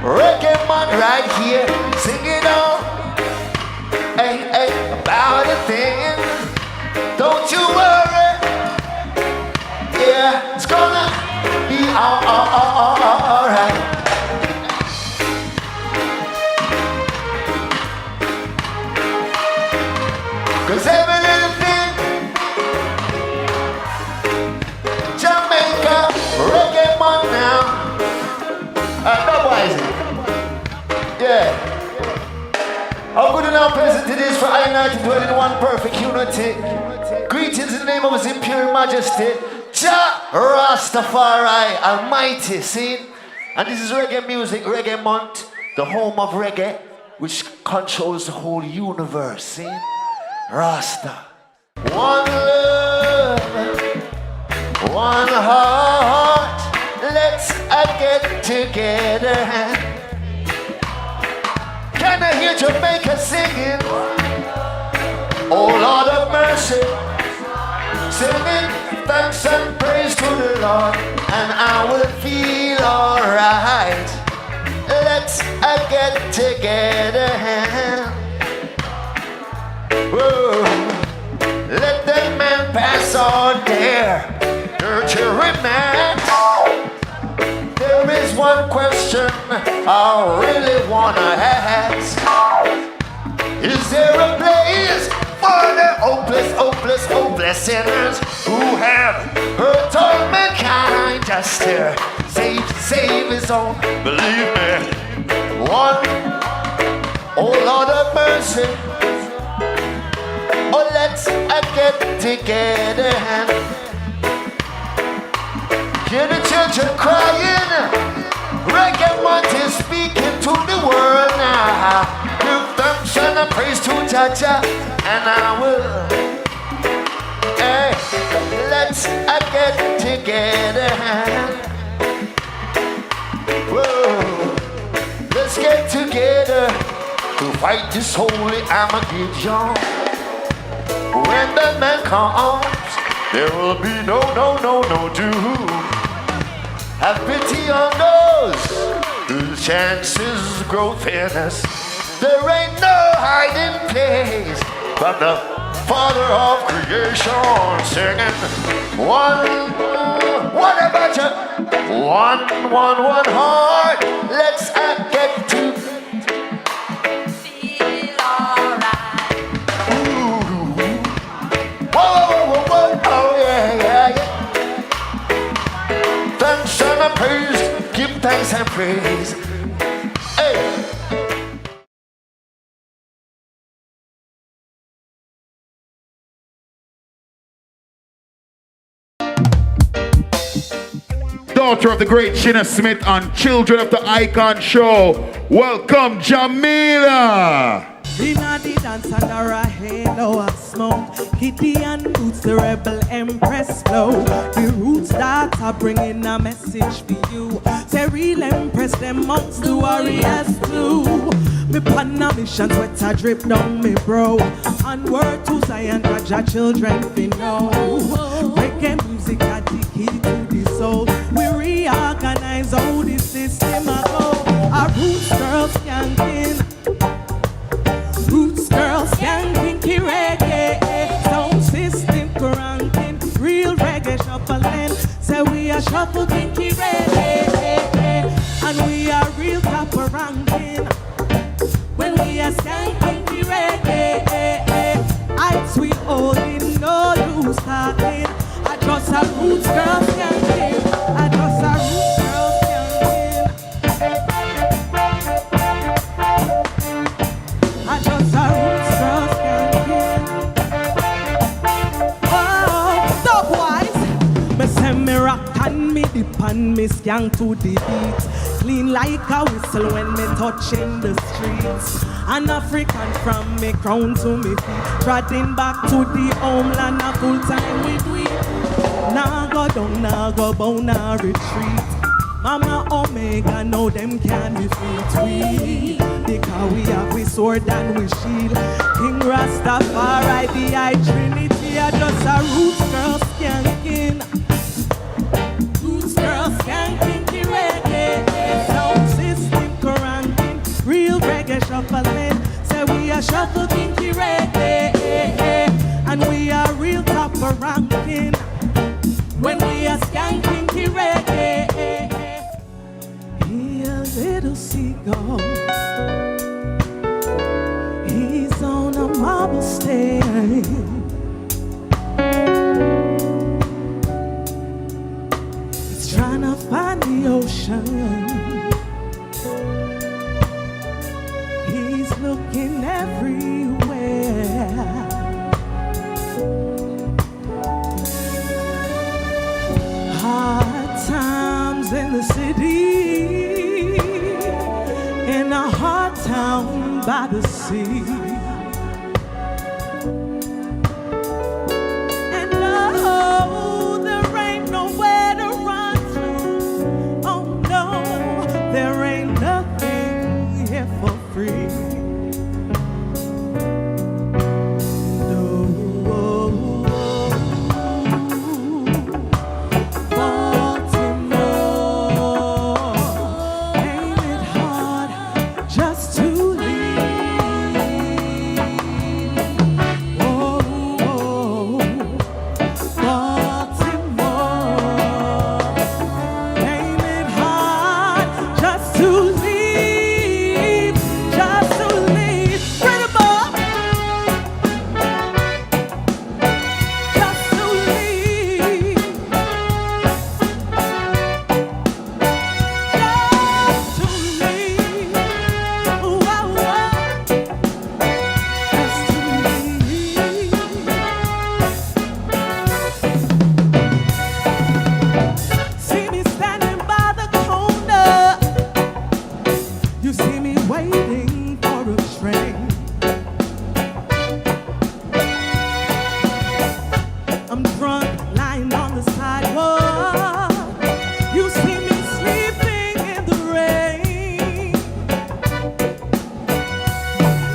Reggae Month right here, sing it on, hey, about a thing. Don't you worry, yeah, it's gonna be alright. 'Cause every little thing, Jamaica, Reggae Month now. Otherwise, yeah. How good and how pleasant it is for I and I to dwell in one perfect unity. Greetings in the name of His Imperial Majesty, Jah Rastafari Almighty, see? And this is reggae music, Reggae Month, the home of reggae, which controls the whole universe, see? Rasta. One love, one heart, let's get together.
when I hear Jamaica singing, oh Lord of mercy, singing thanks and praise to the Lord, and I will feel alright. Let's get together. Whoa. Let that man pass on there, nurturing man. There is one question I really wanna ask. Is there a place for the hopeless sinners who have hurt all mankind just to save his own? Believe me, one, oh Lord of mercy, oh let's get together and hear the children crying. Reggae Month is speaking to the world now. Give thanks and praise to Jaja, and I will. Hey, let's get together. Whoa, let's get together to fight this holy Armageddon. When the man comes, there will be no doom. Have pity on those whose chances grow thinnest. There ain't no hiding place from the Father of creation singing one about you? One heart. Let's get to feel alright. Whoa, oh yeah. Thanks and praise, give thanks and praise. Hey.
Daughter of the great Shinna Smith and children of the Icon Show, welcome Jamila.
Inna the dance under a halo of smoke, Kitty and Boots, the rebel empress flow. The roots that are bringing a message for you. Say real empress, them amongst the warriors too. Me pan a mission, sweat a drip down me bro. And word to Zion, Raja children fi know. Reggae music got the key to the soul. We reorganize how the system a go. Our roots girls yanking. Roots girls yanking reggae. Sound system cranking. Real reggae shuffling. Say we are shuffle kinky reggae. And we are real top ranking. When we are skanking the reggae, heights we holding, no loose talking. I just a roots girl skanking. I just a roots girl skanking. I just a roots girl skanking. Oh, dog wise. Me say me rock and me dip and me skank to the beat. Clean like a whistle when me touching the streets. An African from me crown to me feet. Trotting back to the homeland a full time with we. Nah go down, nah go bow, nah retreat. Mama Omega know them can defeat we. Because we have we sword and we shield. King Rastafari, the High Trinity, are just a roots girl skanking. Roots girl skanking the reggae. Sound system cranking. Real reggae shuffling. Say we are shuffle kinky reggae. And we are real top ranking. When we are skanking the reggae. He a little seagull. He's on a marble stair. He's trying to find the ocean. He's looking everywhere. Hard times in the city, in a hard town by the sea. And no, there ain't nowhere to run to. Oh no, there ain't nothing here for free. I'm drunk, lying on the sidewalk. You see me sleeping in the rain.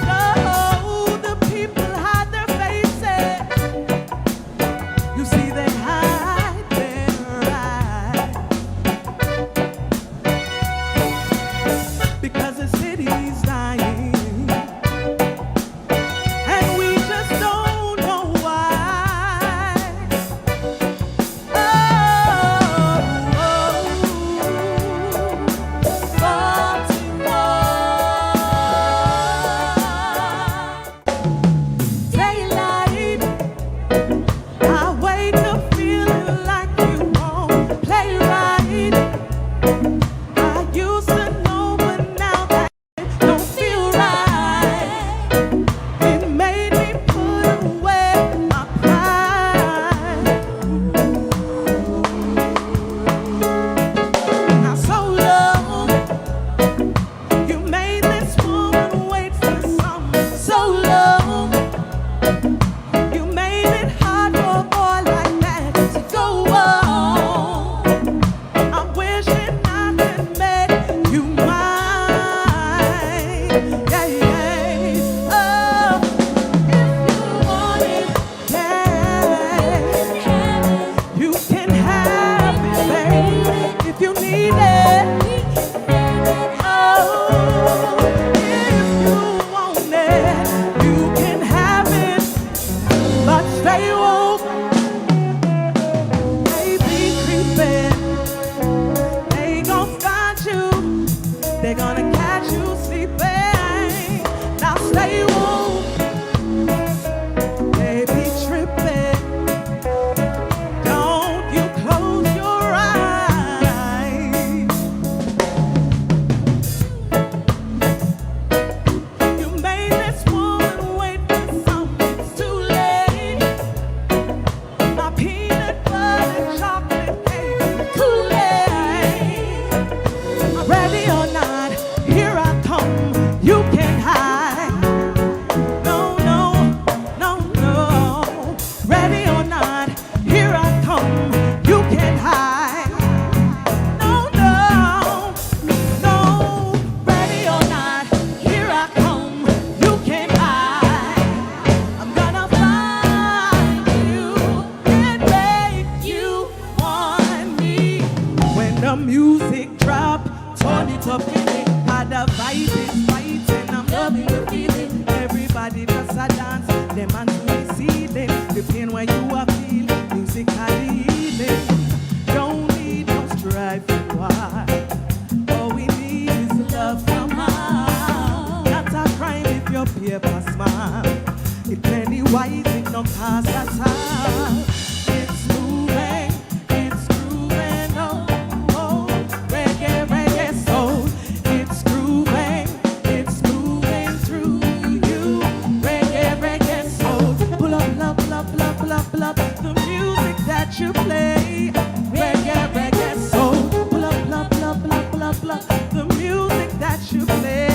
Oh, the people hide their faces. You see they hide their eyes. Because the city's dying. And we just don't know why. Daylight, I wake up feeling like you won't play right. I used to know, but now that don't feel right. It made me put away my pride. Now so long, you made this woman wait for something so long. You made it hard for a boy like that to go on. I'm wishing I could make you mine. Yeah, yeah. Oh, if you want it, yeah, you can have it, baby. If you need it, oh, if you want it, you can have it. But stay woke, baby, creeping. They gon' find you. They're gonna catch you sleeping. Now stay woke, baby, tripping. Don't you close your eyes. You made this woman wait for something too late. My peanut butter chocolate cake, Kool-Aid. Ready or not, here I come. You can't hide. No, no, no, no. Ready or not, here I come. You can't hide. No, no, no. Ready or not, here I come. You can't hide. I'm gonna find you and make you want me. When the music drop, turn it up in it. How the vibe is fighting, I'm loving the feeling. Everybody just a dance, them hands to the ceiling. The pain when you are feeling, musically healing. Don't need no strife and why. All we need is love from her. Not a crime if your paper smile. It penny wise, it no cost at all. It's moving, it's grooving, oh, oh, reggae, reggae soul. It's grooving, it's moving through you. Reggae, reggae soul. Pull up, pull up, pull up, pull up, pull up, pull up. The music that you play. Reggae, reggae soul. Pull up, pull up, pull up, pull up, pull up, pull up. The music that you play.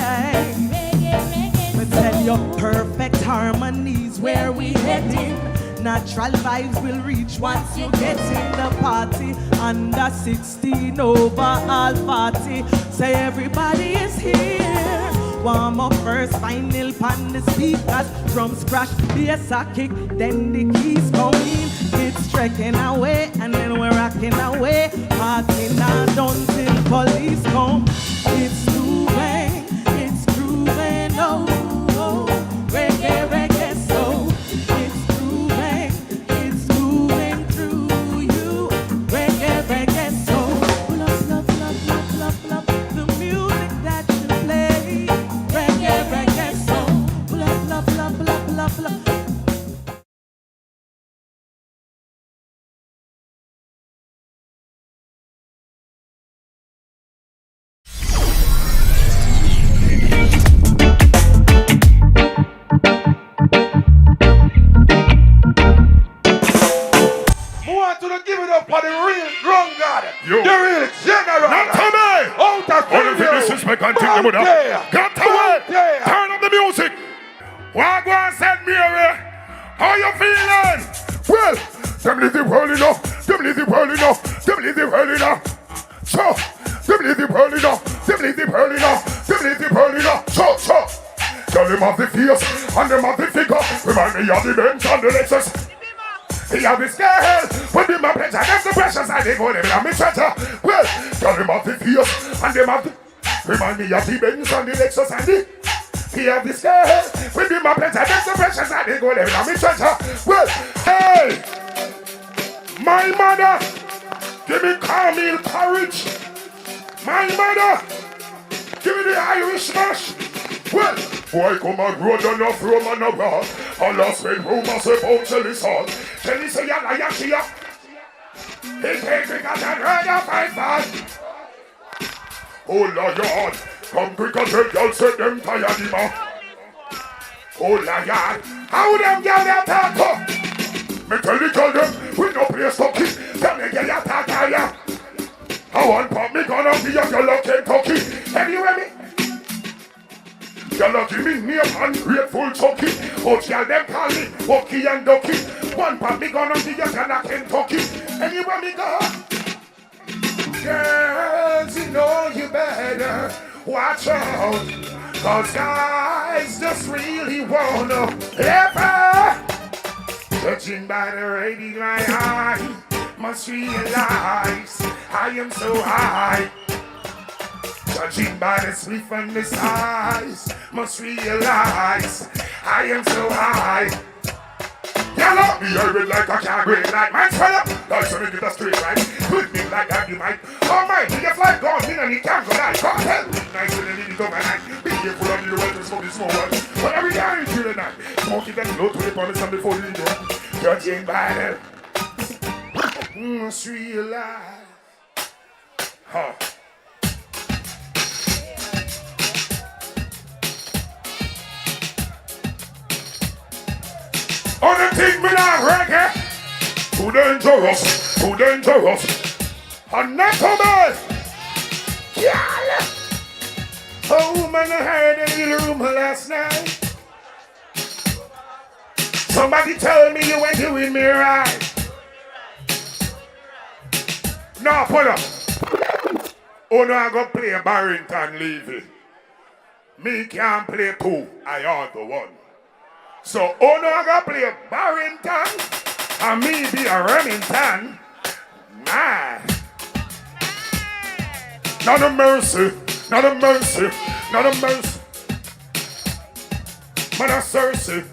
But tell your perfect harmonies where we heading. Natural vibes will reach once you get in the party. Under 16, over all 40. Say everybody is here. Warm up first, final pan the speakers. Drums crash, bass a kick, then the keys come in. It's trekking away, and then we're rocking away. Party now done till police come. It's moving, it's grooving, oh, oh. Reggae, reggae soul. It's grooving, it's moving through you. Reggae, reggae soul. Pull up, pull up, pull up, pull up, pull up, pull up. The music that you play. Reggae, reggae soul. Pull up, pull up, pull up, pull up, pull up, pull up.
Continue with that. Got to wait. Turn up the music. Wagwan said, Mary, how you feeling? Well, Them leave the world enough. Them leave the world enough. Them leave the world enough. So, them leave the world enough. Them leave the world enough. Them leave the world enough. So. Tell them of the face and them of the figure. Remind me of the Benz and the Lexus. He have his girl. When them a pleasure, them the precious and they go live in me treasure. Well, tell them of the face and them of the. Remind me of the Benz and the Lexus and the. He have this girl. When them a pleasure, them the precious and they go live in me treasure. Well, hey, my mother, give me Camille courage. My mother, give me the Irish smash. Well, boy come and grow down off Rome and a rod. All us spend rumors about Jelly salt. Jelly say ya la ya chia. He take me got and ready to fight back. Oh Lord, come quick and tell y'all set them tired him. Oh Lord, how them girl they attack up? Me tell the girl them, we no place to keep. Tell me girl you attack ya. I want pop me gonna be a girl of Kentucky. Anyway me. Y'all give me name and grateful chucky. Oh, y'all them call me Bucky and Ducky. One pop me gonna be a girl of Kentucky. Anywhere me go. Girls, you know you better watch out. Cause guys just really wanna ever. Judging by the radiant my eye, must realize I am so high. Judging by the sleep and the size, must realize I am so high. Y'all love me, I read like I can't read like mine. Swell up, like so me get a straight right. Put me like that you might. Oh my, you get flight gone, me and you can't go die. Come tell me, nice when you need to go night. Be careful of the world to smoke this small one. But every day you feel the night. Smoke it and blow to the promise and before you go. Judging by the must realize. Huh. On the thing me not reggae. Too dangerous, too dangerous. And not so bad. Yeah. Oh man, I heard a little rumor last night. Somebody tell me you ain't doing me right. No, pull up. Oh no, I go play Barrington Levy. Me can't play two, I are the one. So, oh no, I gotta play Barrington, and me be a Remington. Nah. Not a mercy, not a mercy, not a mercy. Man, a Cersei.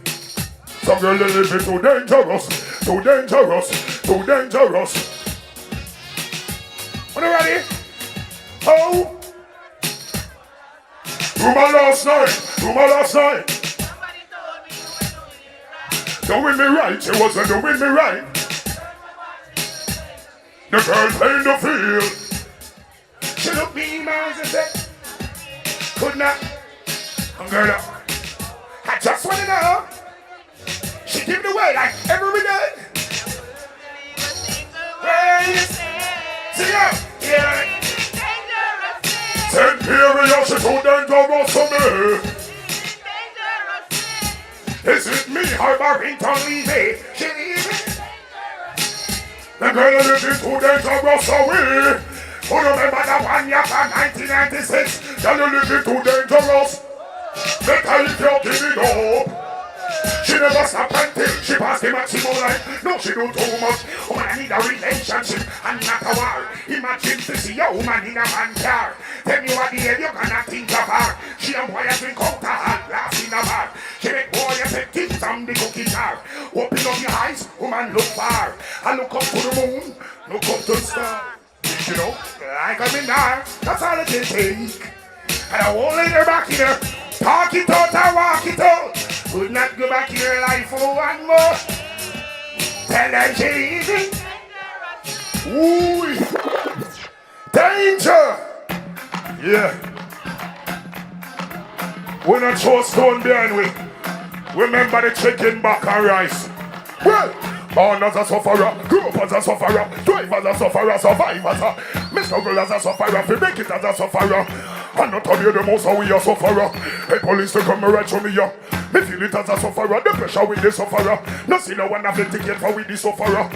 Some girl, they live it too dangerous, too dangerous, too dangerous. Are you ready? Oh. Rumor last night. Doing me right, she wasn't doing me right. The girl playing the field. She looked me miles and said, could not. Girl, I just want to know. She give it away like every day. See ya. Yeah. St. Period, she too dangerous for me. Is it me or Barrington Levy? She leave it. The girl is living too dangerous away. Who remember the one year from 1996? Girl, you living too dangerous. Better if you give it up. She never stop until she passed the maximum life. No, she do too much. Woman, I need a relationship and not a war. Imagine to see a woman in a man car. Tell me what the hell you gonna think of her. She a boy a drink out her glass in a bar. She make boy a take things from the cookie jar. Open up your eyes, woman look far. I look up to the moon, look up to the star. You know, like I'm in there, that's all it can take. And I won't let her back in her. Talk it out and walk it out. Could not go back in her life for one more. Tell her she's easy. Ooh, danger. Yeah. We're not throw stone behind we. Remember the chicken back and rice. Well, born as a sufferer, grew up as a sufferer, thrive as a sufferer, survive as a me struggle as a sufferer, fi make it as a sufferer. And not tell you the most how we a sufferer. Hey, police to come right to me up. Me feel it as a sufferer, the pressure with the sufferer. No see no one have the ticket for with the sufferer.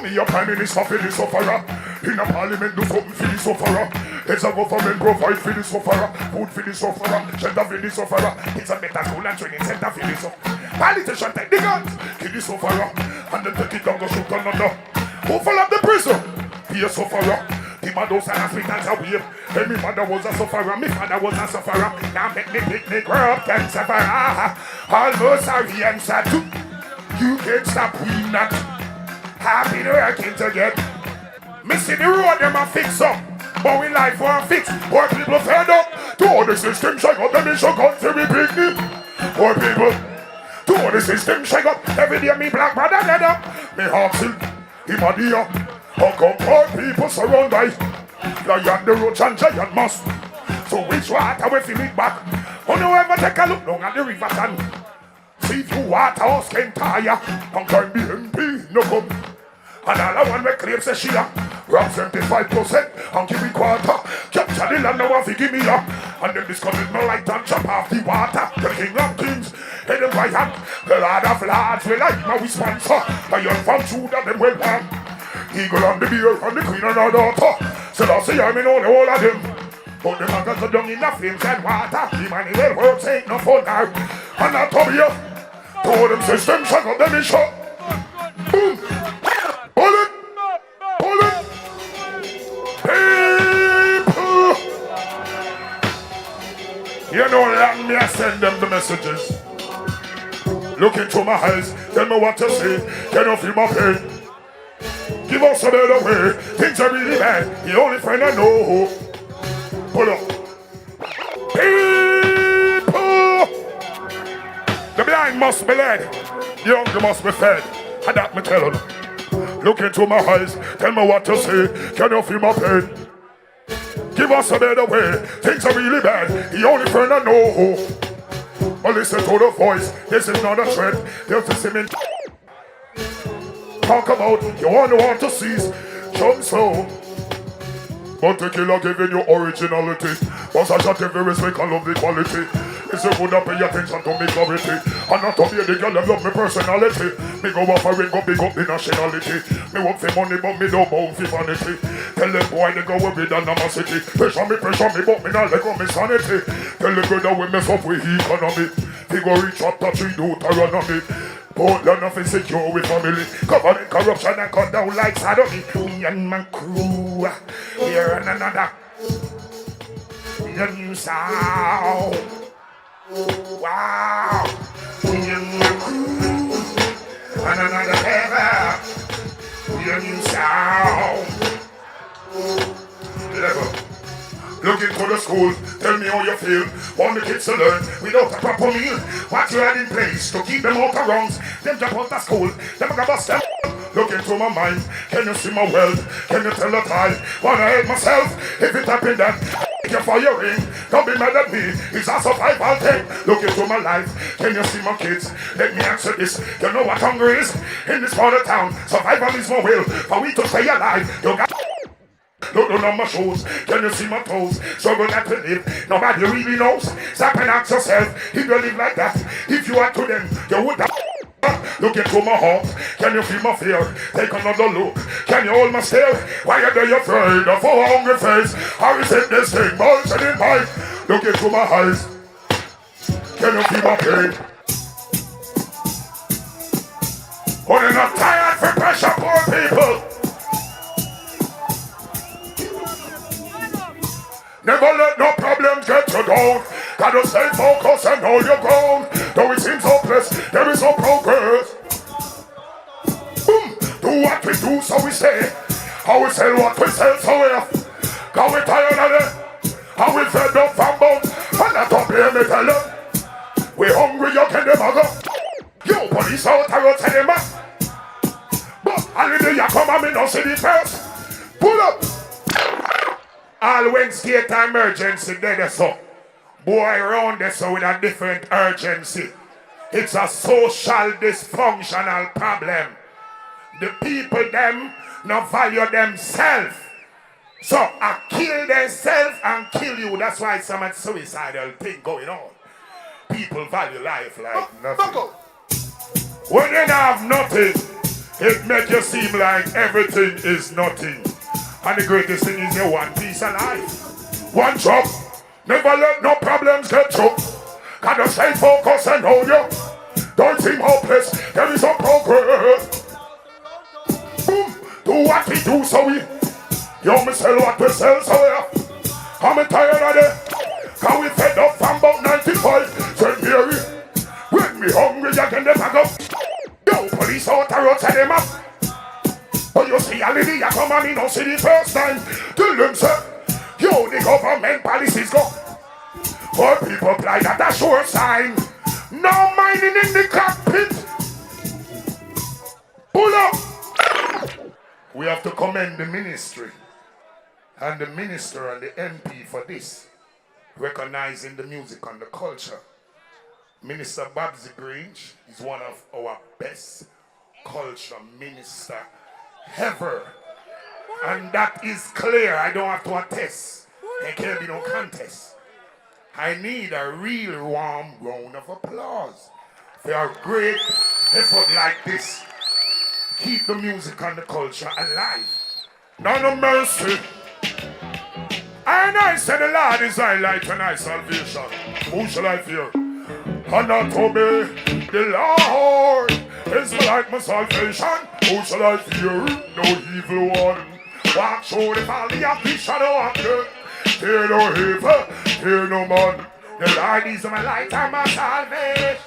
So me a prime minister for the sufferer. In a parliament do something for the sufferer. It's a government provide for the sufferer. Food for the sufferer. Shelter for the sufferer. It's a better school and training center for the sufferer. Politician take the guns, kill the sufferer. And then take it down, go shoot another. Who fall up the prison? Be a sufferer. The mothers and hospitals are weird. Hey, me mother was a sufferer, me father was a sufferer. Now make me picnic, grow up and suffer. Almost sorry and sad too. You can't stop, we not. Happy working together. Missing the road, them a fix up. But we life won't fix. Poor people fed up. To all the system shake up, them in show country we picnic. Poor people. To all the system shake up. Every day me black brother dead up. Me heart still, him a dear. How come poor people surround by lion, the roach and giant mouse? So which water we feel it back? Oh no, ever take a look down at the river and see if you water house can tire. And can be MP, no come. And all I want to claim say she a rock 75% and give me quarter. Capture the land now and give me up. And then disconnect my light and chop off the water. The king of kings, head of my hand. The lord of lords, we like my sponsor. Lion from Judah, them well one. Eagle on the beer and the queen and her daughter. So I say I'm in all the whole of them. But them a got down in the flames and water. The money well works ain't no fun now. And I told you, told them systems shut up them in shot. Boom. Hold it. Hold it. People. You know let me I send them the messages. Look into my eyes. Tell me what to say. Can you feel my pain? Give us a better way. Things are really bad. The only friend I know. Pull up. People. The blind must be led. The hungry must be fed. And that me tell them. Look into my eyes. Tell me what to say. Can you feel my pain? Give us a better way. Things are really bad. The only friend I know. But listen to the voice. This is not a threat. There's a cement. Talk about you want to seize jump slow. But the killer giving you originality. Once I shot every respect and love the quality. It's a good to pay attention to me clarity. And not to be the girl that love me personality. Me go off a ring up, big up the nationality. Me work for money but me don't bound for vanity. Tell them boy they go with animosity. Pressure me but me not let go me sanity. Tell them brother we mess up with economy. He go reach chapter 3 Deuteronomy. Portland of insecure with family. Cover the corruption and cut down like sodomy. Me and my crew, here and another. Young sound. Wow. Me and my crew, and another ever. Young sound. Level. Look into the school, tell me how you feel. Want the kids to learn without a proper meal. What you had in place to keep them out of wrongs. Them jump out of school, them gonna bust them. Look into my mind, can you see my wealth? Can you tell that I wanna hate myself? If it happened that you're firing, don't be mad at me, it's a survival thing. Look into my life, can you see my kids? Let me answer this, you know what hunger is? In this part of town, survival is my will. For we to stay alive, you got look on my shoes, can you see my toes? Struggle not to live, nobody really knows. Stop and ask yourself, if you live like that, if you are to them, you would have. Look into my heart, can you feel my fear? Take another look, can you hold my stare? Why are they afraid of a hungry face? How is it this thing, boys and in mind? Look into my eyes, can you feel my pain? But you're not tired for pressure, poor people. Never let no problems get you down. Gotta stay focused and hold your ground. Though it seems hopeless, there is no progress. Boom! Do what we do, so we say. How we sell what we sell, so we have. Cause we tired of it. How we fed up from bone. And that's up here, me tell them. We hungry, you can them go. You police out, I will tell them. But hallelujah, come and me no see the first. Pull up. All when state emergency there so. Boy around there so with a different urgency. It's a social dysfunctional problem. The people them not value themselves. So I kill themselves and kill you. That's why some suicidal thing going on. People value life like nothing. When you have nothing, It make you seem like everything is nothing. And the greatest thing is your one piece of life. One job. Never let no problems get you. Gotta stay focused and hold you. Don't seem hopeless. There is some progress. Boom. Do what we do so we. You me sell what we sell so yeah. I'm tired of it. Cause we fed up from about 95. St. Mary. When me hungry again they back up. Yo, police out the road set them up. But you see a lady, you come and me no see the first time. Tell them say, yo, the government policies go. For people apply that a sure sign. No mining in the cockpit. Pull up. We have to commend the ministry and the minister and the MP for this. Recognizing the music and the culture. Minister Babsy Grange is one of our best culture minister ever. And that is clear. I don't have to attest. There can't be no contest. I need a real warm round of applause for a great effort like this. Keep the music and the culture alive. None of mercy. And I said the Lord is thy light and thy salvation. Who shall I fear? And not obey the Lord is my light, my salvation. Who shall I fear? No evil one. Walk through the valley of the shadow of death. Fear no evil, fear no man. The Lord is my light and my salvation.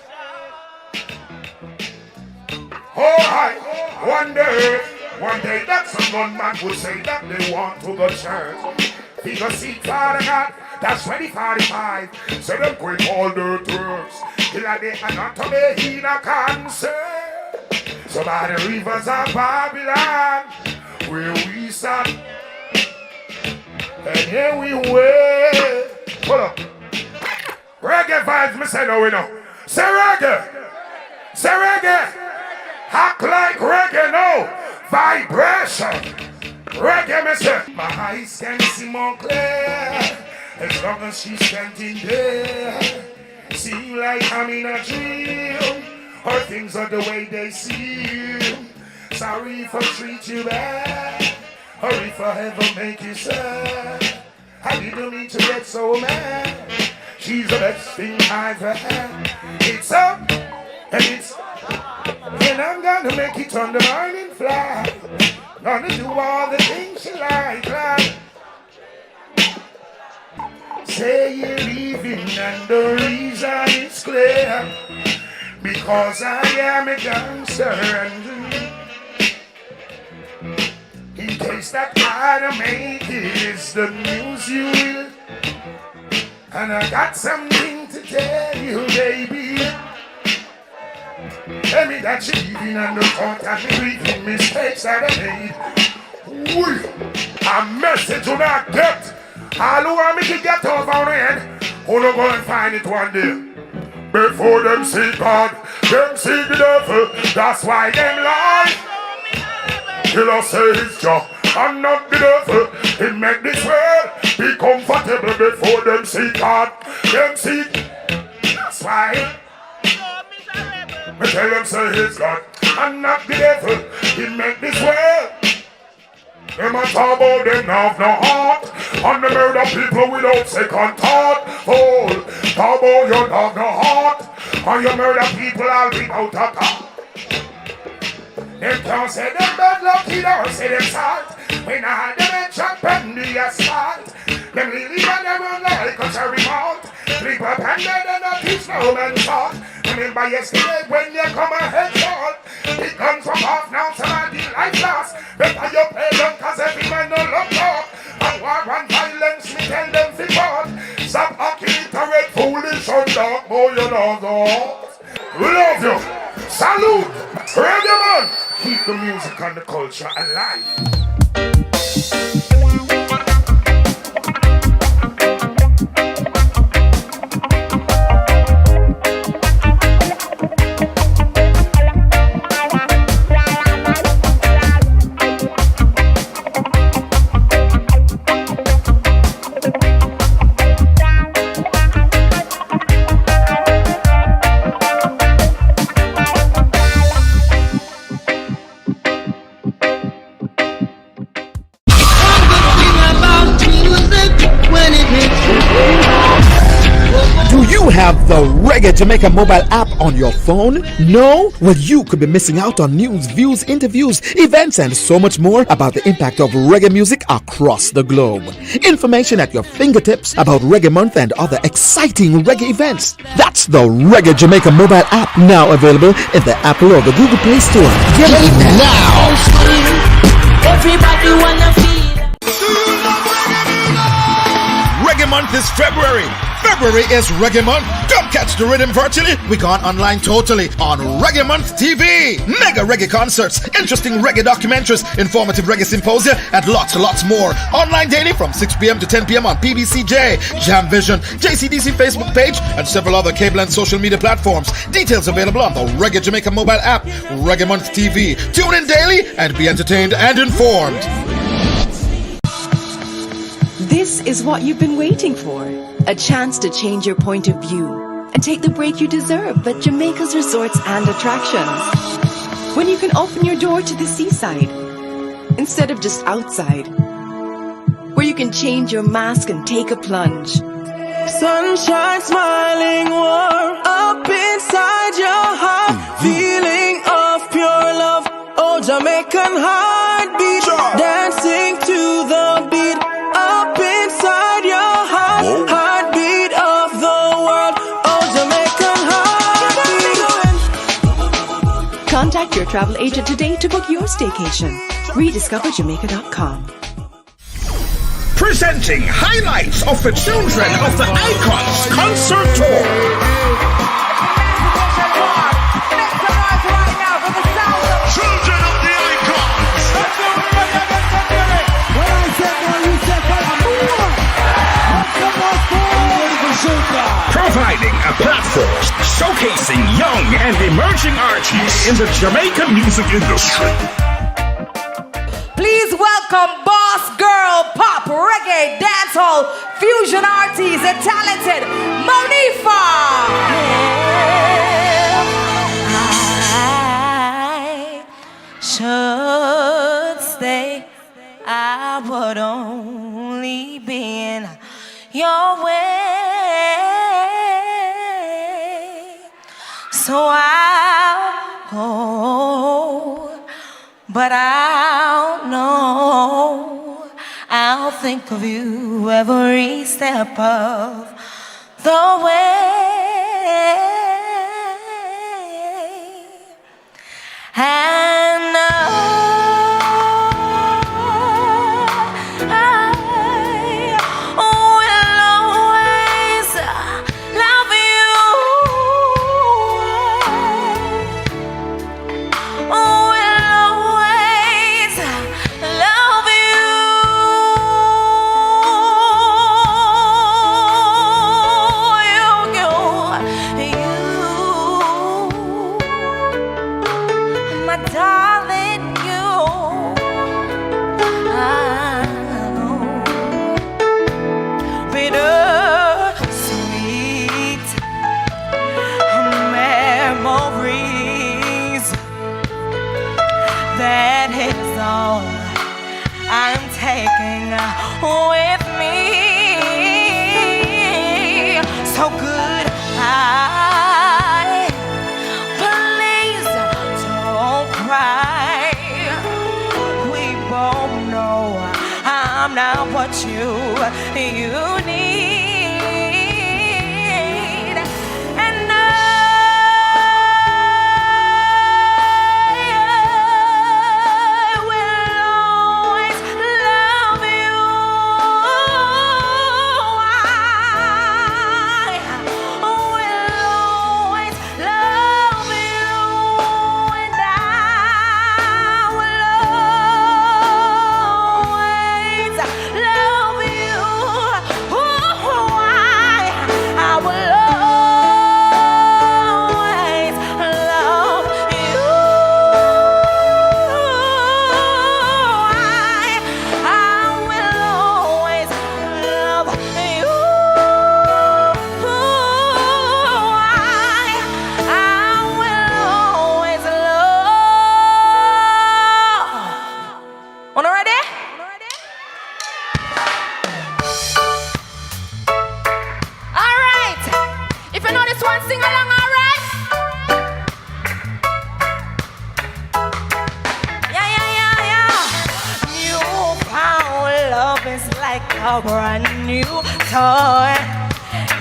Alright, one day that some gunman would say that they want to go church. Figure seat Father God, that's 2045. So them quit all the drugs. Till a day and not to be in a concert. So by the rivers of Babylon, where we stand, and here we wait. Hold up. Reggae vibes, me say no we know. Say reggae. Say reggae. Act like reggae no. Vibration. Reggae, me say. My eyes can see more clear. As long as she's standing there. Seem like I'm in a dream. Or things are the way they seem. Sorry if I treat you bad. Or if I ever make you sad. I didn't mean to get so mad. She's the best thing I've ever had. It's up and it's and I'm gonna make it on the morning fly. Gonna do all the things she like. Say you're leaving and the reason is clear. Because I am a gangster and in case that I don't make it is the news you will. And I got something to tell you, baby. Tell me that you're leaving and the thought and the breathing mistakes that I made. A message you not get. All who want me to get over on head, who don't go and find it one day. Before them see God, them see the devil. That's why them lie. Killer say his job, and not the devil. It make this world be comfortable before them see God. Them see. That's why. Me tell them say his God, and not the devil. It make this world. Them a talk about them now have no heart. And the murder people without second thought. Oh, talk about you have no heart. And you murder people all without a thought. Them can't say them bad lucky, don't say them salt. When I had them in chop and the asphalt. Them really run around like a cherry malt. Sleep up and dead and not teach no man thought. Remember yesterday when you come a head short. It comes from off now, somebody life lost. Better you pay them cause every man no love talk. And war and violence, me tell them fi part. Stop acting red, foolish and dark, boy you know that. We love you. Salute. Reggae man. Keep the music and the culture alive.
Reggae Jamaica mobile app on your phone? No? Well, you could be missing out on news, views, interviews, events, and so much more about the impact of reggae music across the globe. Information at your fingertips about Reggae Month and other exciting reggae events. That's the Reggae Jamaica mobile app, now available in the Apple or the Google Play Store. Get it now!
Everybody wanna feel.
Reggae Month is February. February is Reggae Month. Come catch the rhythm virtually. We gone online totally on Reggae Month TV. Mega reggae concerts, interesting reggae documentaries, informative reggae symposia, and lots more. Online daily from 6 p.m. to 10 p.m. on PBCJ, Jam Vision, JCDC Facebook page, and several other cable and social media platforms. Details available on the Reggae Jamaica mobile app, Reggae Month TV. Tune in daily and be entertained and informed.
This is what you've been waiting for. A chance to change your point of view and take the break you deserve at Jamaica's resorts and attractions. When you can open your door to the seaside instead of just outside. Where you can change your mask and take a plunge.
Sunshine smiling warm up inside your heart. Feeling of pure love. Oh, Jamaican heartbeat. Dancing to the beat. Up inside your heart. Heartbeat of the world. Oh, Jamaican heartbeat.
Contact your travel agent today to book your staycation. RediscoverJamaica.com.
Presenting highlights of the Children of the Icons Concert Tour.
Children of the Icons.
Providing a platform showcasing young and emerging artists in the Jamaican music industry.
Please welcome boss girl, pop, reggae, dancehall, fusion artist, and talented Monifa.
I should stay. I would only be in your way. So I'll go, but I'll know. I'll think of you every step of the way. And with me, so goodbye. Please don't cry. We both know I'm not what you need, and I will always love you. Ooh.
like a brand new toy.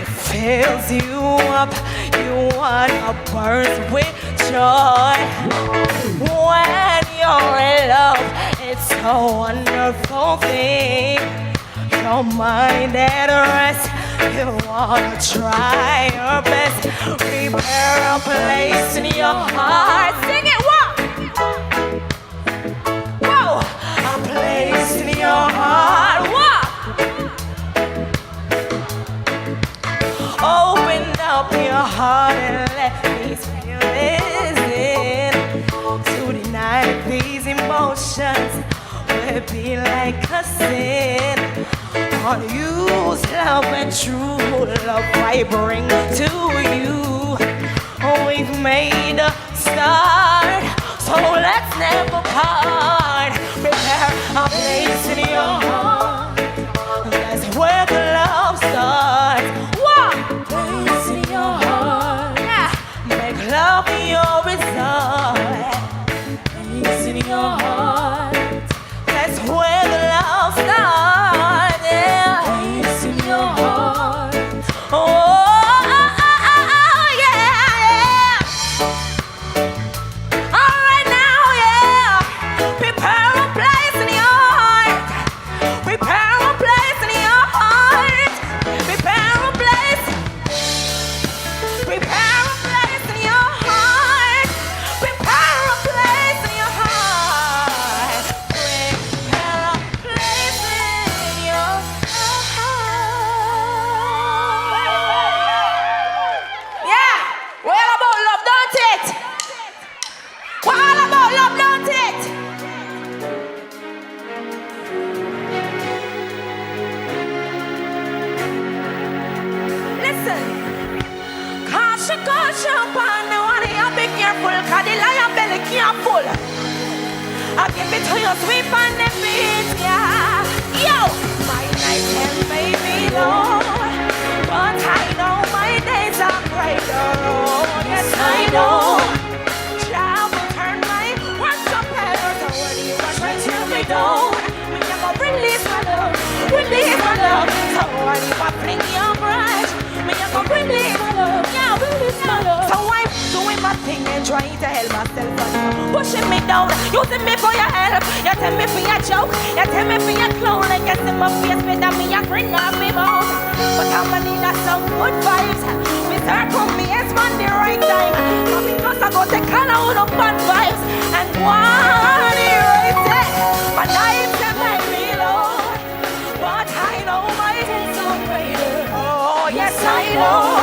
It fills you up, you wanna burst with joy. When you're in love, it's a wonderful thing. Your mind at rest, you wanna try your best. Prepare a place in your heart. Sing it, what? Whoa! A place in your heart. What? Open up your heart and let these feelings in. To deny these emotions would be like a sin. Unused love and true love I bring to you. We've made a start, so let's never part. Prepare a place in your heart. That's where the love starts. What? Place in your heart. Yeah. Make love your resort. Place in your heart. That's where the love starts. Yeah. Place in your heart. Oh. I'll give it to you sweet on the beat, yeah. Yo, my night can may be long, but I know my days are brighter. Oh, yes, I know. Child will turn my words up better. So when you are trying to me down, me never release my love, release my love. So when you are fling your brush, me never release my love, yeah, release my love. So I'm doing my thing and trying to help myself, pushing me down, using me for your help. You tell me for your joke, you tell me for your clown. I guess in my face, better me a grin off me mouth. But I'm a need some good vibes. Me circle me as man the right time. But because I go take all out of bad vibes and one erase it. My nights have made me low, but I know my days are greater. Oh yes I know,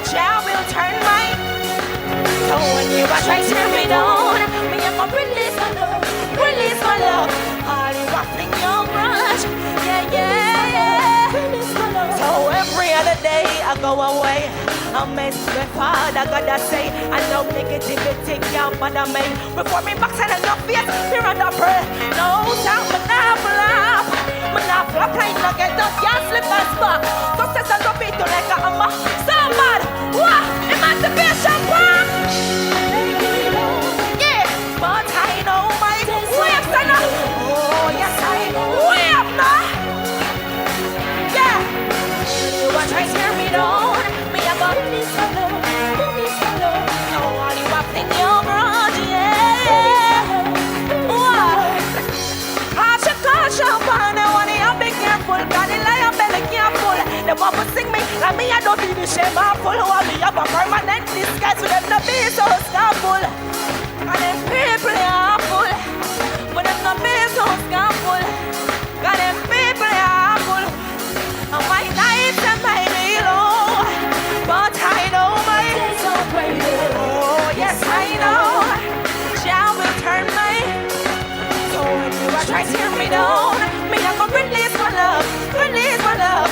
Jah will turn my. So when you are trying to tear me down, me I'm gonna release my love, release my love. All you are fling your brush, yeah, yeah, yeah. Release my love. So every other day I go away, I mess with Father God I say, I know negativity can't bother me. Before me box and enough face, me run up her. No doubt, me not flop, me not flop like no get up, can't slip and spot. Success and no beat you like a hammer. So mad, what? Emancipation Park. Yeah, but I know my waves are not. Oh yes I know. Way up now. Yeah. You are trying to tear me down. Me a go release my love, release my love. Now all you are fling your broad, yeah. What? Cash up on the one you be careful. Got the lion belly can't pull. They want to sing me like me I don't be the shame of full. Who want me up a permanent disguise with them to be so scarful. And them people are full, but them not be so scarful. Got them people are full. And my nights and my day low, but I know my days are greater. Oh yes I know, Jah will turn my. So when you are trying to tear me down, me I'm gonna release my love, release my love.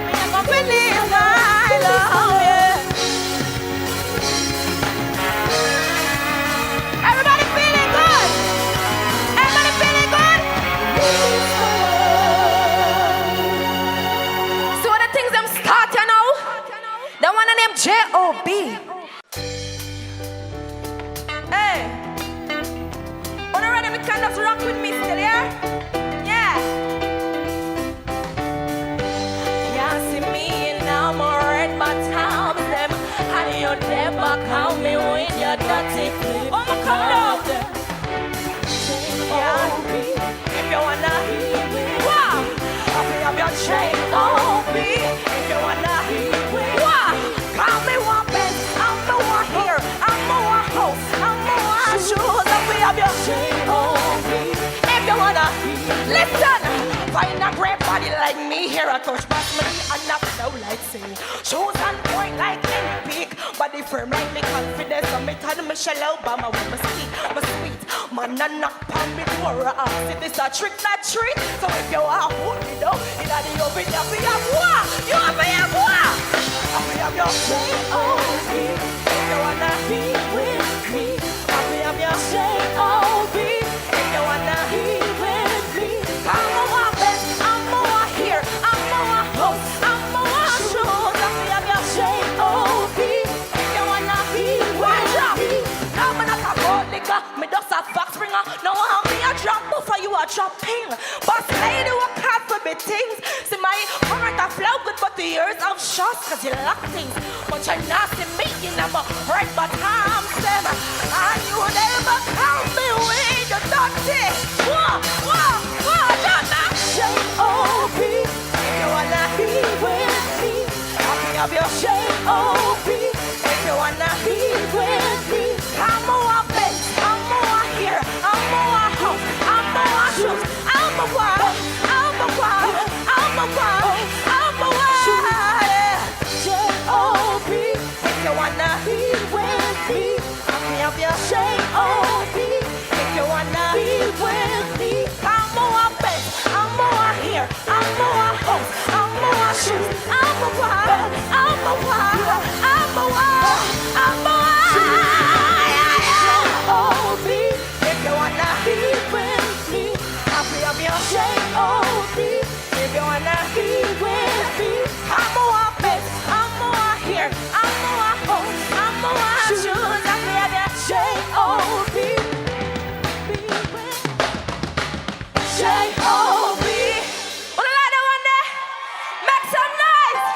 Me I'm gonna release my love, yeah. Everybody feeling good? Everybody feeling good? So when the things them start, you know, the one of them J.O.B. Hey, when you ready, me can just rock with me still, yeah? Yeah. touch back me and not flow like sea. Shoes on point like any peak, body firm like me confidence. So me tell Michelle Obama when me speak, me sweet. Man a knock on me door, I ask if this a trick, not treat. So if you are put me down, in the oven, you have to have what? You have to have what? Have your J.O.B. If you wanna be with me, have your J.O.B. If you wanna be with me, I'm more best, I'm more here, I'm more host, I'm more shoes. Have your J.O.B. If you wanna be with me, now I'm not a gold nigga, me just a fox ringer. Now I'm me a drop buffer, you a drop ping. Boss lady work hard for me things. See my heart a flow good, but the years of shots, cause you lock things. But you're not see me, you never hurt, but I'm them. And you never count me with your dirty. J.O.B. If you wanna be with me, I'll be your J.O.B. If you wanna be with me, I'm more best, I'm more here, I'm more house, I'm more shoes, I'm a wild, I'm a wild, I'm a wild, I'm a wild. J.O.B. If you wanna be with me, I'll be your J.O.B. If you wanna be with me, I'm more best, I'm more here, I'm more house, I'm more shoes, I'm a wild, I'm a wild, I'm a wild, I'm a J.O.B. If you wanna be with me, I'll be your J.O.B. If you wanna be with me, I'm more best, I'm more here, I'm more home, I'm more shoes, I'll be your J.O.B. J.O.B. Wanna like that one there? Make some noise!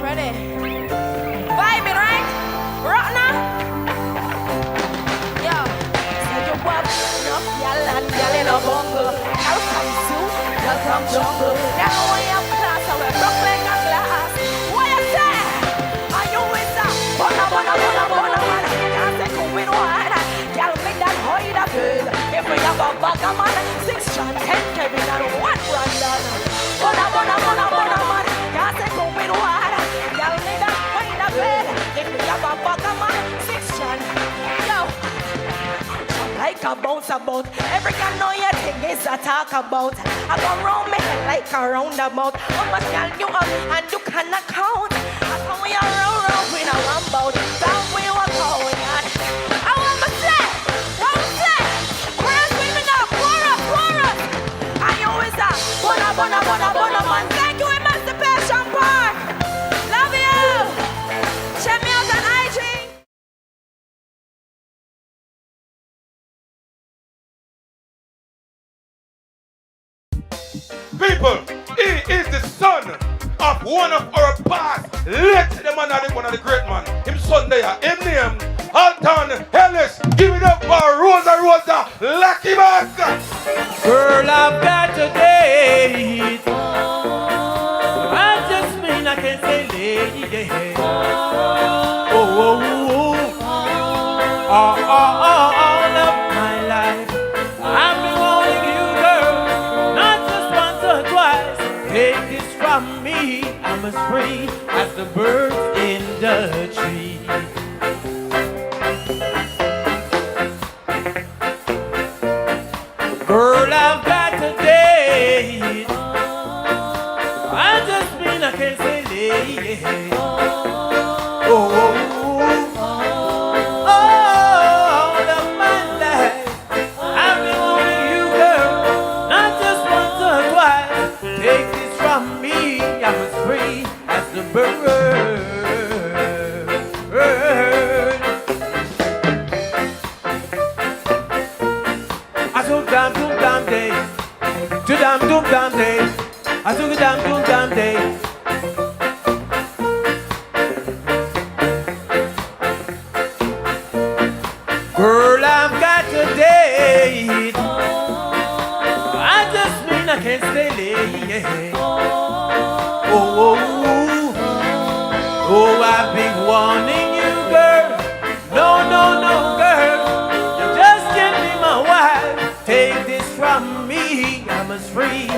Ready? Vibing, right? Rock now? Yo, say you up, enough, y'all and y'all in a bungle. I'll come soon, y'all come jungle. Now when you're class, I will rock like a glass. What you say? Are you with that? Bona, can't say come with one. Y'all make that hide a good. If we have a bag of man, 6 John, 10 Kevin and 1 Brandon. Bona, man, can't say come with one. Y'all make that hide a good. If we have a bag of man, 6 John. Yo, like a bounce about. Every can know your thing is a talk about. I go round me head like a roundabout. How much y'all you up and you cannot count. I come we are round with a one bout. Down we were going on. I want my set. Chorus with me now. Chorus. And you is that. Bona, man. Thank you, Emancipation Park. Love you. Check me out on IG.
People, he is the son of one of our past. Let the man of one of the great man. Him son there, him name Alton Ellis. Give it up for Rosa, Lucky Master.
Girl, I've got a date. I just mean I can say lady. All of my life I've been wanting you, girl, not just once or twice. Take this from me, I'm as free as the birds in the tree. Girl, I've got a date. I just mean I can say lady. All of my life I've been wanting you, girl, not just once or twice. Take this from me, I'm as free as the bird. I took damn day, to damn day. I took a damn day. Girl, I've got a date. I just mean I can't stay late. Oh, I've been warning you, girl. No, girl. You just can't be my wife. Take this from me, I'm as free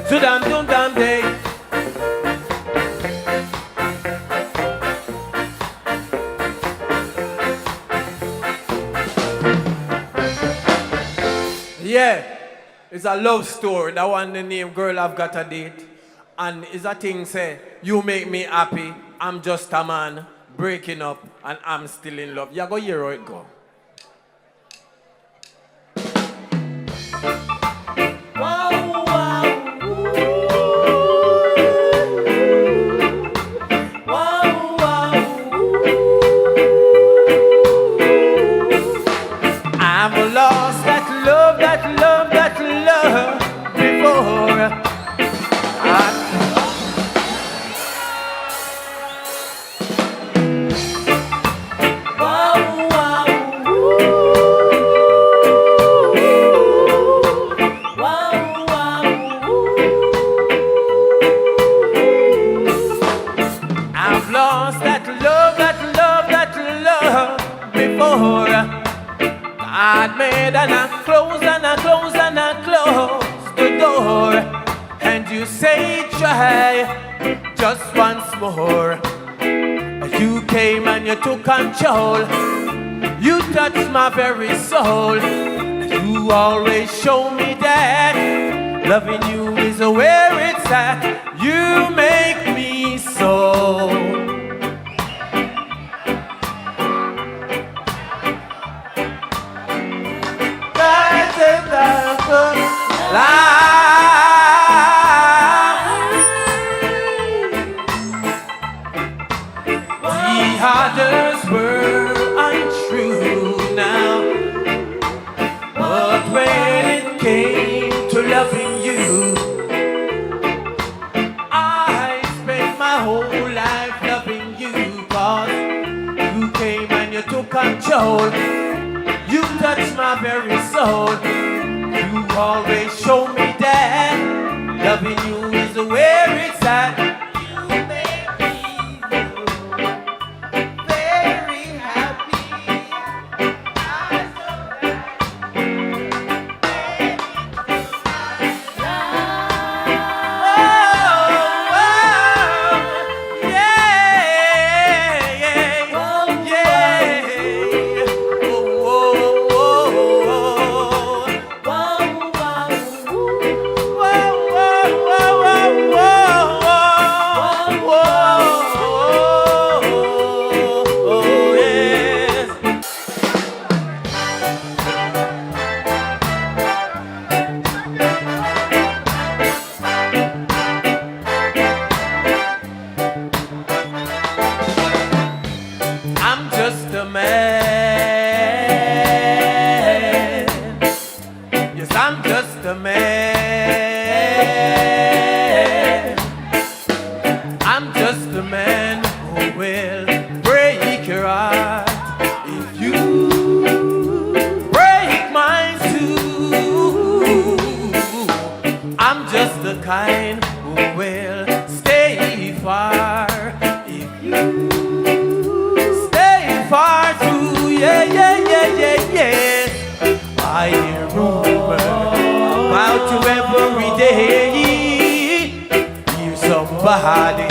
So damn, don't damn day. Yeah, it's a love story. That one the name Girl I've Got a Date. And it's a thing say, you make me happy, I'm just a man, breaking up, and I'm still in love. You go hear how it go. I've lost that love before. I've lost that love before. God made and I close the door. And you say try just once more. You came and you took control. You touched my very soul. You always show me that loving you is where it's at. You make me so. The others were untrue now, but when it came to loving you, I spent my whole life loving you, 'cause you came and you took control. You touched my very soul. You always show me that loving you is where it's at. You make me very happy. I'm just a man. Yes, I'm just a man. I'm just a man who will break your heart if you break mine too. I'm just the kind who will stay far if you far too, yeah. I hear rumors about you every day. Hear somebody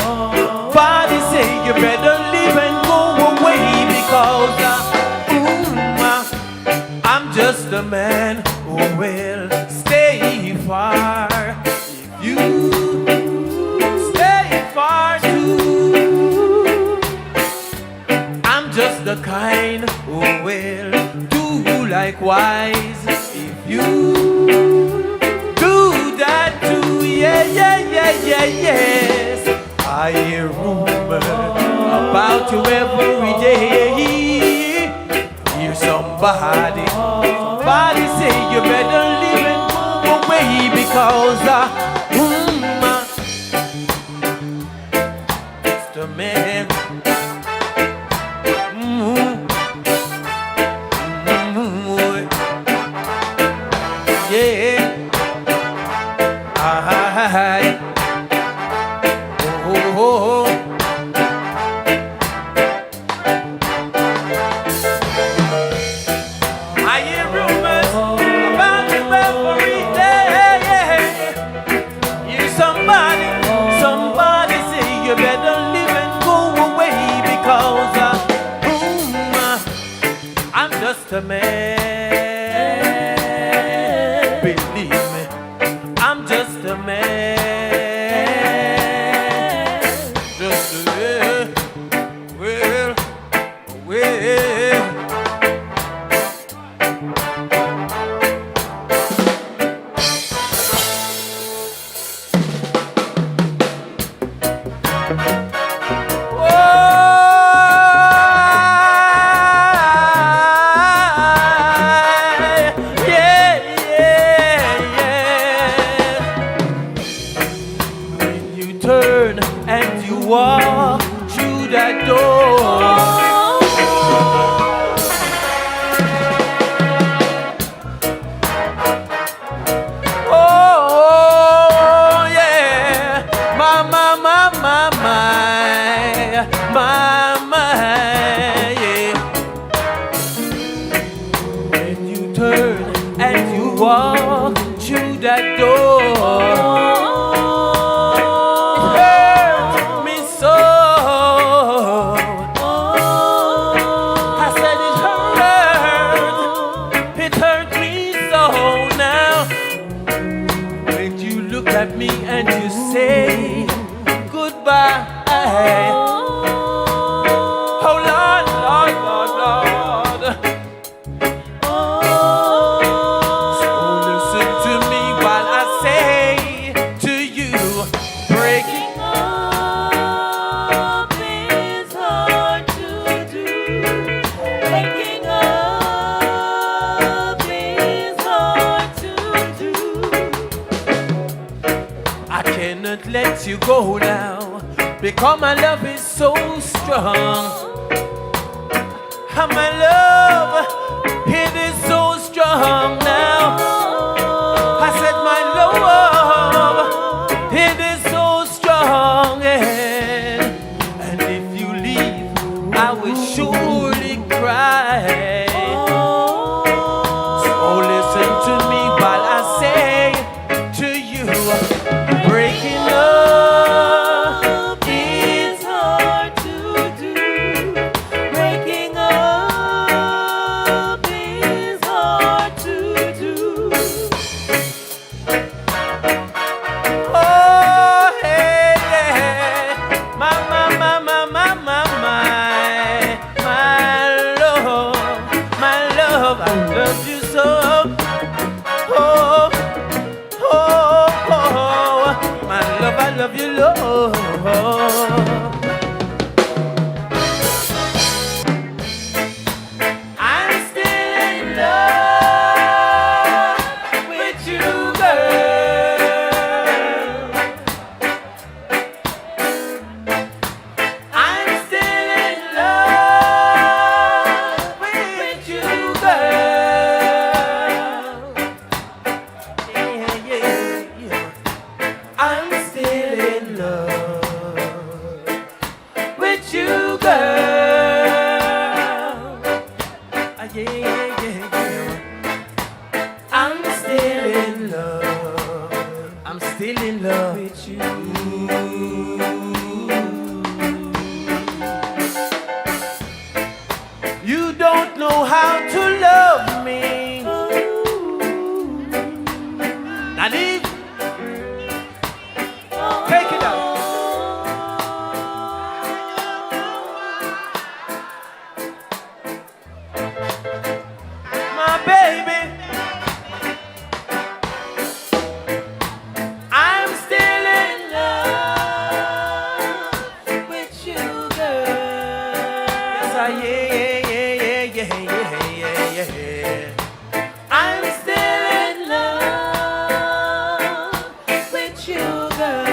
say you better leave and go away, because I'm just a man who will stay far if you stay far too. I'm just the kind who will do likewise if you do that too. Yes. I hear rumors about you every day. Hear somebody say you better leave and go away, because it's the man. Yeah. Oh. I hear rumors about you every day. Hear a man. Believe me, I'm just a man. Just a man. Well. Turn and you walk through that door. Oh yeah, my, yeah. When you turn and you walk through that door. At me and you say goodbye. Oh Lord, Lord, Lord, Lord. So listen to me while I say to you, breaking up is hard to do. Breaking up is hard to do. I cannot let you go now, because my love is so strong. And my love, it is so strong now. I said my love, it is so strong. And if you leave, I will surely cry. So listen to me while I say to you, breaking up is hard to do. Breaking up is hard to do. Oh, hey, yeah. My love, I love you so. Oh, my love, I love you, Lord. I'm still in love with you, girl. I'm still in love with you, girl. Yeah, yeah, yeah. I'm still in love with you, girl. Yeah, yeah, yeah. I'm still in love. I'm still in love with you. You don't know how to love me. Not even. Take it out. My baby, I'm still in love with you, girl. Yes, yeah. I'm still in love with you, girl.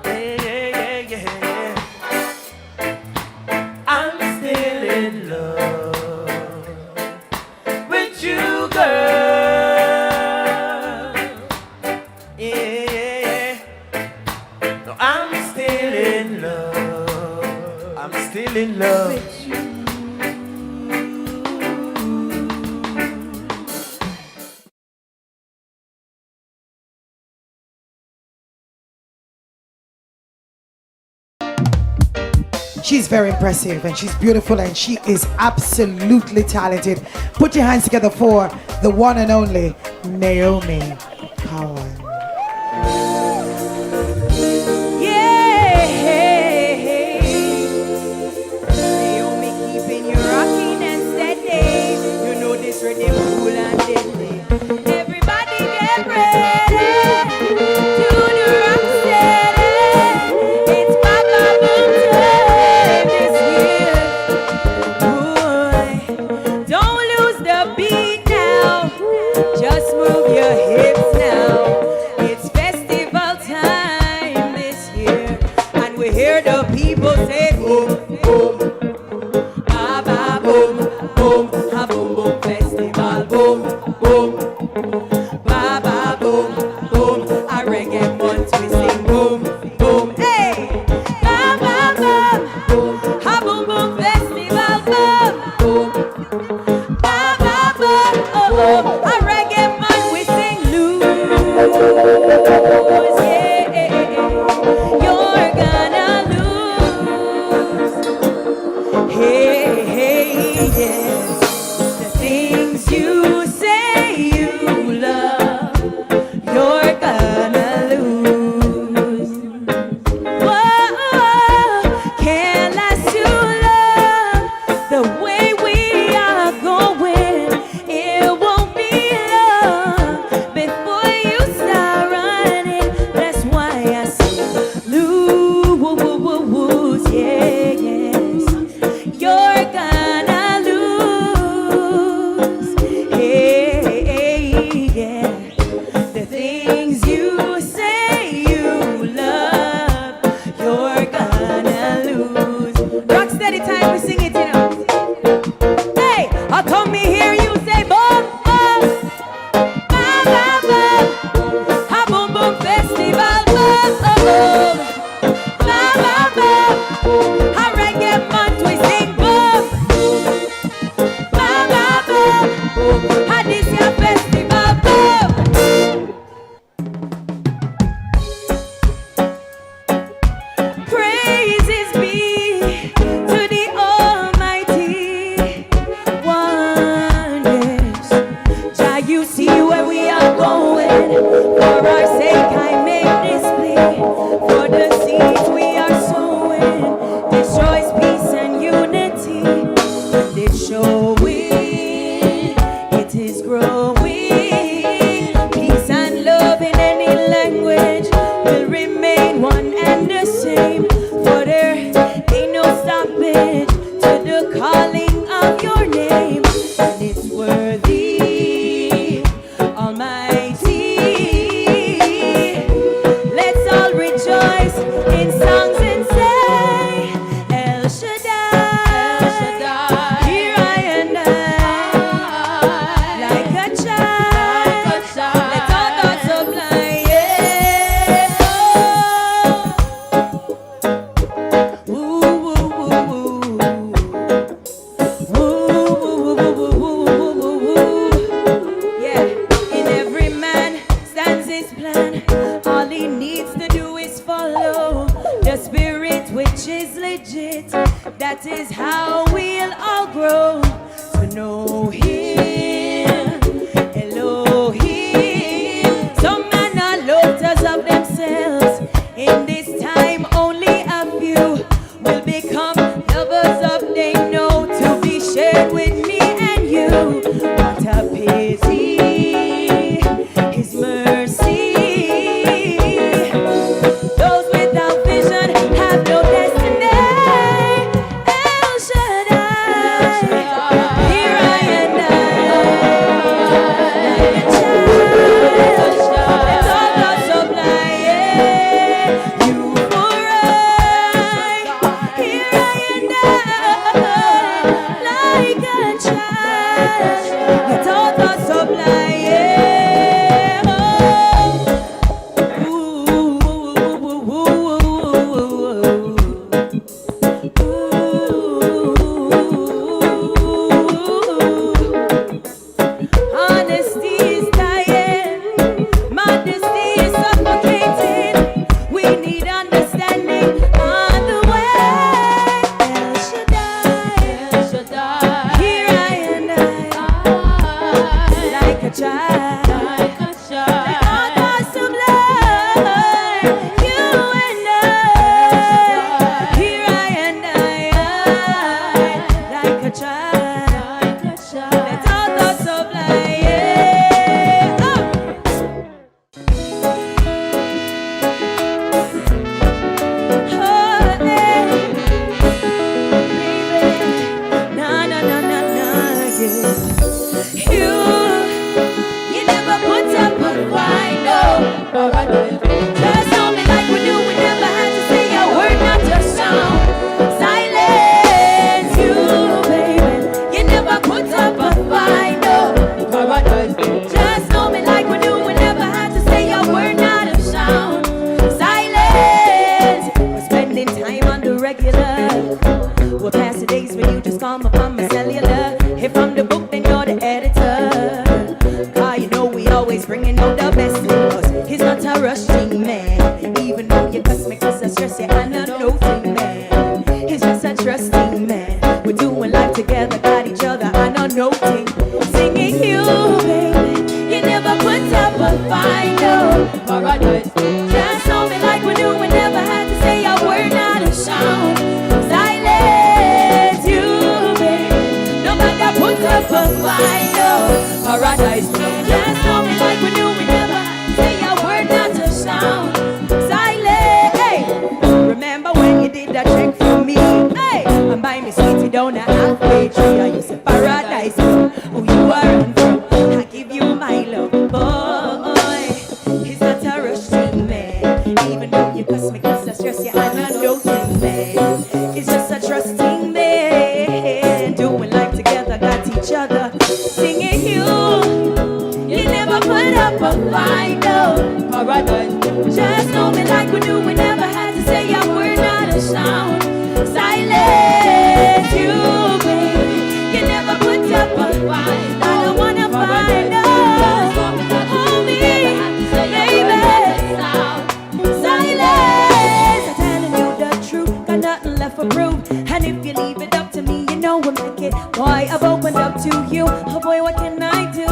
Yeah. I'm still in love with you, girl. Yeah. No, I'm still in love. I'm still in love with you.
She's very impressive and she's beautiful and she is absolutely talented. Put your hands together for the one and only Naomi Cowan.
Rhythm cool and deadly. Everybody get ready to the rock steady. It's Papa Boom time this year. Boy, don't lose the beat now. Just move your hips now. It's festival time this year, and we hear the people say boom boom, Baba boom boom, ha boom boom. Boom, boom, ba ba boom, boom. A reggae month we sing boom, boom. Hey, ba ba boom, ha boom boom festival boom, boom. Ba ba boom, oh oh. A reggae month we sing lose, yeah. You're gonna lose, hey hey yeah. You say you love, you're gonna lose. Whoa, can't last too long. The way we are going, it won't be long before you start running. That's why I say lose, yeah, yes. You're gonna lose. Yeah, the things you say you love, you're gonna lose. Rock steady time, we sing it, you know. Hey, I'll come me hear you say boom, boom, bam, bam, bam. Ha boom boom festival, boom, boom, bam, bam, bam. Ha reggae month, we sing boom, bam, bam, bam. Ha this year festival, boom. Praises be to the Almighty wonders. Jah, you see where we are going. For our sake, I make this plea. For the seeds we are sowing, destroys peace and unity. It's showing, it is growing. Peace and love in any language will remain one and the same. For there ain't no stoppage to the calling of your name. And it's worthy, Almighty. Let's all rejoice in songs and say, El Shaddai, here I am, like a child. Let all thoughts supply, yeah. Ooh, ooh, ooh, ooh, ooh, ooh, ooh, ooh. Yeah, in every man stands his plan. All he needs to do is follow the spirit which is legit. That is how we'll all grow to know him, Elohim. Some men are lovers of themselves. In this time, only a few will become lovers of they know, to be shared with me and you. What a pity, his mercy. Those without vision have no destiny. El Shaddai, here I am now.
trusting man. Even though you cuss me, cause I stress you, I'm not noting man. He's just a trusting man. We're doing life together, got each other, I'm not noting. Singing you, baby, you never put up a fight, no. Paradise, just told me like we do, we never had to say a word, not a sound. Silence you, baby, no matter put up a fight, no. Paradise, just told me like we do, we never say a word, not a sound. Silence, hey, remember when you did that check for me, hey, and by me sitting down a halfway tree, I used to paradise, who you are and from, I give you my love, boy, he's not a rushing man, even though you cuss me, cause I stress you, I'm not noting man, he's just a trusting man, doing life together, got each other, singing you never put up a fight, no, paradise, just know me like we do, we never had to say a word, not a sound, silence you, baby, you never put up a fight, I don't wanna fight, no, hold me, baby, silence, I'm telling you the truth, got nothing left for proof, and if you leave it up to me, you know we'll make it, boy, I've opened up to you, oh boy, what can I do,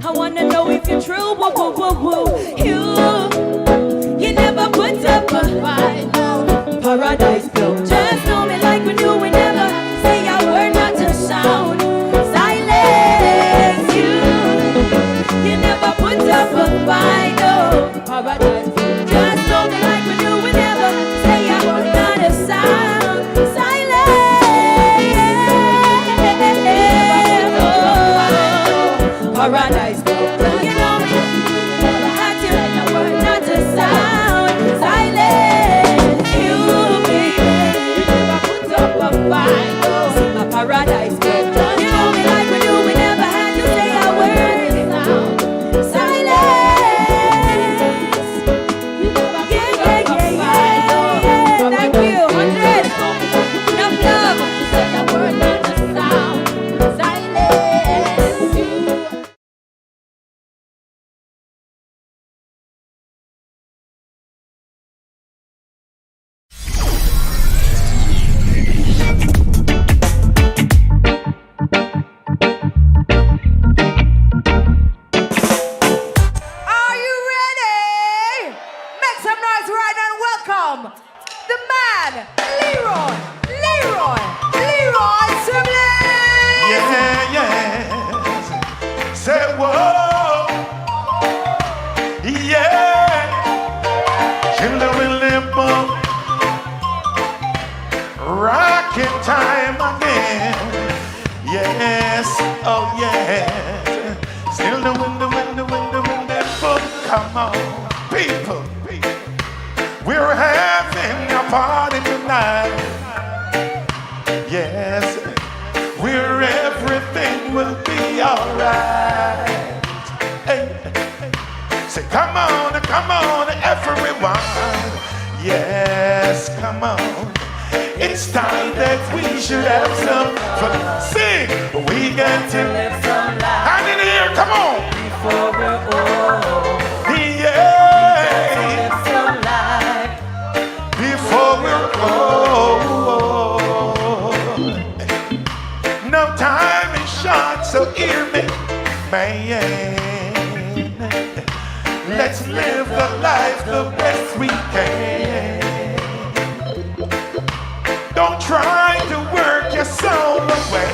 I wanna know if you're true, woo, woo, woo, woo, you never put up a fight, no, paradise, no, just know me like we do, we never say a word, not a sound, silence you never put up a fight, no, paradise, just know me like we do, we never say a word, not a sound, silence, paradise, you know me, never had to say a word, not a sound, silence you, baby, you never put up a fight, no, see my paradise, you know me like we do, we never had to say a word, sound, silence, you never put up a fight, no, thank you, 100, enough love, say a word, not a sound, silence you.
Are you ready? Make some noise right now and welcome the man, Leroy Sibley.
Yes. Say whoa. Yeah. Children will live up. Rocking time again. Yes. Oh yes. Still the wind, come on, people. We're having a party tonight. Yes, where everything will be alright. Hey, say, come on, everyone. Yes, come on. It's time that we should have some fun. Sing, we got to live some life. Hand in the air, come on. Before we're old. Yeah. Live some life. Before we're old. No time is short, so hear me, man. Let's live the life the best we can. Don't try to work your soul away.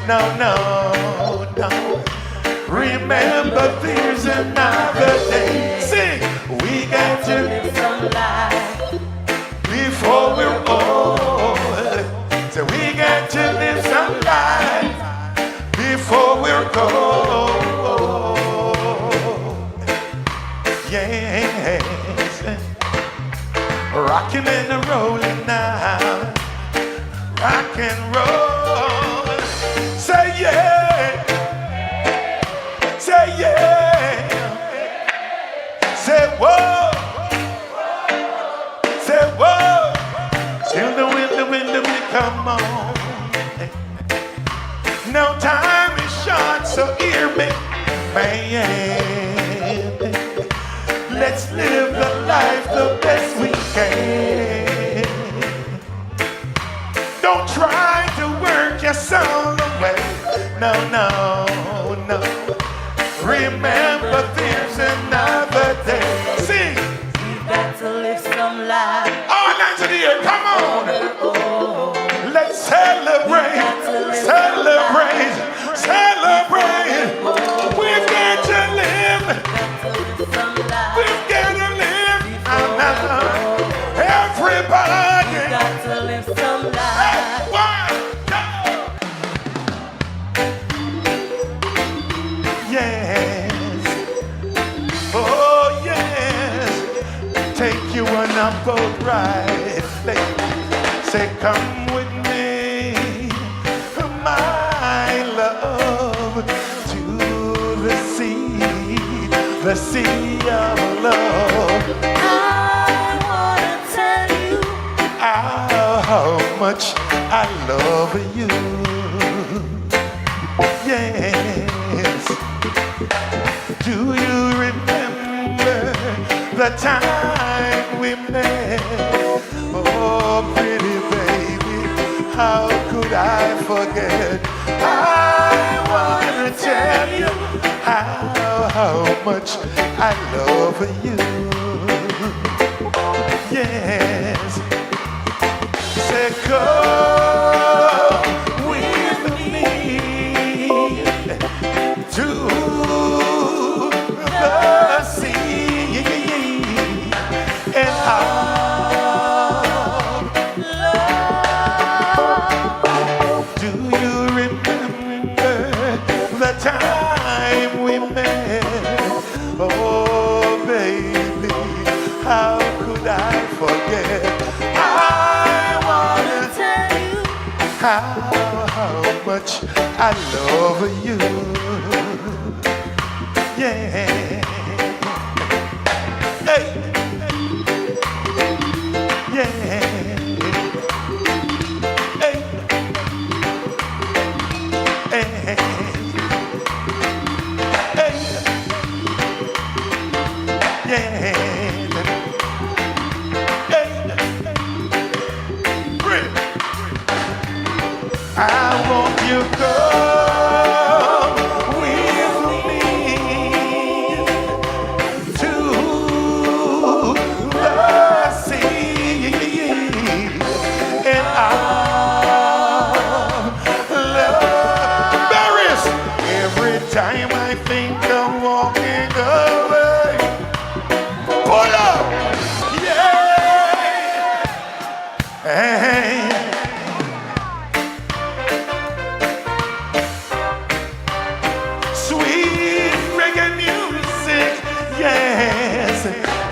No. Remember, there's another day. Sing, we got to live some life before we're old. So we got to live some life before we're old. Yes, rocking and rolling now. Rock and roll. Say yeah. Say yeah. Say whoa. Say whoa. Still the wind, come on. No time is short, so hear me, man. Let's live the no, no, no. Remember there's another day. Sing.
We've got to live some life.
All nights of the year, come on. Let's celebrate, celebrate, celebrate. We've got to live. We've got to live. Everybody.
We've got to live some life.
Yes. Oh, yes. Take you on a boat ride. Say, come with me, my love, to the sea of love.
I wanna tell you
how much I love you. Yes. Do you remember the time we met? Oh, pretty baby, how could I forget? I wanna tell you how much I love you. Yes. Say, come with me to the sea, and do you remember the time we met? Oh, baby, how could I forget? I wanna tell you how much I love you. Yeah. Hey. Yeah. Hey. Hey. Hey. Yeah. Hey. Bring. I want you go with me to the sea, and I'll love Paris. Every time I think I'm walking away, pull up, yeah. Hey. Sweet reggae music, yes,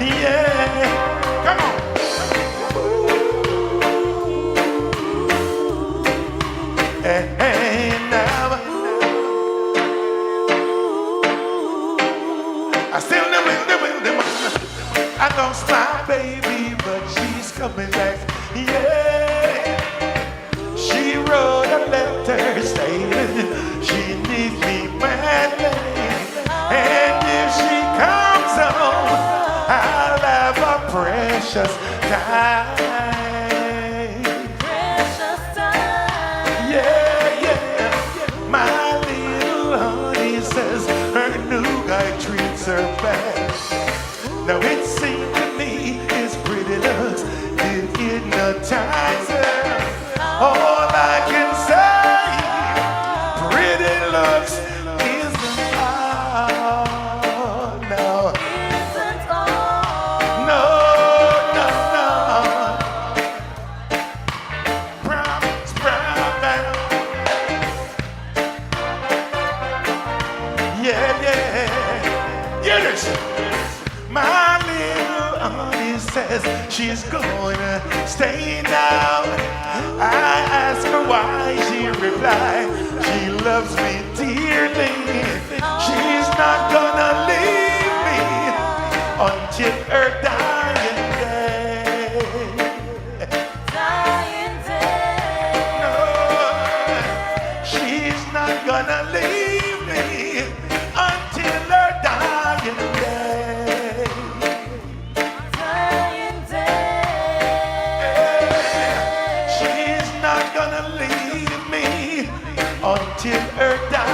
yeah. Come on. Hey, now I still the wind. I lost my baby, but she's coming back, yeah. She wrote a letter saying she needs me badly, and if she comes home, I'll have a precious time.
precious time.
Yeah, yeah. My little honey says her new guy treats her bad. Now it seems to me his pretty looks did hypnotize her. All I can say, pretty looks isn't all. No.
Isn't all.
No, no, no. Brown, brown. Yeah, yeah. Hear this. My little honey says she's gonna stay now. I ask her why, she replied, she loves me dearly. She's not gonna leave me until her dying day.
Dying day.
No, she's not gonna leave me until her dying day.
Dying day.
She's not gonna leave me until her dying day.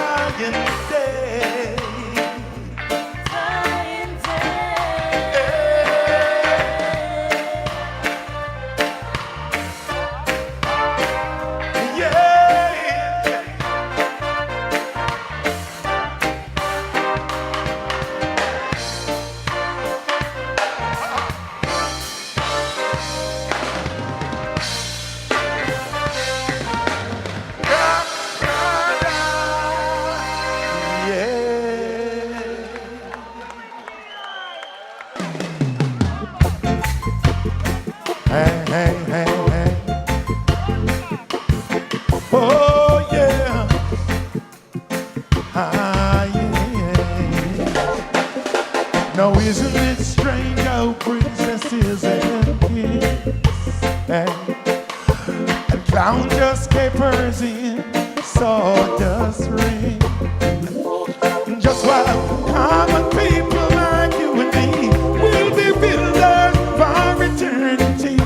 caresses and kiss. And clown just capers in sawdust ring. Just while common people like you and me will be builders for eternity,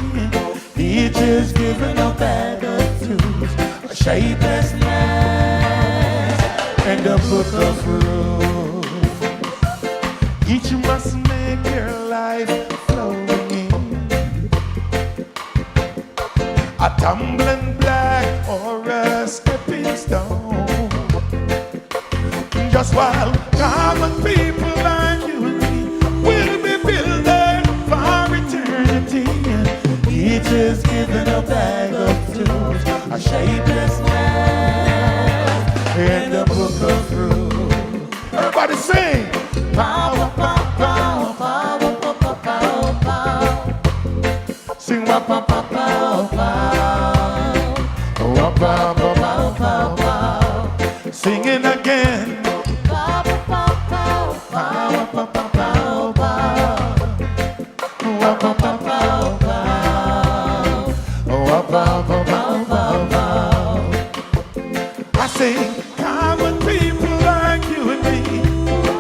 each is given a bag of tools, a shapeless land, and a book of rules. Each must make their life flowing in a tumbling black or a stepping stone. Just while common people like you and me will be building for eternity, each is given a bag of tools, a shapeless land, and a book of rules. Everybody sing! Power, power, power, power, power, power, power. Sing wa pa pa pow pow, wa pa pa pow pow pow. Singing again. Pow pow pow pow, pa pa pow pow, wa pa pa pow pow, wa pa pa pow pow pow. I sing, common people like you and me,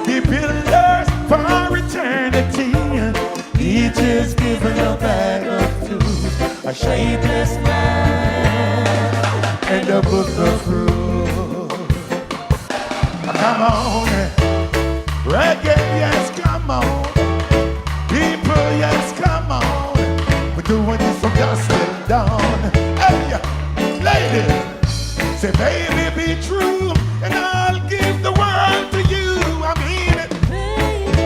the builders for eternity. Each is given a bag of tools, a shapeless man, and a book of rules. Come on, reggae, yes, come on. People, yes, come on. We're doing this from dusk till dawn. Hey, ladies, say, baby, be true, and I'll give the world to you. I mean it. Baby.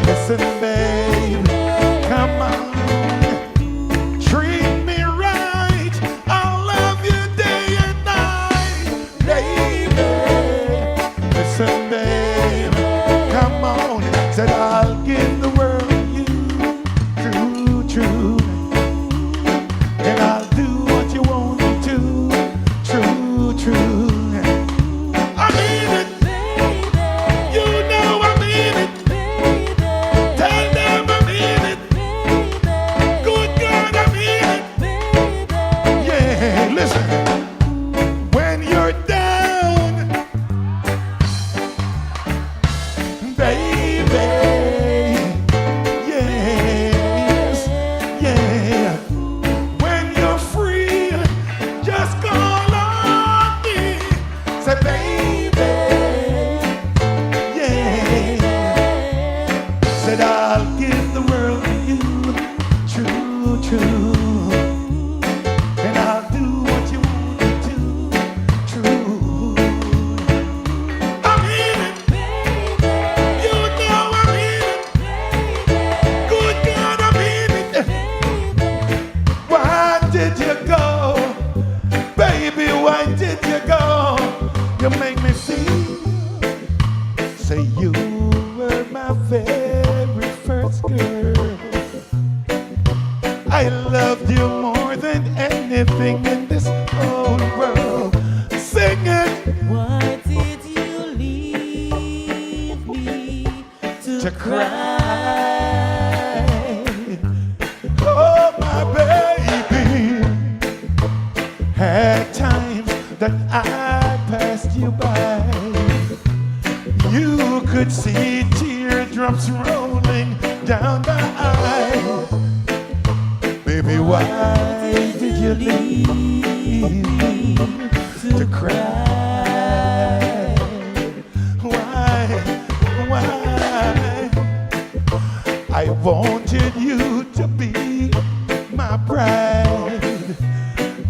Listen, babe, come on. Treat me right. I'll love you day and night, baby. Listen, babe, come on. Said I'll give the world you true, true. And I'll do what you want me to, true, true. I mean it, baby. You know I mean it, baby. Tell them I mean it, baby. Good God, I mean it, baby. Yeah, listen. When you're down, baby, yes, yeah. When you're free, just call on me. Say, baby, yeah. Said I'll give the world to you, true, true. And I'll do what you want me to, true. I mean it, baby. You know I mean it, good God, I mean it, baby. Why did you go, baby? Why did you go? You make me feel. Say you were my very first girl. I loved you more than anything in this whole world. Sing it.
Why did you leave me
To cry. Oh, my baby. Had times that I passed you by. You could see teardrops rolling down my eye. Baby, why did you leave me to cry? Why? I wanted you to be my bride,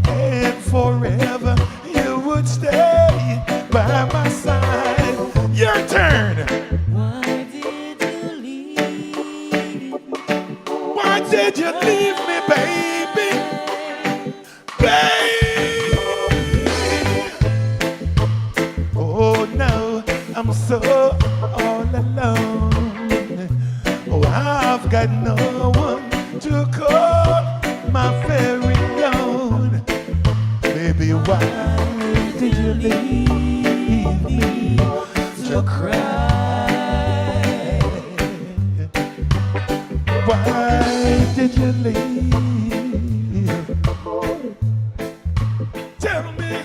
and forever you would stay by my side. Your turn.
Why did you leave?
Why did you leave me, baby? Baby. Oh no, I'm so all alone. Oh, I've got no one to call my very own. Baby, why did you leave me to cry? Why did you leave? Tell me.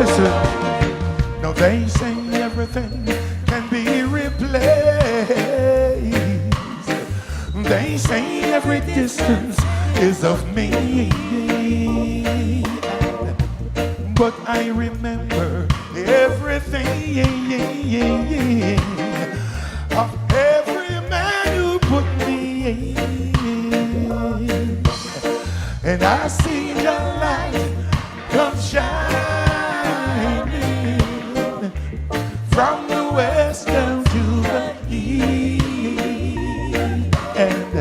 Listen, no, they say everything can be replaced. They say every distance is of me. But I remember everything of every man who put me in. And I see the light come shining from the west down to the east. And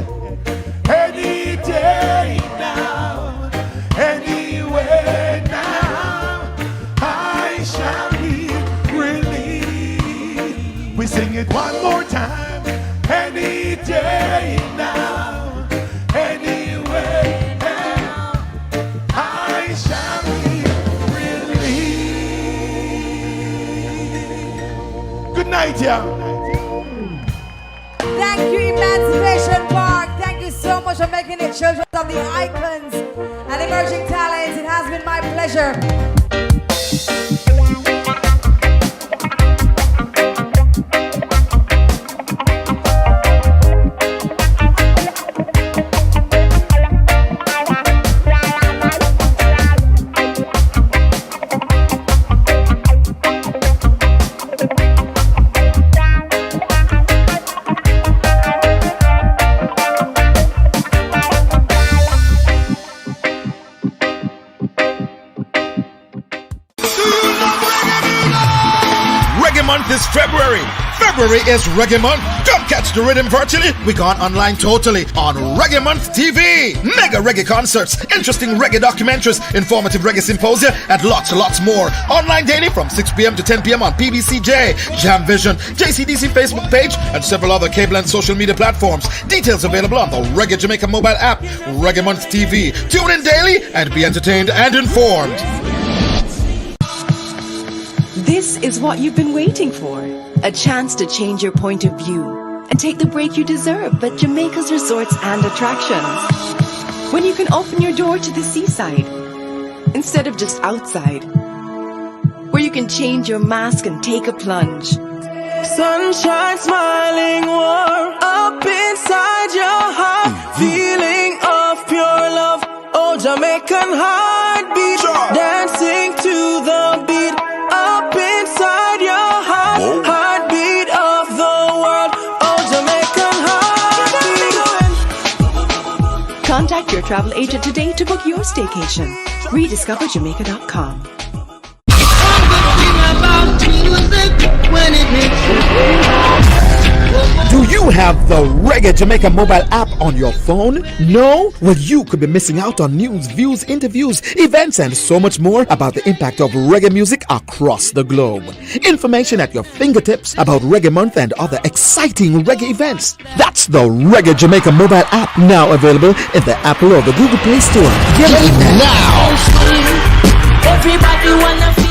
any day now, anywhere now, I shall be relieved. We sing it one more time. Any day now, anywhere now, I shall be relieved. Good night, y'all.
Thank you, Emancipation Park. Thank you so much for making it children of the icons and emerging talents. It has been my pleasure.
Reggae Month is February. February is Reggae Month. Come catch the rhythm virtually. We gone online totally on Reggae Month TV. Mega reggae concerts, interesting reggae documentaries, informative reggae symposia, and lots more. Online daily from 6 p.m. to 10 p.m. on PBCJ, Jam Vision, JCDC Facebook page, and several other cable and social media platforms. Details available on the Reggae Jamaica mobile app, Reggae Month TV. Tune in daily and be entertained and informed.
This is what you've been waiting for. A chance to change your point of view and take the break you deserve at Jamaica's resorts and attractions. When you can open your door to the seaside instead of just outside. Where you can change your mask and take a plunge.
Sunshine smiling warm up inside your heart. Feeling of pure love. Oh, Jamaican heartbeat. Dancing to the beat. Up inside your heart. Heartbeat of the world. Oh, Jamaican heartbeat.
Contact your travel agent today to book your staycation. RediscoverJamaica.com.
Do you have the Reggae Jamaica mobile app on your phone? No? Well, you could be missing out on news, views, interviews, events, and so much more about the impact of reggae music across the globe. Information at your fingertips about Reggae Month and other exciting reggae events. That's the Reggae Jamaica mobile app, now available in the Apple or the Google Play Store. Get it now!
Everybody wanna feel